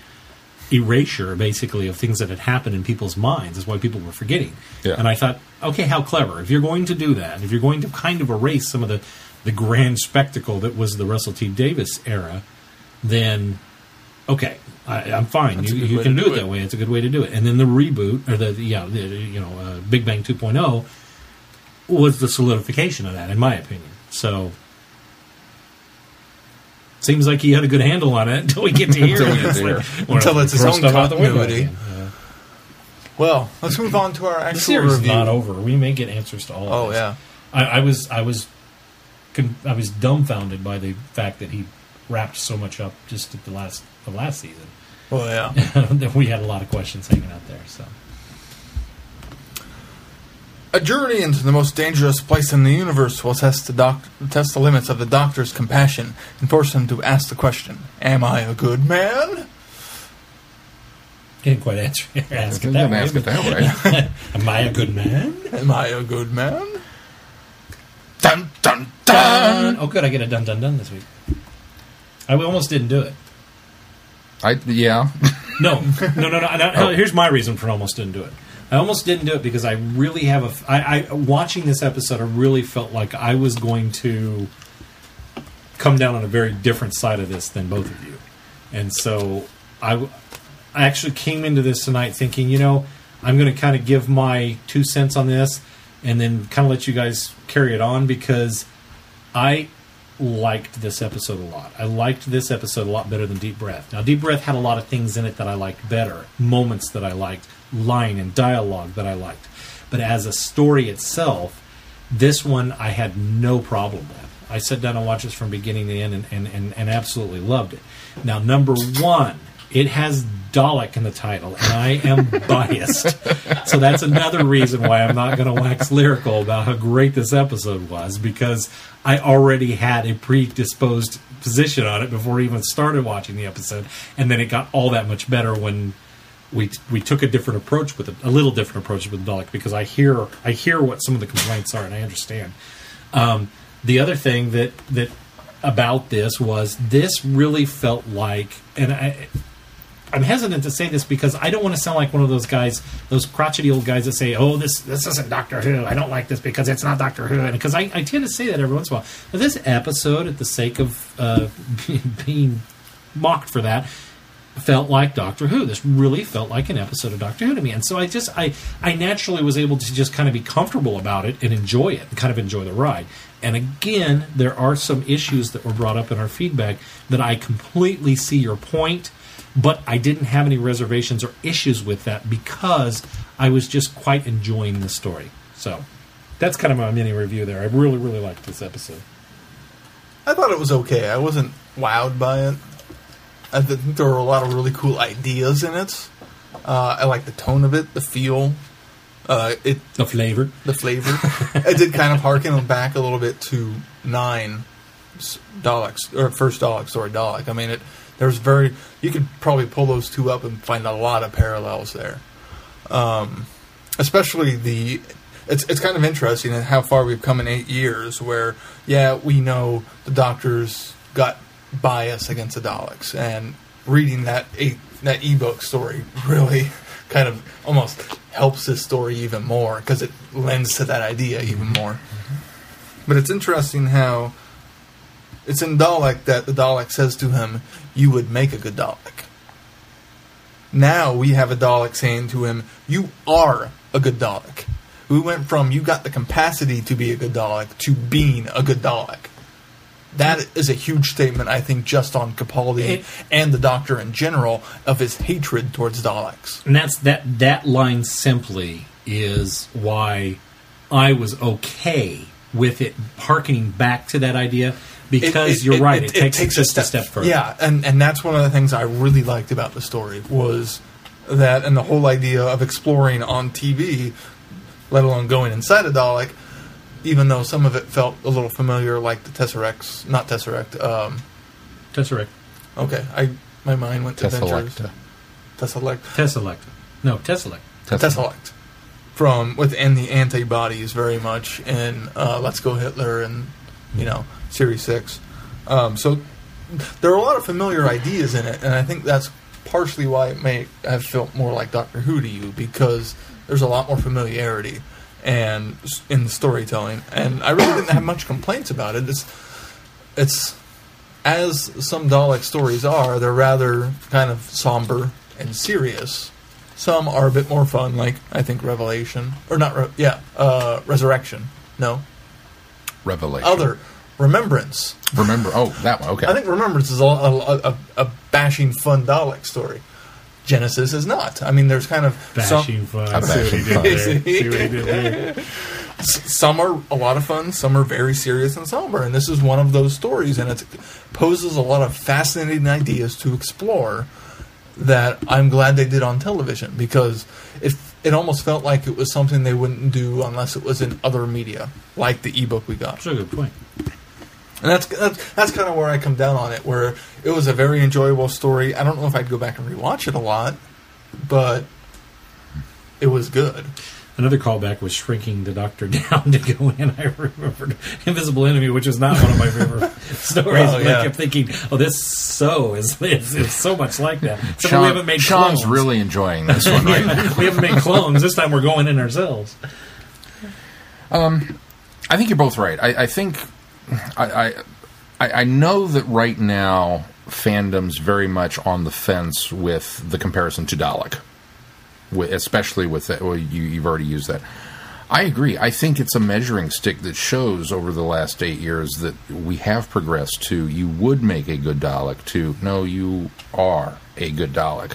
erasure, basically, of things that had happened in people's minds. Is why people were forgetting. Yeah. And I thought, okay, how clever. If you're going to do that, if you're going to kind of erase some of the grand spectacle that was the Russell T. Davis era, then, okay, I'm fine. You can do it that way. It's a good way to do it. And then the reboot, or Big Bang 2.0, was the solidification of that, in my opinion. So, seems like he had a good handle on it until we get to here. Until it's his own continuity. Well, let's move on to our actual the series review. is not over. We may get answers to all of this. Yeah. I was dumbfounded by the fact that he wrapped so much up just at the last season. Well, yeah. That we had a lot of questions hanging out there. So, a journey into the most dangerous place in the universe will test the limits of the Doctor's compassion and force him to ask the question: "Am I a good man?" Can't quite ask it that way. Am I a good man? Am I a good man? Dun, dun, dun. Oh, good. I get a dun dun dun this week. I almost didn't do it. No. Here's my reason for almost didn't do it. I almost didn't do it because I really have watching this episode, I really felt like I was going to come down on a very different side of this than both of you. And so I actually came into this tonight thinking, I'm going to kind of give my 2 cents on this and then kind of let you guys carry it on, because I liked this episode a lot. I liked this episode a lot better than Deep Breath. Now, Deep Breath had a lot of things in it that I liked better, moments that I liked, line and dialogue that I liked. But as a story itself, this one I had no problem with. I sat down and watched this from beginning to end and absolutely loved it. Now, number one, it has Dalek in the title, and I am biased. So that's another reason why I'm not going to wax lyrical about how great this episode was, because I already had a predisposed position on it before I even started watching the episode, and then it got all that much better when we took a different approach with it, a little different approach with Dalek, because I hear what some of the complaints are, and I understand. The other thing that about this was this really felt like, and I'm hesitant to say this because I don't want to sound like one of those guys, those crotchety old guys that say, "Oh, this isn't Doctor Who. I don't like this because it's not Doctor Who." And because I tend to say that every once in a while. But this episode, at the sake of being mocked for that, felt like Doctor Who. This really felt like an episode of Doctor Who to me. And so I naturally was able to just kind of be comfortable about it and enjoy it, and kind of enjoy the ride. And again, there are some issues that were brought up in our feedback that I completely see your point, but I didn't have any reservations or issues with that because I was just quite enjoying the story. So that's kind of my mini review there. I really, really liked this episode. I thought it was okay. I wasn't wowed by it. I think there were a lot of really cool ideas in it. I like the tone of it, the feel. The flavor. It did kind of harken back a little bit to 9 Daleks, or first Dalek story, Dalek. I mean, you could probably pull those two up and find a lot of parallels there. Especially it's kind of interesting in how far we've come in 8 years, where, we know the Doctor's got bias against the Daleks, and reading that ebook story really kind of almost helps this story even more, because it lends to that idea even more. But it's interesting how it's in Dalek that the Dalek says to him, "You would make a good Dalek." Now we have a Dalek saying to him, "You are a good Dalek." We went from "you got the capacity to be a good Dalek" to being a good Dalek. That is a huge statement, I think, just on Capaldi and the Doctor in general, of his hatred towards Daleks. And that line simply is why I was okay with it harkening back to that idea, because you're right, it takes it just a step further. Yeah, and that's one of the things I really liked about the story, was that, and the whole idea of exploring on TV, let alone going inside a Dalek, even though some of it felt a little familiar, like the Tesseract. Okay, my mind went to Adventures. Tessellect. No, Tessellect. Tessellect. Within the antibodies very much in Let's Go Hitler and, Series 6. So there are a lot of familiar ideas in it, and I think that's partially why it may have felt more like Doctor Who to you, because there's a lot more familiarity and in the storytelling, and I really didn't have much complaints about it. It's as some Dalek stories are, they're rather kind of somber and serious. Some are a bit more fun, like I think Revelation, or not, Resurrection. No, Revelation. Remembrance. That one. Okay. I think Remembrance is a bashing fun Dalek story. Genesis is not. I mean, there's kind of Bashing fun. A bashing fun. See what he did there. Some are a lot of fun, some are very serious and somber, and this is one of those stories, and it poses a lot of fascinating ideas to explore that I'm glad they did on television, because it almost felt like it was something they wouldn't do unless it was in other media, like the ebook we got. That's a good point. And that's kind of where I come down on it, where it was a very enjoyable story. I don't know if I'd go back and rewatch it a lot, but it was good. Another callback was shrinking the Doctor down to go in. I remembered Invisible Enemy, which was not one of my favorite stories. Well, but I kept thinking, this is so much like that. So Sean, we haven't made Sean's clones. really enjoying this one right now. We haven't made clones. This time we're going in ourselves. I think you're both right. I think I know that right now fandom's very much on the fence with the comparison to Dalek, especially with that. Well, you've already used that. I agree. I think it's a measuring stick that shows over the last 8 years that we have progressed to you would make a good Dalek to no, you are a good Dalek.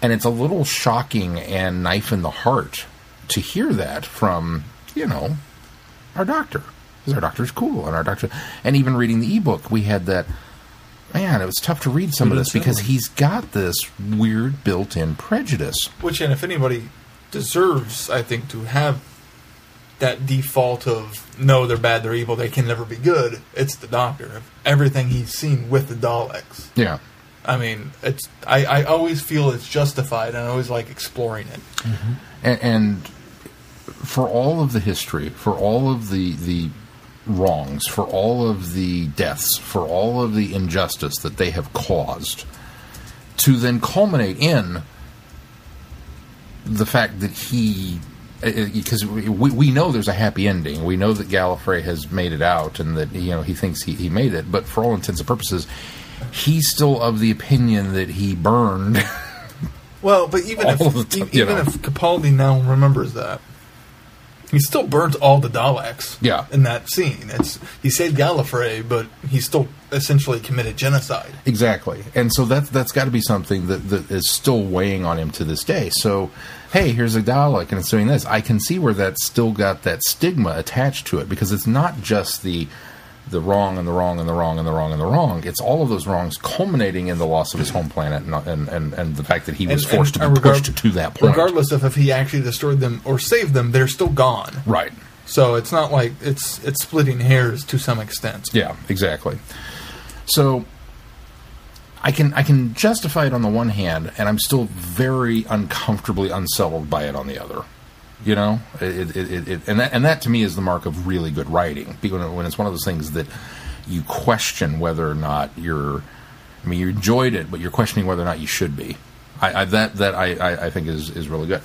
And it's a little shocking and knife in the heart to hear that from, our doctor. Because our doctor's cool, and even reading the ebook, we had that. Man, it was tough to read some of this because he's got this weird built-in prejudice. Which, and if anybody deserves, I think, to have that default of no, they're bad, they're evil, they can never be good, it's the Doctor. Everything he's seen with the Daleks. Yeah. I mean, I always feel it's justified, and I always like exploring it. Mm-hmm. And for all of the history, for all of the wrongs, for all of the deaths, for all of the injustice that they have caused, to then culminate in the fact that because we know there's a happy ending, we know that Gallifrey has made it out, and that he thinks he made it, but for all intents and purposes, he's still of the opinion that he burned. Well, but even if Capaldi now remembers that, he still burnt all the Daleks in that scene. He saved Gallifrey, but he still essentially committed genocide. Exactly. And so that's got to be something that is still weighing on him to this day. So, hey, here's a Dalek, and it's doing this. I can see where that's still got that stigma attached to it, because it's not just the wrong and the wrong and the wrong and the wrong and the wrong. It's all of those wrongs culminating in the loss of his home planet and the fact that he was forced to be pushed to that point. Regardless of if he actually destroyed them or saved them, they're still gone. Right. So it's not like it's splitting hairs to some extent. Yeah, exactly. So I can justify it on the one hand, and I'm still very uncomfortably unsettled by it on the other. And that to me is the mark of really good writing. When it's one of those things that you question whether or not you enjoyed it, but you're questioning whether or not you should be. I think is really good.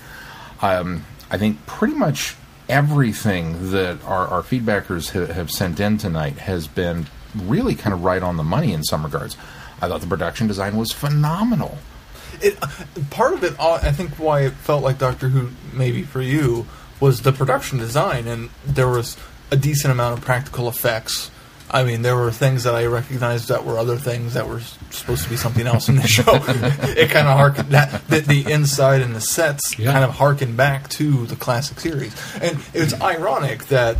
I think pretty much everything that our feedbackers have sent in tonight has been really kind of right on the money in some regards. I thought the production design was phenomenal. Part of it, I think, why it felt like Doctor Who, maybe for you, was the production design, and there was a decent amount of practical effects. I mean, there were things that I recognized that were other things that were supposed to be something else in the show. It kind of harkened that the inside and the sets kind of harkened back to the classic series, and it's ironic that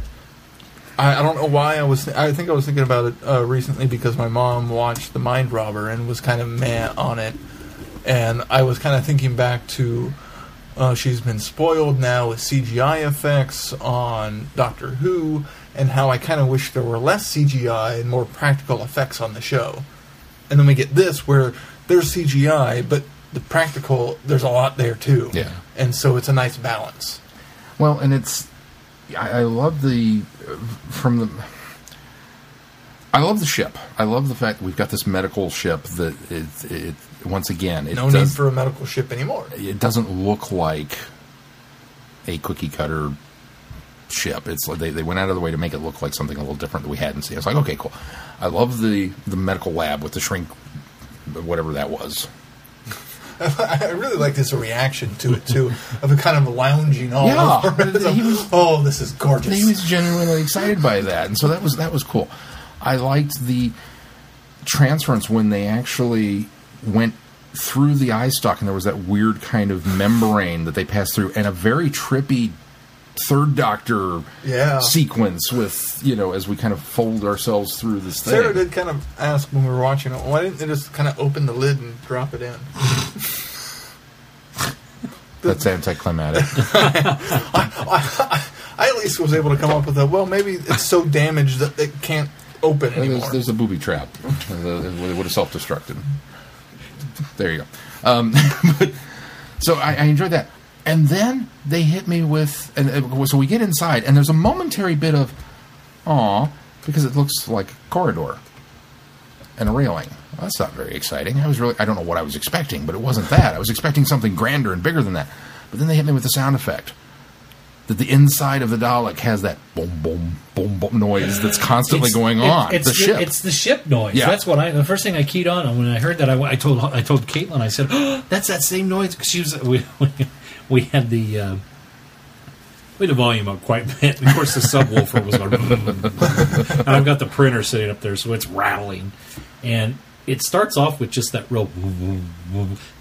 I don't know why I think I was thinking about it recently because my mom watched The Mind Robber and was kind of meh on it. And I was kind of thinking back to she's been spoiled now with CGI effects on Doctor Who, and how I kind of wish there were less CGI and more practical effects on the show. And then we get this where there's CGI, but the practical, there's a lot there too. Yeah. And so it's a nice balance. Well, and I love I love the ship. I love the fact that we've got this medical ship that it once again, No need for a medical ship anymore. It doesn't look like a cookie cutter ship. It's like they went out of the way to make it look like something a little different that we hadn't seen. It's like, okay, cool. I love the medical lab with the shrink, whatever that was. I really like this reaction to it too, of a kind of lounging all over. Oh, this is gorgeous. He was genuinely excited by that, and so that was cool. I liked the transference when they actually went through the eye stalk, and there was that weird kind of membrane that they passed through, and a very trippy Third Doctor sequence with, as we kind of fold ourselves through this thing. Sarah did kind of ask when we were watching it, why didn't they just kind of open the lid and drop it in? That's anticlimactic. I at least was able to come up with maybe it's so damaged that it can't open anymore. There's a booby trap. It would have self-destructed. There you go. So I enjoyed that. And then they hit me with... so we get inside, and there's a momentary bit of, aw, because it looks like a corridor and a railing. Well, that's not very exciting. I don't know what I was expecting, but it wasn't that. I was expecting something grander and bigger than that. But then they hit me with the sound effect. That the inside of the Dalek has that boom, boom, boom, boom noise that's constantly going on. It's the ship noise. Yeah. That's what the first thing I keyed on when I heard that. I told Caitlin. I said, oh, "That's that same noise." Because she was we had the volume up quite a bit. Of course, the subwoofer was going, and I've got the printer sitting up there, so it's rattling, and it starts off with just that real,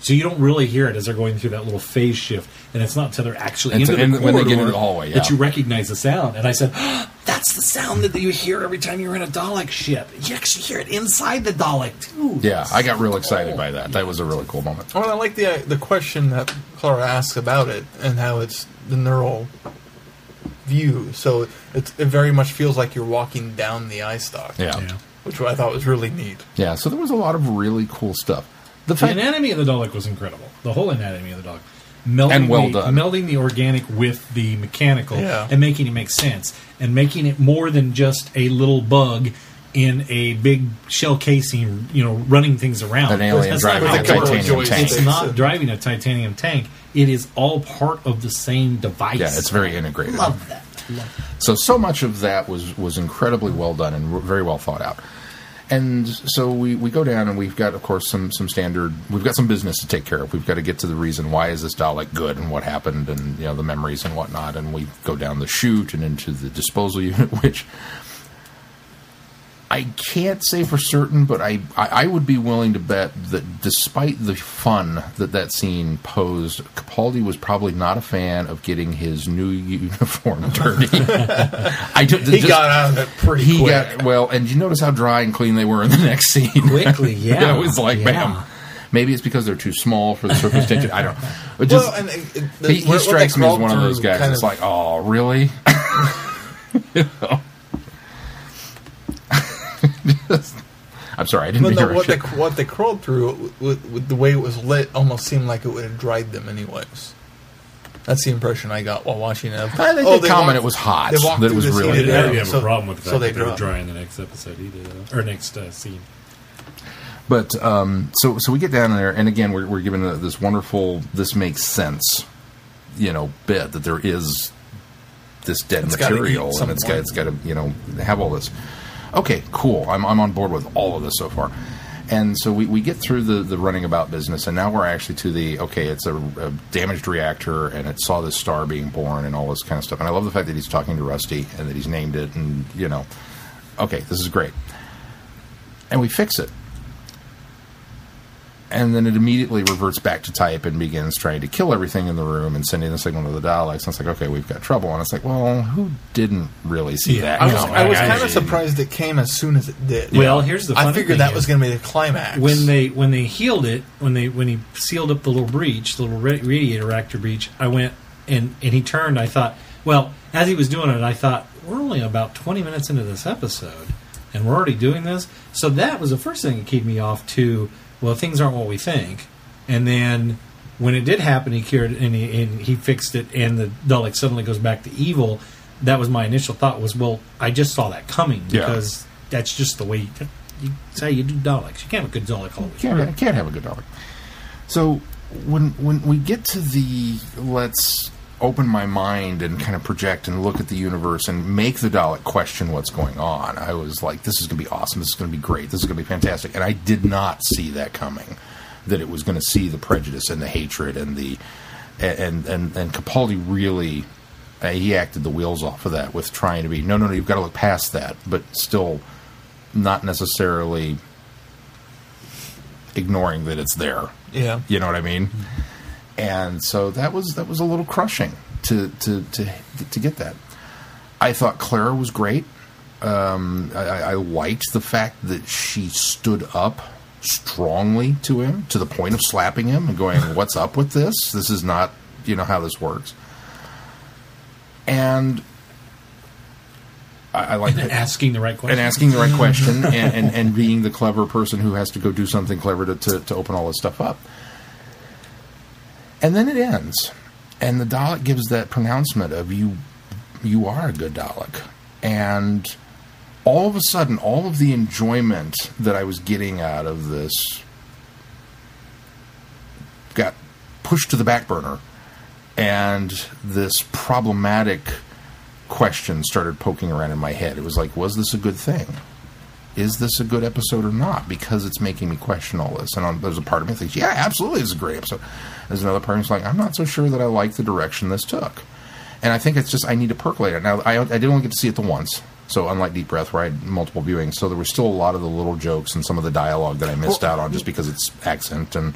so you don't really hear it as they're going through that little phase shift, and it's not until they're actually into the corridor when they get into the hallway that you recognize the sound. And I said, oh, that's the sound that you hear every time you're in a Dalek ship. You actually hear it inside the Dalek too. Yeah, I got real excited by that. That was a really cool moment. Well, I like the question that Clara asks about it and how it's the neural view. So it very much feels like you're walking down the eye stalk. Yeah. Which I thought was really neat. Yeah, so there was a lot of really cool stuff. The anatomy of the Dalek was incredible. The whole anatomy of the Dalek. Melding the organic with the mechanical and making it make sense. And making it more than just a little bug in a big shell casing, running things around. An alien driving a titanium tank. It's not driving a titanium tank. It is all part of the same device. Yeah, it's very integrated. Love that. So much of that was incredibly well done and very well thought out. And so we go down, and we've got, of course, some standard... We've got some business to take care of. We've got to get to the reason why is this Dalek good and what happened and, the memories and whatnot. And we go down the chute and into the disposal unit, which... I can't say for certain, but I would be willing to bet that despite the fun that scene posed, Capaldi was probably not a fan of getting his new uniform dirty. He got out of it pretty quick. And you notice how dry and clean they were in the next scene. Quickly, yeah. It was like, bam. Maybe it's because they're too small for the surface tension. I don't know. He strikes me as one of those guys that's like, oh, really? I'm sorry, I didn't mean to rush it. What they crawled through, with the way it was lit, almost seemed like it would have dried them anyways. That's the impression I got while watching it. I think they commented it was hot. That it was really good. I have a problem with the fact that they were dry in the next episode either, or next scene. But so we get down there, and again we're given this wonderful, this makes sense, bit that there is this dead material, and it's got to have all this. Okay, cool. I'm on board with all of this so far. And so we get through the running about business, and now we're actually to it's a damaged reactor, and it saw this star being born and all this kind of stuff. And I love the fact that he's talking to Rusty and that he's named it, and, okay, this is great. And we fix it. And then it immediately reverts back to type and begins trying to kill everything in the room and sending the signal to the Daleks. And it's like, okay, we've got trouble. And it's like, well, who didn't really see that? I was kind of surprised it came as soon as it did. Well, here's the funny thing. I figured that was going to be the climax. When they healed it, when he sealed up the little breach, the little radiator reactor breach, I went and he turned. I thought, well, as he was doing it, I thought, we're only about 20 minutes into this episode, and we're already doing this. So that was the first thing that kept me off to... Well, things aren't what we think. And then when it did happen, he cured and he fixed it, and the Dalek suddenly goes back to evil. That was my initial thought was, well, I just saw that coming because that's just the way. That's how you do Daleks. You can't have a good Dalek always. Can't have a good Dalek. So when we get to the let's open my mind and kind of project and look at the universe and make the Dalek question what's going on, I was like, this is going to be awesome. This is going to be great. This is going to be fantastic. And I did not see that coming, that it was going to see the prejudice and the hatred and the and Capaldi really he acted the wheels off of that with trying to be no, you've got to look past that, but still not necessarily ignoring that it's there. Yeah, you know what I mean. And so that was a little crushing to get that. I thought Clara was great. I liked the fact that she stood up strongly to him, to the point of slapping him and going, "What's up with this? This is not, how this works." And I like asking the right question. And asking the right question and being the clever person who has to go do something clever to open all this stuff up. And then it ends. And the Dalek gives that pronouncement of you are a good Dalek. And all of a sudden, all of the enjoyment that I was getting out of this got pushed to the back burner. And this problematic question started poking around in my head. It was like, was this a good thing? Is this a good episode or not? Because it's making me question all this. And there's a part of me that thinks, yeah, absolutely, it's a great episode. There's another part of me that's like, I'm not so sure that I like the direction this took. And I think it's just, I need to percolate it. Now, I did only get to see it the once. So unlike Deep Breath, where I had multiple viewings, so there was still a lot of the little jokes and some of the dialogue that I missed out on just because it's accent and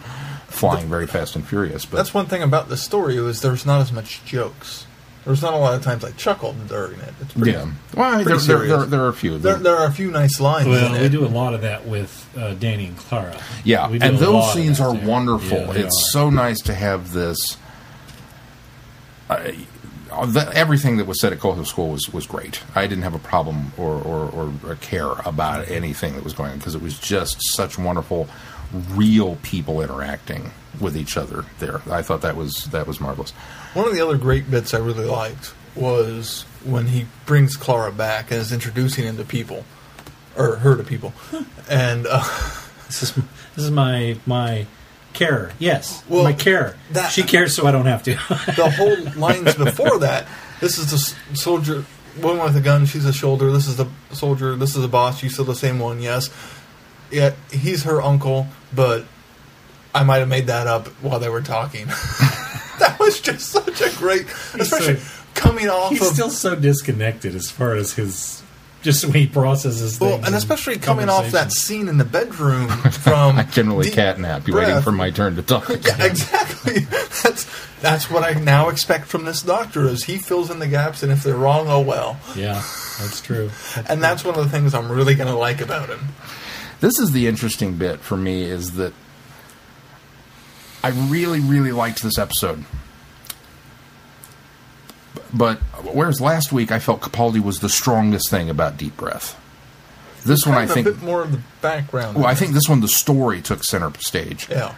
flying very fast and furious. But that's one thing about the story was there's not as much jokes. There's not a lot of times I chuckled during it. It's pretty, well, I mean, there are a few. There are a few nice lines. Well, in we it. do a lot of that with Danny and Clara. Yeah, and those scenes are wonderful. Yeah, it's so nice to have this. Everything that was said at Coho School was great. I didn't have a problem or care about anything that was going on because it was just such wonderful, real people interacting with each other there. I thought that was marvelous. One of the other great bits I really liked was when he brings Clara back and is introducing him to people, or her to people, and this is my carer. Yes, well, my carer. She cares, so I don't have to. The whole lines before that. This is the soldier, one with a gun. She's a shoulder. This is the soldier. This is the boss. You still the same one? Yes. Yeah, he's her uncle, but I might have made that up while they were talking. That was just such a great, especially coming off. He's still so disconnected as far as his just the way he processes things. Well, and especially coming off that scene in the bedroom from I generally catnap. You waiting for my turn to talk. Yeah, exactly. That's what I now expect from this doctor is he fills in the gaps, and if they're wrong, oh well. Yeah, that's true. That's one of the things I'm really going to like about him. This is the interesting bit for me is that I really, really liked this episode. But whereas last week I felt Capaldi was the strongest thing about Deep Breath. This one I think a bit more of the background. Well, I think this one the story took center stage. Yeah.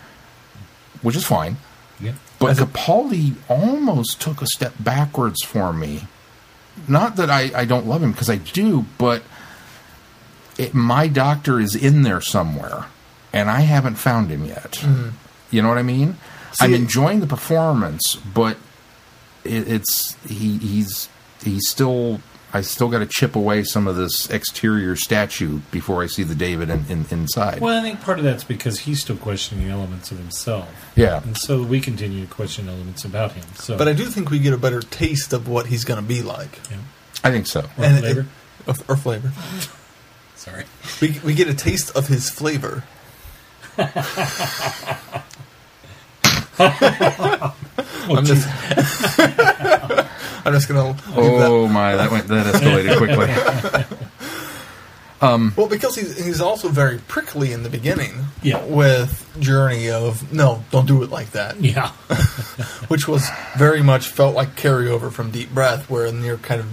Which is fine. Yeah. But Capaldi almost took a step backwards for me. Not that I don't love him, because I do, but my doctor is in there somewhere, and I haven't found him yet. Mm-hmm. You know what I mean? See, I'm enjoying the performance, but he's still. I still got to chip away some of this exterior statue before I see the David inside. Well, I think part of that's because he's still questioning elements of himself. Yeah. And so we continue to question elements about him. So, but I do think we get a better taste of what he's going to be like. Yeah. I think so. Or flavor? Or flavor. Sorry. We get a taste of his flavor. I'm just going to. Oh my! That escalated quickly. Well, because he's also very prickly in the beginning. Yeah. With Journey of no, don't do it like that. Yeah. Which was very much felt like carryover from Deep Breath, where near kind of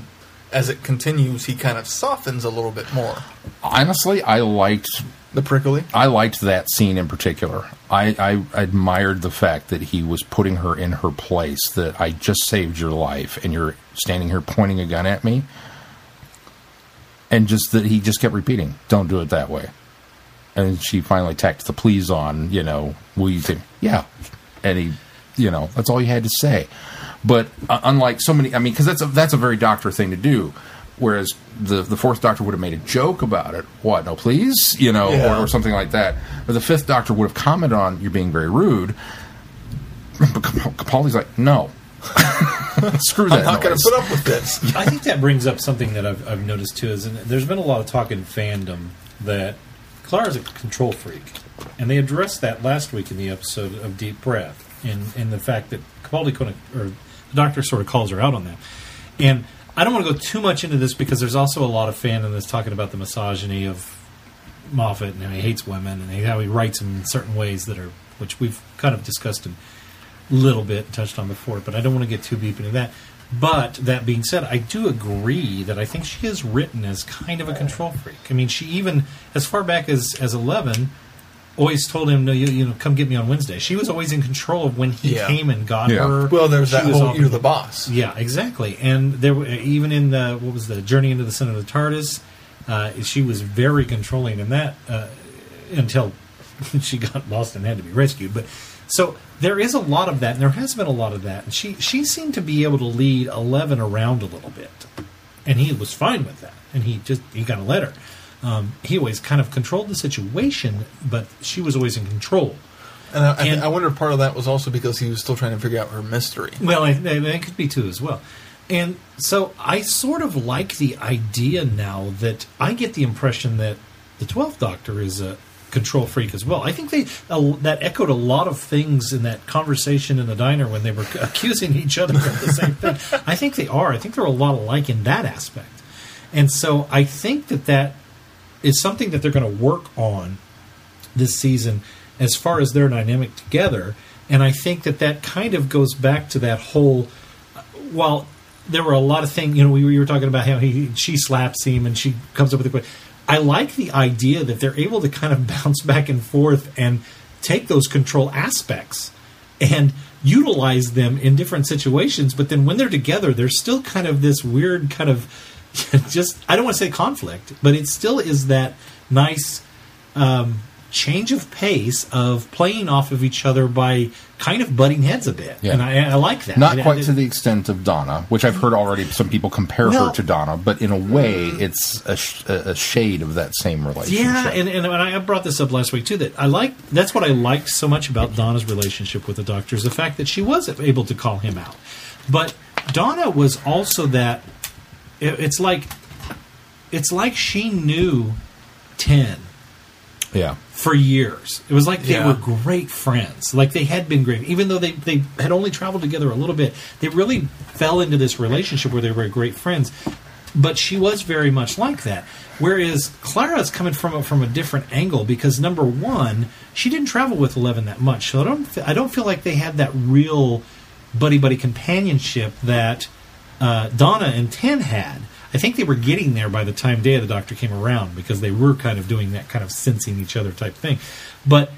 as it continues, he kind of softens a little bit more. Honestly, I liked the prickly. I liked that scene in particular. I admired the fact that he was putting her in her place. That I just saved your life, and you're standing here pointing a gun at me. And just that he just kept repeating, "Don't do it that way." And she finally tacked the please on, will you take, yeah. And he, that's all he had to say. But unlike so many, because that's a very Doctor thing to do. Whereas the fourth Doctor would have made a joke about it. What, no please? Or something like that. But the fifth Doctor would have commented on, "You're being very rude." But Capaldi's like, "No." Screw that. I'm not going to put up with this. I think that brings up something that I've noticed too. There's been a lot of talk in fandom that Clara's a control freak, and they addressed that last week in the episode of Deep Breath, in the fact that Capaldi or the Doctor sort of calls her out on that. And I don't want to go too much into this because there's also a lot of fandom that's talking about the misogyny of Moffat and how he hates women and how he writes them in certain ways which we've kind of discussed in little bit, touched on before, but I don't want to get too deep into that. But that being said, I do agree that I think she is written as kind of a control freak. I mean, she even, as far back as 11, always told him, "No, you come get me on Wednesday." She was always in control of when he came and got her. Well, there's that whole "you're the boss." Yeah, exactly. And there, even in the Journey into the Center of the TARDIS, she was very controlling in that until she got lost and had to be rescued. But so there is a lot of that, and there has been a lot of that. And she seemed to be able to lead 11 around a little bit, and he was fine with that. And he kind of let her. He always kind of controlled the situation, but she was always in control. And I wonder if part of that was also because he was still trying to figure out her mystery. Well, that could be too as well. And so I sort of like the idea now that I get the impression that the 12th Doctor is a control freak as well. I think that echoed a lot of things in that conversation in the diner when they were accusing each other of the same thing. I think they are. I think they're a lot alike in that aspect. And so I think that is something that they're going to work on this season as far as their dynamic together. And I think that kind of goes back to that whole, while there were a lot of things, we were talking about how she slaps him and she comes up with a question. I like the idea that they're able to kind of bounce back and forth and take those control aspects and utilize them in different situations. But then when they're together, there's still kind of this weird kind of just, I don't want to say conflict, but it still is that nice change of pace of playing off of each other by kind of butting heads a bit. Yeah. And I like that. Not quite to the extent of Donna, which I've heard already some people compare her to Donna, but in a way it's a shade of that same relationship. Yeah, and I brought this up last week too, that's what I liked so much about Donna's relationship with the Doctor is the fact that she was able to call him out. But Donna was also that, it's like she knew 10. Yeah. For years. It was like they were great friends. Like they had been great. Even though they had only traveled together a little bit, they really fell into this relationship where they were great friends. But she was very much like that. Whereas Clara's coming from a different angle because, number one, she didn't travel with 11 that much. So I don't feel like they had that real buddy-buddy companionship that Donna and 10 had. I think they were getting there by the time Day of the Doctor came around because they were kind of doing that kind of sensing each other type thing. But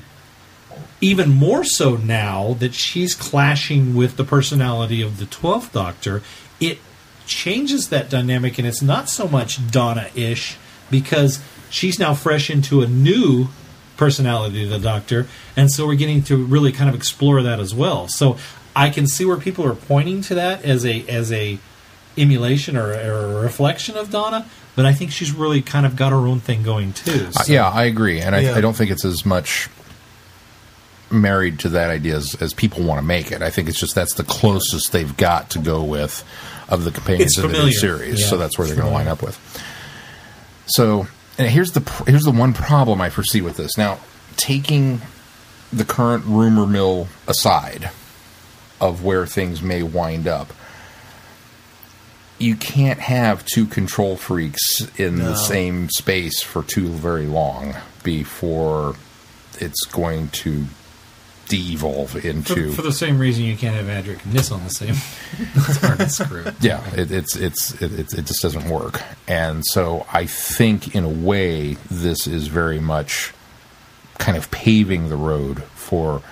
even more so now that she's clashing with the personality of the 12th Doctor, it changes that dynamic, and it's not so much Donna-ish because she's now fresh into a new personality of the Doctor, and so we're getting to really kind of explore that as well. So I can see where people are pointing to that as a emulation or a reflection of Donna, but I think she's really kind of got her own thing going too. So. Yeah, I agree, and I don't think it's as much married to that idea as people want to make it. I think it's just that's the closest they've got to go with of the companions in the new series, so that's where they're going to line up with. So, and here's the one problem I foresee with this. Now, taking the current rumor mill aside of where things may wind up, you can't have two control freaks in the same space for too very long before it's going to de-evolve into... For the same reason you can't have Adric and Nis on the same... It's hard to screw. Yeah, it just doesn't work. And so I think, in a way, this is very much kind of paving the road for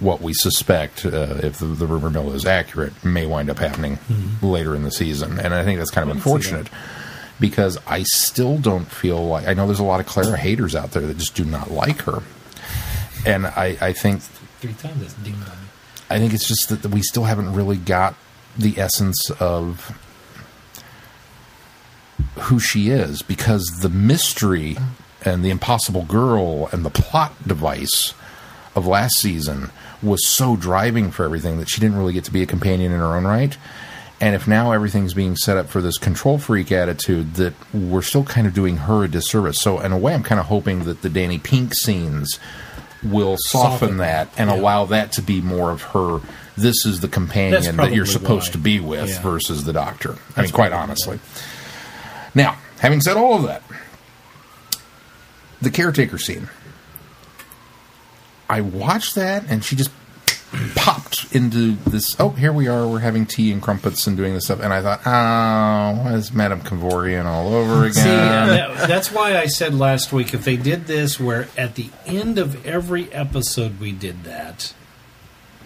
what we suspect, if the rumor mill is accurate, may wind up happening later in the season. And I think that's kind of unfortunate because I still don't feel like... I know there's a lot of Clara haters out there that just do not like her. And I think... 3 times that's dinged on me. I think it's just that we still haven't really got the essence of who she is, because the mystery and the impossible girl and the plot device of last season was so driving for everything that she didn't really get to be a companion in her own right. And if now everything's being set up for this control freak attitude, that we're still kind of doing her a disservice. So in a way, I'm kind of hoping that the Danny Pink scenes will soften that and allow that to be more of her. This is the companion that you're supposed to be with versus the Doctor. I mean, quite honestly. Now, having said all of that, the caretaker scene. I watched that, and she just popped into this, here we are, we're having tea and crumpets and doing this stuff. And I thought, why is Madame Kavorian all over again? See, that's why I said last week, if they did this where at the end of every episode we did that.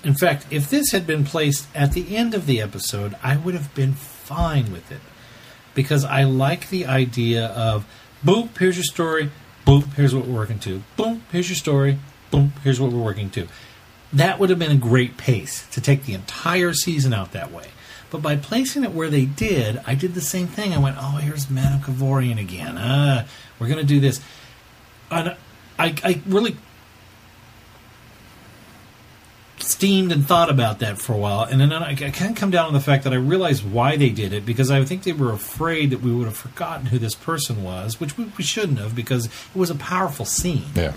In fact, if this had been placed at the end of the episode, I would have been fine with it. Because I like the idea of, boom, here's your story, boom, here's what we're working to. Boom, here's your story, boom, here's what we're working to. That would have been a great pace to take the entire season out that way. But by placing it where they did, I did the same thing. I went, here's Madame Kavorian again. We're going to do this. And I really steamed and thought about that for a while. And then I kind of come down to the fact that I realized why they did it, because I think they were afraid that we would have forgotten who this person was, which we shouldn't have, because it was a powerful scene. Yeah.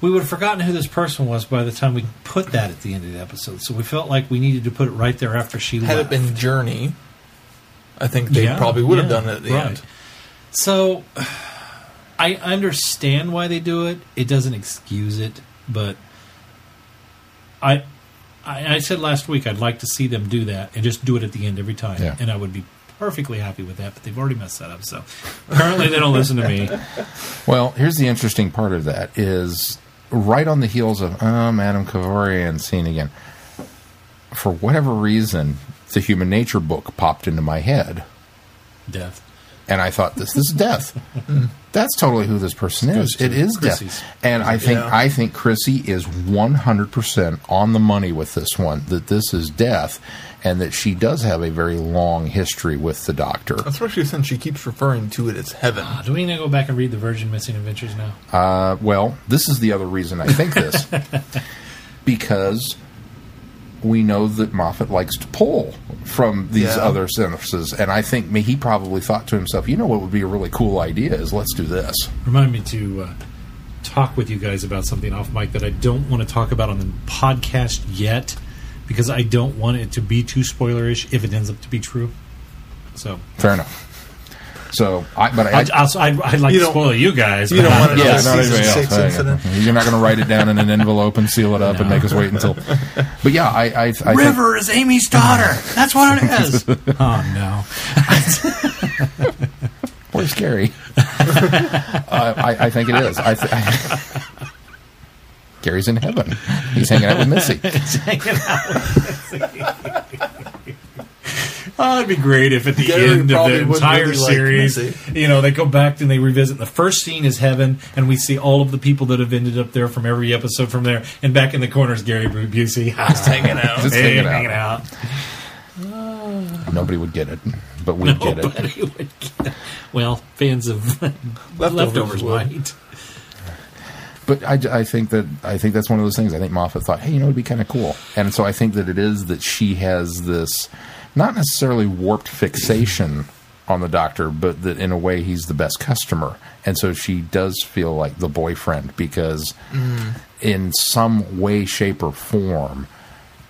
We would have forgotten who this person was by the time we put that at the end of the episode. So we felt like we needed to put it right there after she left. Had it been Journey, I think they probably would have done it at the end. So I understand why they do it. It doesn't excuse it, but I said last week I'd like to see them do that and just do it at the end every time, and I would be perfectly happy with that, but they've already messed that up, so apparently they don't listen to me. Well, here's the interesting part of that is right on the heels of Madame Kavorian scene again. For whatever reason, the Human Nature book popped into my head. Death. And I thought, this is Death. That's totally who this person is. It is Chrissy's. Death. And I think Chrissy is 100% on the money with this one, that this is Death, and that she does have a very long history with the Doctor. Especially since she keeps referring to it as heaven. Do we need to go back and read the Virgin Missing Adventures now? Well, this is the other reason I think this. Because we know that Moffat likes to pull from these other sources, and I think he probably thought to himself, what would be a really cool idea is let's do this. Remind me to talk with you guys about something off mic that I don't want to talk about on the podcast yet, because I don't want it to be too spoilerish if it ends up to be true. So fair enough. So, I'd like to spoil you guys. You don't want to not season 6 incident. You're not going to write it down in an envelope and seal it up and make us wait until. But yeah, I River is Amy's daughter. That's what it is. Oh no. Poor Scary. I think it is. Gary's in heaven. He's hanging out with Missy. It'd be great if at the end of the entire series, they go back and they revisit. The first scene is heaven, and we see all of the people that have ended up there from every episode from there. And back in the corner is Gary Busey. Just hanging out. Hanging out. Nobody would get it, but we'd get it. Well, fans of Leftovers might. But I think that's one of those things. I think Moffat thought, hey, it'd be kind of cool. And so I think that it is that she has this, not necessarily warped fixation on the Doctor, but that in a way he's the best customer. And so she does feel like the boyfriend because in some way, shape, or form,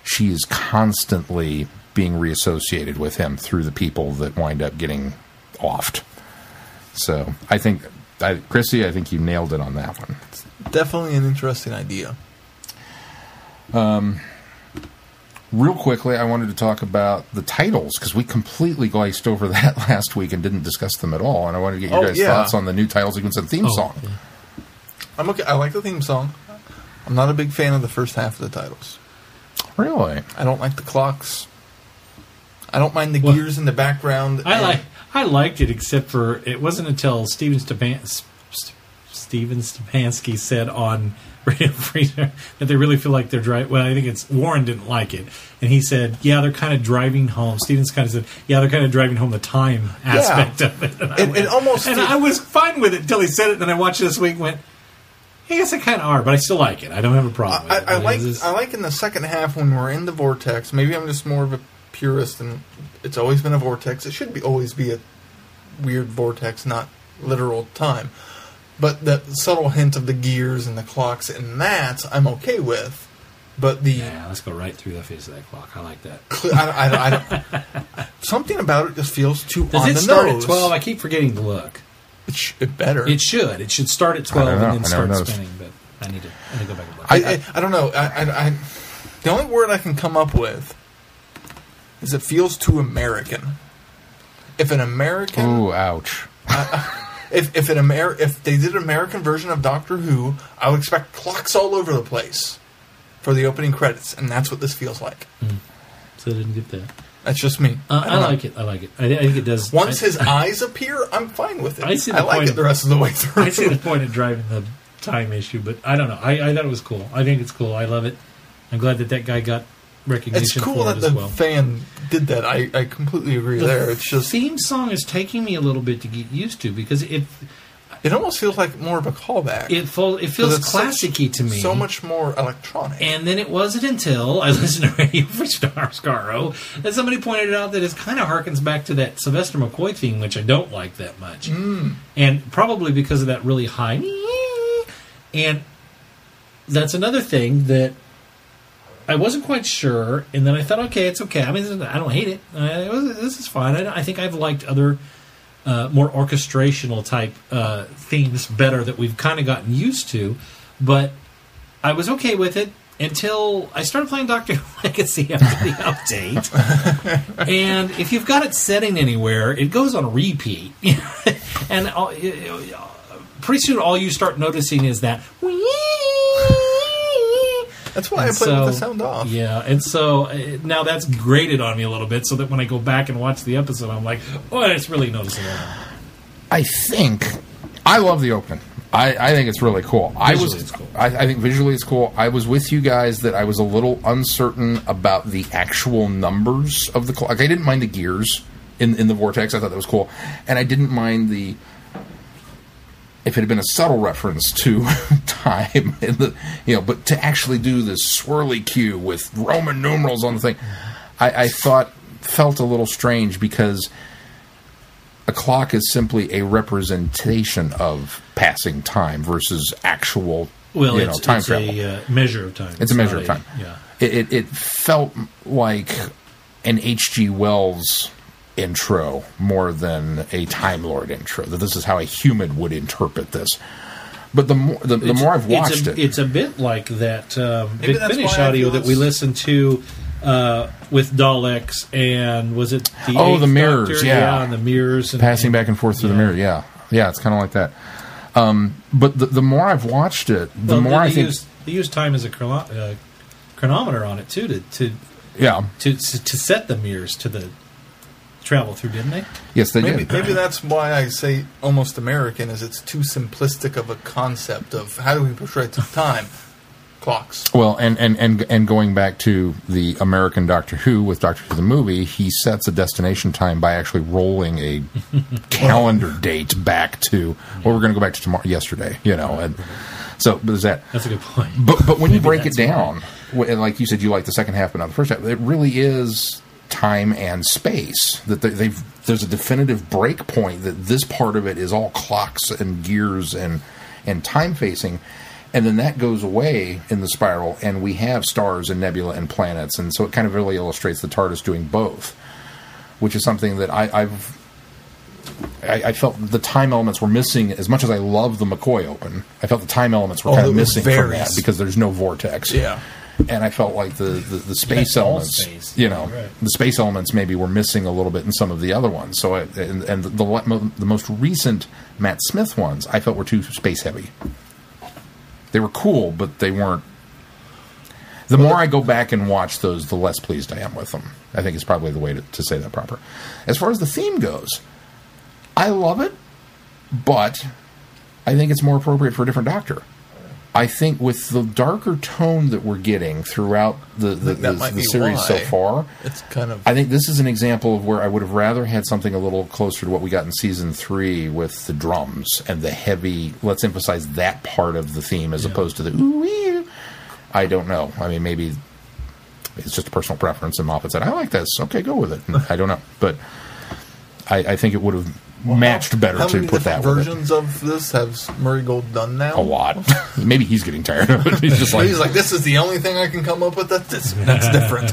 she is constantly being reassociated with him through the people that wind up getting offed. So I think, Chrissy, I think you nailed it on that one. Definitely an interesting idea. Real quickly, I wanted to talk about the titles, because we completely glazed over that last week and didn't discuss them at all. And I wanted to get your guys' thoughts on the new title sequence and theme song. Yeah. I'm okay. I like the theme song. I'm not a big fan of the first half of the titles. Really? I don't like the clocks. I don't mind the gears in the background. I I liked it, except for it wasn't until Steven Stepanski said on Radio Freezer that they really feel like they're driving. Well, I think it's Warren didn't like it, and he said, "Yeah, they're kind of driving home." Stevens kind of said, "Yeah, they're kind of driving home the time aspect of it." And I was fine with it until he said it. Then I watched it this week and went, "I guess I kind of are," but I still like it. I don't have a problem with it. I like in the second half when we're in the vortex. Maybe I'm just more of a purist, and it's always been a vortex. It should always be a weird vortex, not literal time. But that subtle hint of the gears and the clocks and that I'm okay with. But let's go right through the face of that clock. I like that. I don't, something about it just feels too on the nose. Does it start at 12? I keep forgetting to look. It better. It should. It should start at 12 and then start spinning. But I need to go back and look. I don't know. The only word I can come up with is it feels too American. If an American... Ooh, ouch. If they did an American version of Doctor Who, I would expect clocks all over the place for the opening credits, and that's what this feels like. So I didn't get that. That's just me. I like it. I think it does. Once his eyes appear, I'm fine with it. I like it the rest of the way through. I see the point of driving the time issue, but I don't know. I thought it was cool. I think it's cool. I love it. I'm glad that guy got recognition for it as well. It's cool that the fan did that. I completely agree there. It's just theme song is taking me a little bit to get used to because it almost feels like more of a callback. It feels classic-y to me. So much more electronic. And then it wasn't until I listened to Radio for Scarro that somebody pointed out that it kind of harkens back to that Sylvester McCoy theme, which I don't like that much. And probably because of that really high. And that's another thing that I wasn't quite sure, and then I thought, okay, it's okay. I mean, I don't hate it. This is fine. I think I've liked other more orchestrational type themes better that we've kind of gotten used to, but I was okay with it until I started playing Doctor Who Legacy after the update. And if you've got it setting anywhere, it goes on repeat. And pretty soon all you start noticing is that... That's why I play with the sound off. Yeah, and so now that's grated on me a little bit so that when I go back and watch the episode, I'm like, oh, it's really noticeable. I love the open. I think it's really cool. It's cool. I think visually it's cool. I was with you guys that I was a little uncertain about the actual numbers of the clock. Like, I didn't mind the gears in the vortex. I thought that was cool. And I didn't mind if it had been a subtle reference to time, but to actually do this swirly cue with Roman numerals on the thing, I felt a little strange because a clock is simply a representation of passing time versus actual time travel. It's a measure of time. It's a measure of time. Yeah. It felt like an H.G. Wells intro more than a Time Lord intro. That this is how a human would interpret this. But the more I've watched it's a bit like that Big Finish audio that we listened to with Daleks, and was it the mirrors? Doctor? Yeah, and the mirrors, and passing back and forth through the mirror. Yeah, it's kind of like that. But the more I've watched it, the more I think they use time as a chronometer on it too to set the mirrors to the travel through, didn't they? Yes, they did. Maybe that's why I say almost American, is it's too simplistic of a concept of how do we portray time. Clocks. Well, and going back to the American Doctor Who with Doctor Who the movie, he sets a destination time by actually rolling a calendar date back to we're going to go back to yesterday, and so there's that. That's a good point. But when you break it down, like you said, you like the second half, but not the first half. It really is time and space that there's a definitive break point that this part of it is all clocks and gears and time facing, and then that goes away in the spiral and we have stars and nebula and planets, and so it kind of really illustrates the TARDIS doing both, which is something that I felt the time elements were missing. As much as I love the McCoy open, I felt the time elements were kind of missing from that because there's no vortex. Yeah. And I felt like the space elements, the space elements maybe were missing a little bit in some of the other ones. So, the most recent Matt Smith ones, I felt were too space heavy. They were cool, but they weren't. The more I go back and watch those, the less pleased I am with them. I think is probably the way to say that proper. As far as the theme goes, I love it, but I think it's more appropriate for a different Doctor. I think with the darker tone that we're getting throughout the series so far, it's kind of. I think this is an example of where I would have rather had something a little closer to what we got in season 3 with the drums and the heavy. Let's emphasize that part of the theme as opposed to the ooh-wee. I don't know. I mean, maybe it's just a personal preference, and Moffat said, "I like this. Okay, go with it." And I don't know, but I think it would have matched better how to many put that different with versions of this has Murray Gold done now? a lot. Maybe he's getting tired of it. He's just like, this is the only thing I can come up with that's different.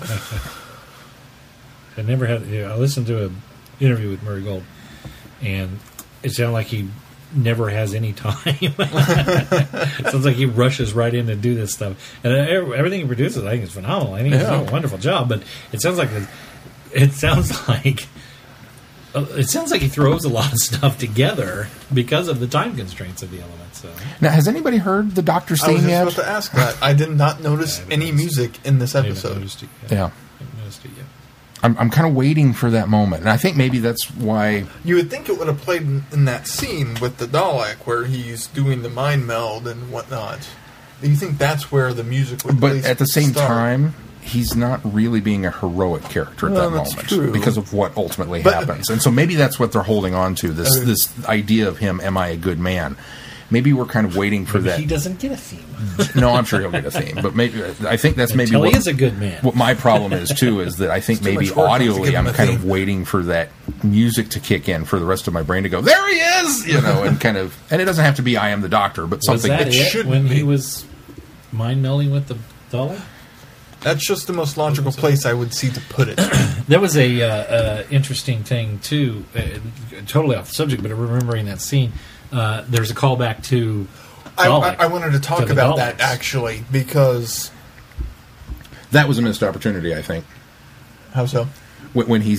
I never had. I listened to an interview with Murray Gold, and it sounded like he never has any time. It sounds like he rushes right in to do this stuff, and everything he produces, I think, is phenomenal. I think he's doing a wonderful job. But it sounds like he throws a lot of stuff together because of the time constraints of the elements. So. now, has anybody heard the Doctor's I was theme just yet? about to ask that. I did not notice any music in this I haven't episode. noticed it yet. Yeah. I haven't noticed it yet. I'm kind of waiting for that moment, and I think maybe that's why. You would think it would have played in that scene with the Dalek where he's doing the mind meld and whatnot. Do you think that's where the music would? But at the same start? time, he's not really being a heroic character at Well, that that's moment true. because of what ultimately But- happens, and so maybe that's what they're holding on to. This idea of him, am I a good man? Maybe we're kind of waiting for that. He doesn't get a theme. No, I'm sure he'll get a theme, but maybe I think that's maybe Until what he is a good man. What my problem is too is that I think It's too maybe much work to give audially him I'm a kind of theme. waiting for that music to kick in for the rest of my brain to go, there he is, and kind of, and it doesn't have to be I Am the Doctor, but Was something that that it should when be. he was mind melding with the Dalek? That's just the most logical place I would see to put it. There was a interesting thing too, totally off the subject, but remembering that scene, there's a callback to Dalek. I wanted to talk to the about that Daleks. actually because That was a missed opportunity, I think. how so? When he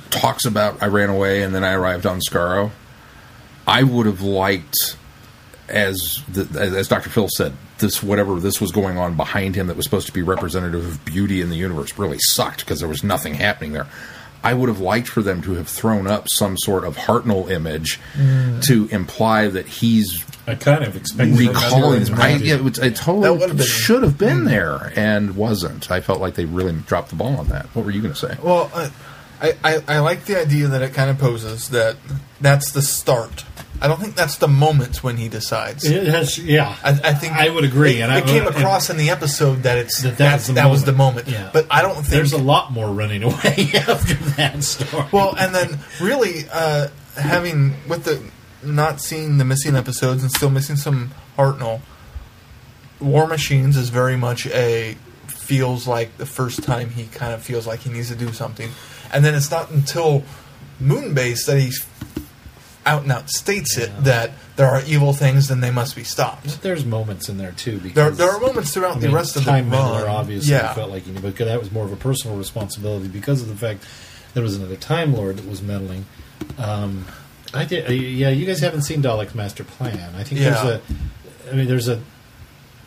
talks about I ran away and then I arrived on Skaro, I would have liked, as Dr. Phil said, whatever this was going on behind him that was supposed to be representative of beauty in the universe really sucked because there was nothing happening there. I would have liked for them to have thrown up some sort of Hartnell image to imply that he's I kind of expected recalling. remembering It That totally would have been- should have been there and wasn't. I felt like they really dropped the ball on that. What were you going to say? Well, I like the idea that it kind of poses that that's the start. I don't think that's the moment when he decides. It has, yeah. I think I would agree. It came across in the episode that that was the moment. Yeah. But I don't think There's a lot more running away after that story. Well, and then really having with the not seeing the missing episodes and still missing some Hartnell, War Machines is very much feels like the first time he kind of feels like he needs to do something, and then it's not until Moonbase that he out and out states it that there are evil things and they must be stopped. There's moments in there too. Because There are moments throughout the rest of the Time run. Miller obviously Yeah. felt like he knew, but that was more of a personal responsibility because of the fact there was another Time Lord that was meddling. I did. Yeah, you guys haven't seen Dalek's Master Plan. I think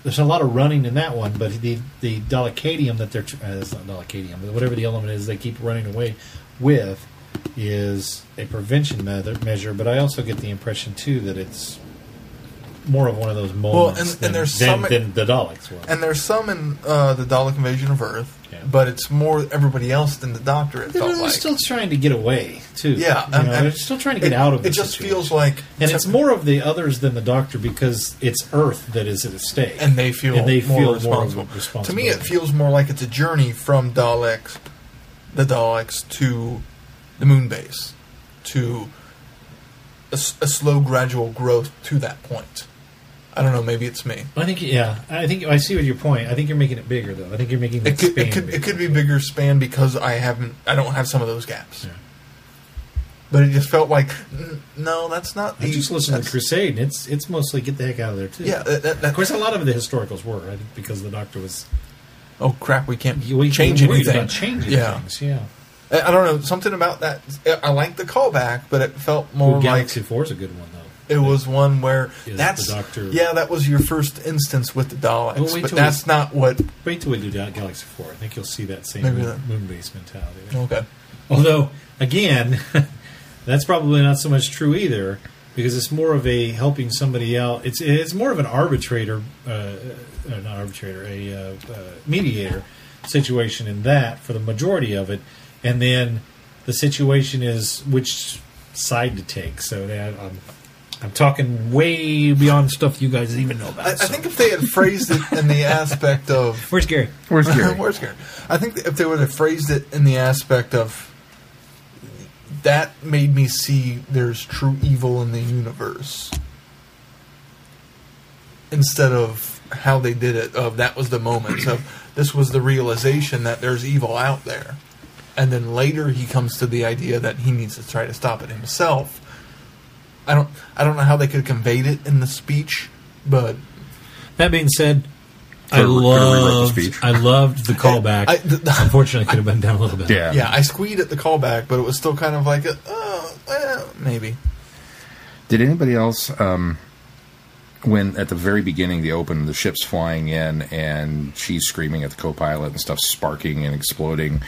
there's a lot of running in that one, but the Dalekadium that they're it's not Dalekadium, but whatever the element is they keep running away with is a prevention measure. But I also get the impression too that it's more of one of those moments and there's some than the Daleks was. And there's some in the Dalek Invasion of Earth, Yeah. but it's more everybody else than the Doctor. It felt They're like. still trying to get away too. Yeah, You know, they're still trying to get out of it. the Just situation. feels like, and it's more of the others than the Doctor because it's Earth that is at stake, and they feel more more responsible. responsible. To me, it feels more like it's a journey from the Daleks to the moon base, to a slow, gradual growth to that point. I don't know. Maybe it's me. I think, I think I see what your point. I think you're making it bigger, though. I think you're making It could be bigger span because I don't have some of those gaps. Yeah. But it just felt like no, that's not. I just listened to Crusade, and it's mostly get the heck out of there too. Yeah, of course, a lot of the historicals were, I think, because the Doctor was oh crap, we can't we change worried anything. about changing things. Yeah, I don't know, something about that. I like the callback, but it felt more like Galaxy 4 is a good one, though. it was one where Is that's the Doctor- yeah, that was your first instance with the Daleks, Well, wait but till that's not what. Wait till we do Galaxy 4. I think you'll see that same Maybe that. moon-based mentality there. Okay, Although, again, That's probably not so much true either, because it's more of a helping somebody out. It's more of an arbitrator, not arbitrator, a mediator situation in that for the majority of it, and then the situation is which side to take. So that I'm talking way beyond stuff you guys even know about. I think if they had phrased it in the aspect of Where's Gary? Where's Gary? I think if they would have phrased it in the aspect of that made me see there's true evil in the universe, instead of how they did it, of that was the moment of this was the realization that there's evil out there, and then later he comes to the idea that he needs to try to stop it himself. I don't know how they could have conveyed it in the speech, but that being said, I loved the callback. Unfortunately, could have been down a little bit. Yeah. I squeed at the callback, but it was still kind of like, maybe. Did anybody else, when at the very beginning, the open, the ship's flying in, and she's screaming at the co-pilot and stuff sparking and exploding,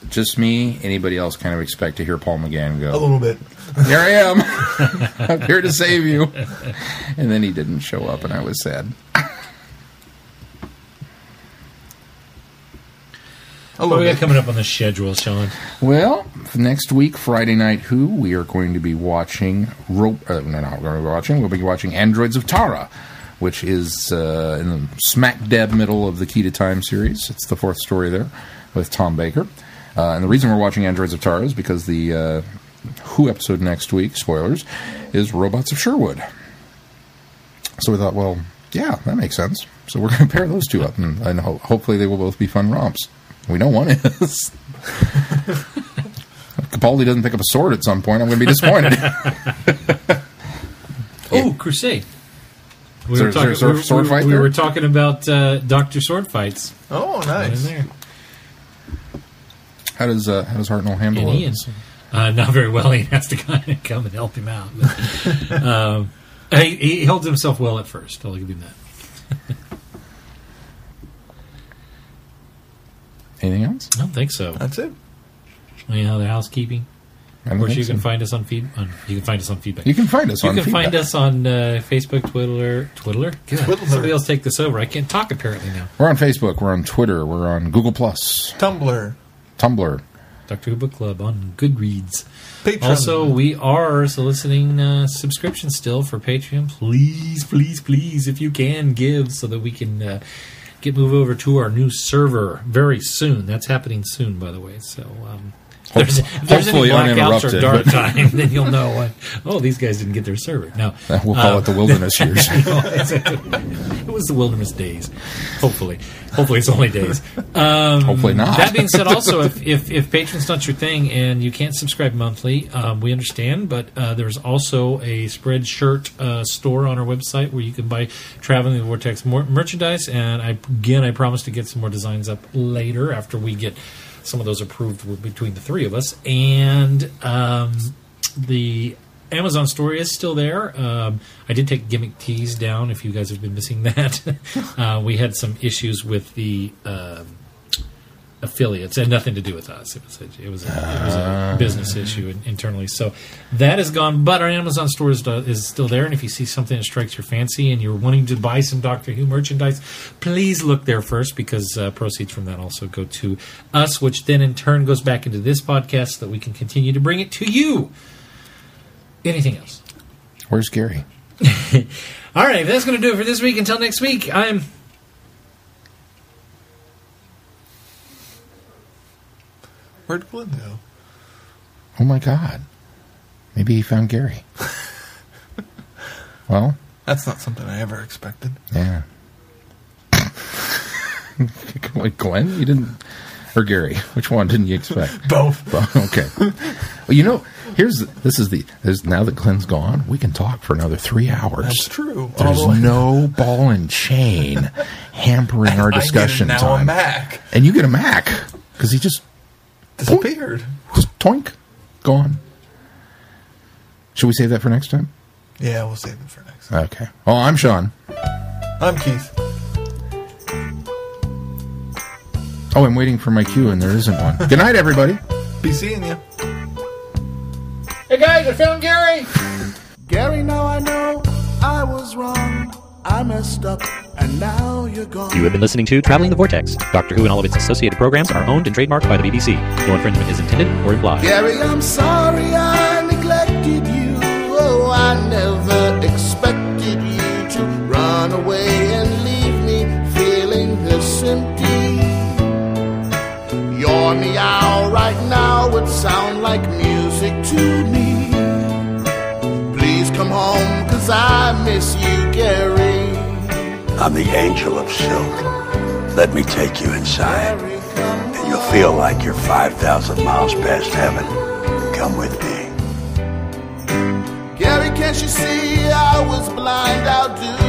just me, anybody else kind of expect to hear Paul McGann go, a little bit, here I am, I'm here to save you. And then he didn't show up, and I was sad. What we got coming up on the schedule, Sean? Well, next week, Friday Night Who, we are going to be watching... we'll be watching Androids of Tara, which is in the smack dab middle of the Key to Time series. It's the fourth story there with Tom Baker. And the reason we're watching Androids of Tara is because the Who episode next week, spoilers, is Robots of Sherwood. So we thought, well, yeah, that makes sense. So we're going to pair those two up, and hopefully they will both be fun romps. We know one is. If Capaldi doesn't pick up a sword at some point, I'm going to be disappointed. Oh, Crusade. We were talking about Dr. Sword Fights. Oh, nice. In there. How does Hartnell handle it? Ian, not very well. He has to kind of come and help him out. But, he holds himself well at first. I'll give him that. Anything else? I don't think so. That's it. Any other housekeeping? Of course, you can find us on feedback. You can find us on feedback. You can find us on Facebook, Twitter. Good. Somebody else take this over. I can't talk apparently now. We're on Facebook. We're on Twitter. We're on Google+. Tumblr. Dr. Who Book Club on Goodreads. Patreon. Also, we are soliciting subscriptions still for Patreon. Please, please, please, if you can, give so that we can move over to our new server very soon. That's happening soon, by the way. So, if there's any blackouts or dark time, then you'll know. These guys didn't get their server. No, we'll call it the wilderness years. It was the wilderness days. Hopefully it's only days. Hopefully not. That being said, also if Patreon's not your thing and you can't subscribe monthly, we understand. But there's also a Spreadshirt store on our website where you can buy Traveling the Vortex merchandise. And I promise to get some more designs up later after we get some of those approved between the three of us. And the Amazon store is still there. I did take Gimmick Tees down if you guys have been missing that. We had some issues with the affiliates. It had nothing to do with us. It was a business issue internally. So that is gone, but our Amazon store is still there. And if you see something that strikes your fancy and you're wanting to buy some Doctor Who merchandise, please look there first, because proceeds from that also go to us, which then in turn goes back into this podcast so that we can continue to bring it to you. Anything else? Where's Gary? All right, that's going to do it for this week. Until next week, Where'd Glenn go? Oh my God. Maybe he found Gary. Well, that's not something I ever expected. Yeah. Wait, Glenn? You didn't... Or Gary? Which one didn't you expect? Both. Okay. Well, now that Glenn's gone, we can talk for another 3 hours. That's true. There's no ball and chain hampering our discussion time. Now a Mac. And you get a Mac, because he just... disappeared. Just toink. Gone. Should we save that for next time? Yeah, we'll save it for next time. Okay. Well, I'm Sean. I'm Keith. Oh, I'm waiting for my cue, and there isn't one. Good night, everybody. Be seeing you. Hey guys, I found Gary! Gary, now I know I was wrong. I messed up, and now you're gone. You have been listening to Traveling the Vortex. Doctor Who and all of its associated programs are owned and trademarked by the BBC. No infringement is intended or implied. Gary, I'm sorry I neglected you. Oh, I never expected you to run away and leave me feeling this empty. Your meow right now would sound like music to me. Please come home, 'cause I miss you, Gary. I'm the angel of silk. Let me take you inside, and you'll feel like you're 5,000 miles past heaven. Come with me. Gary, can't you see I was blind? How do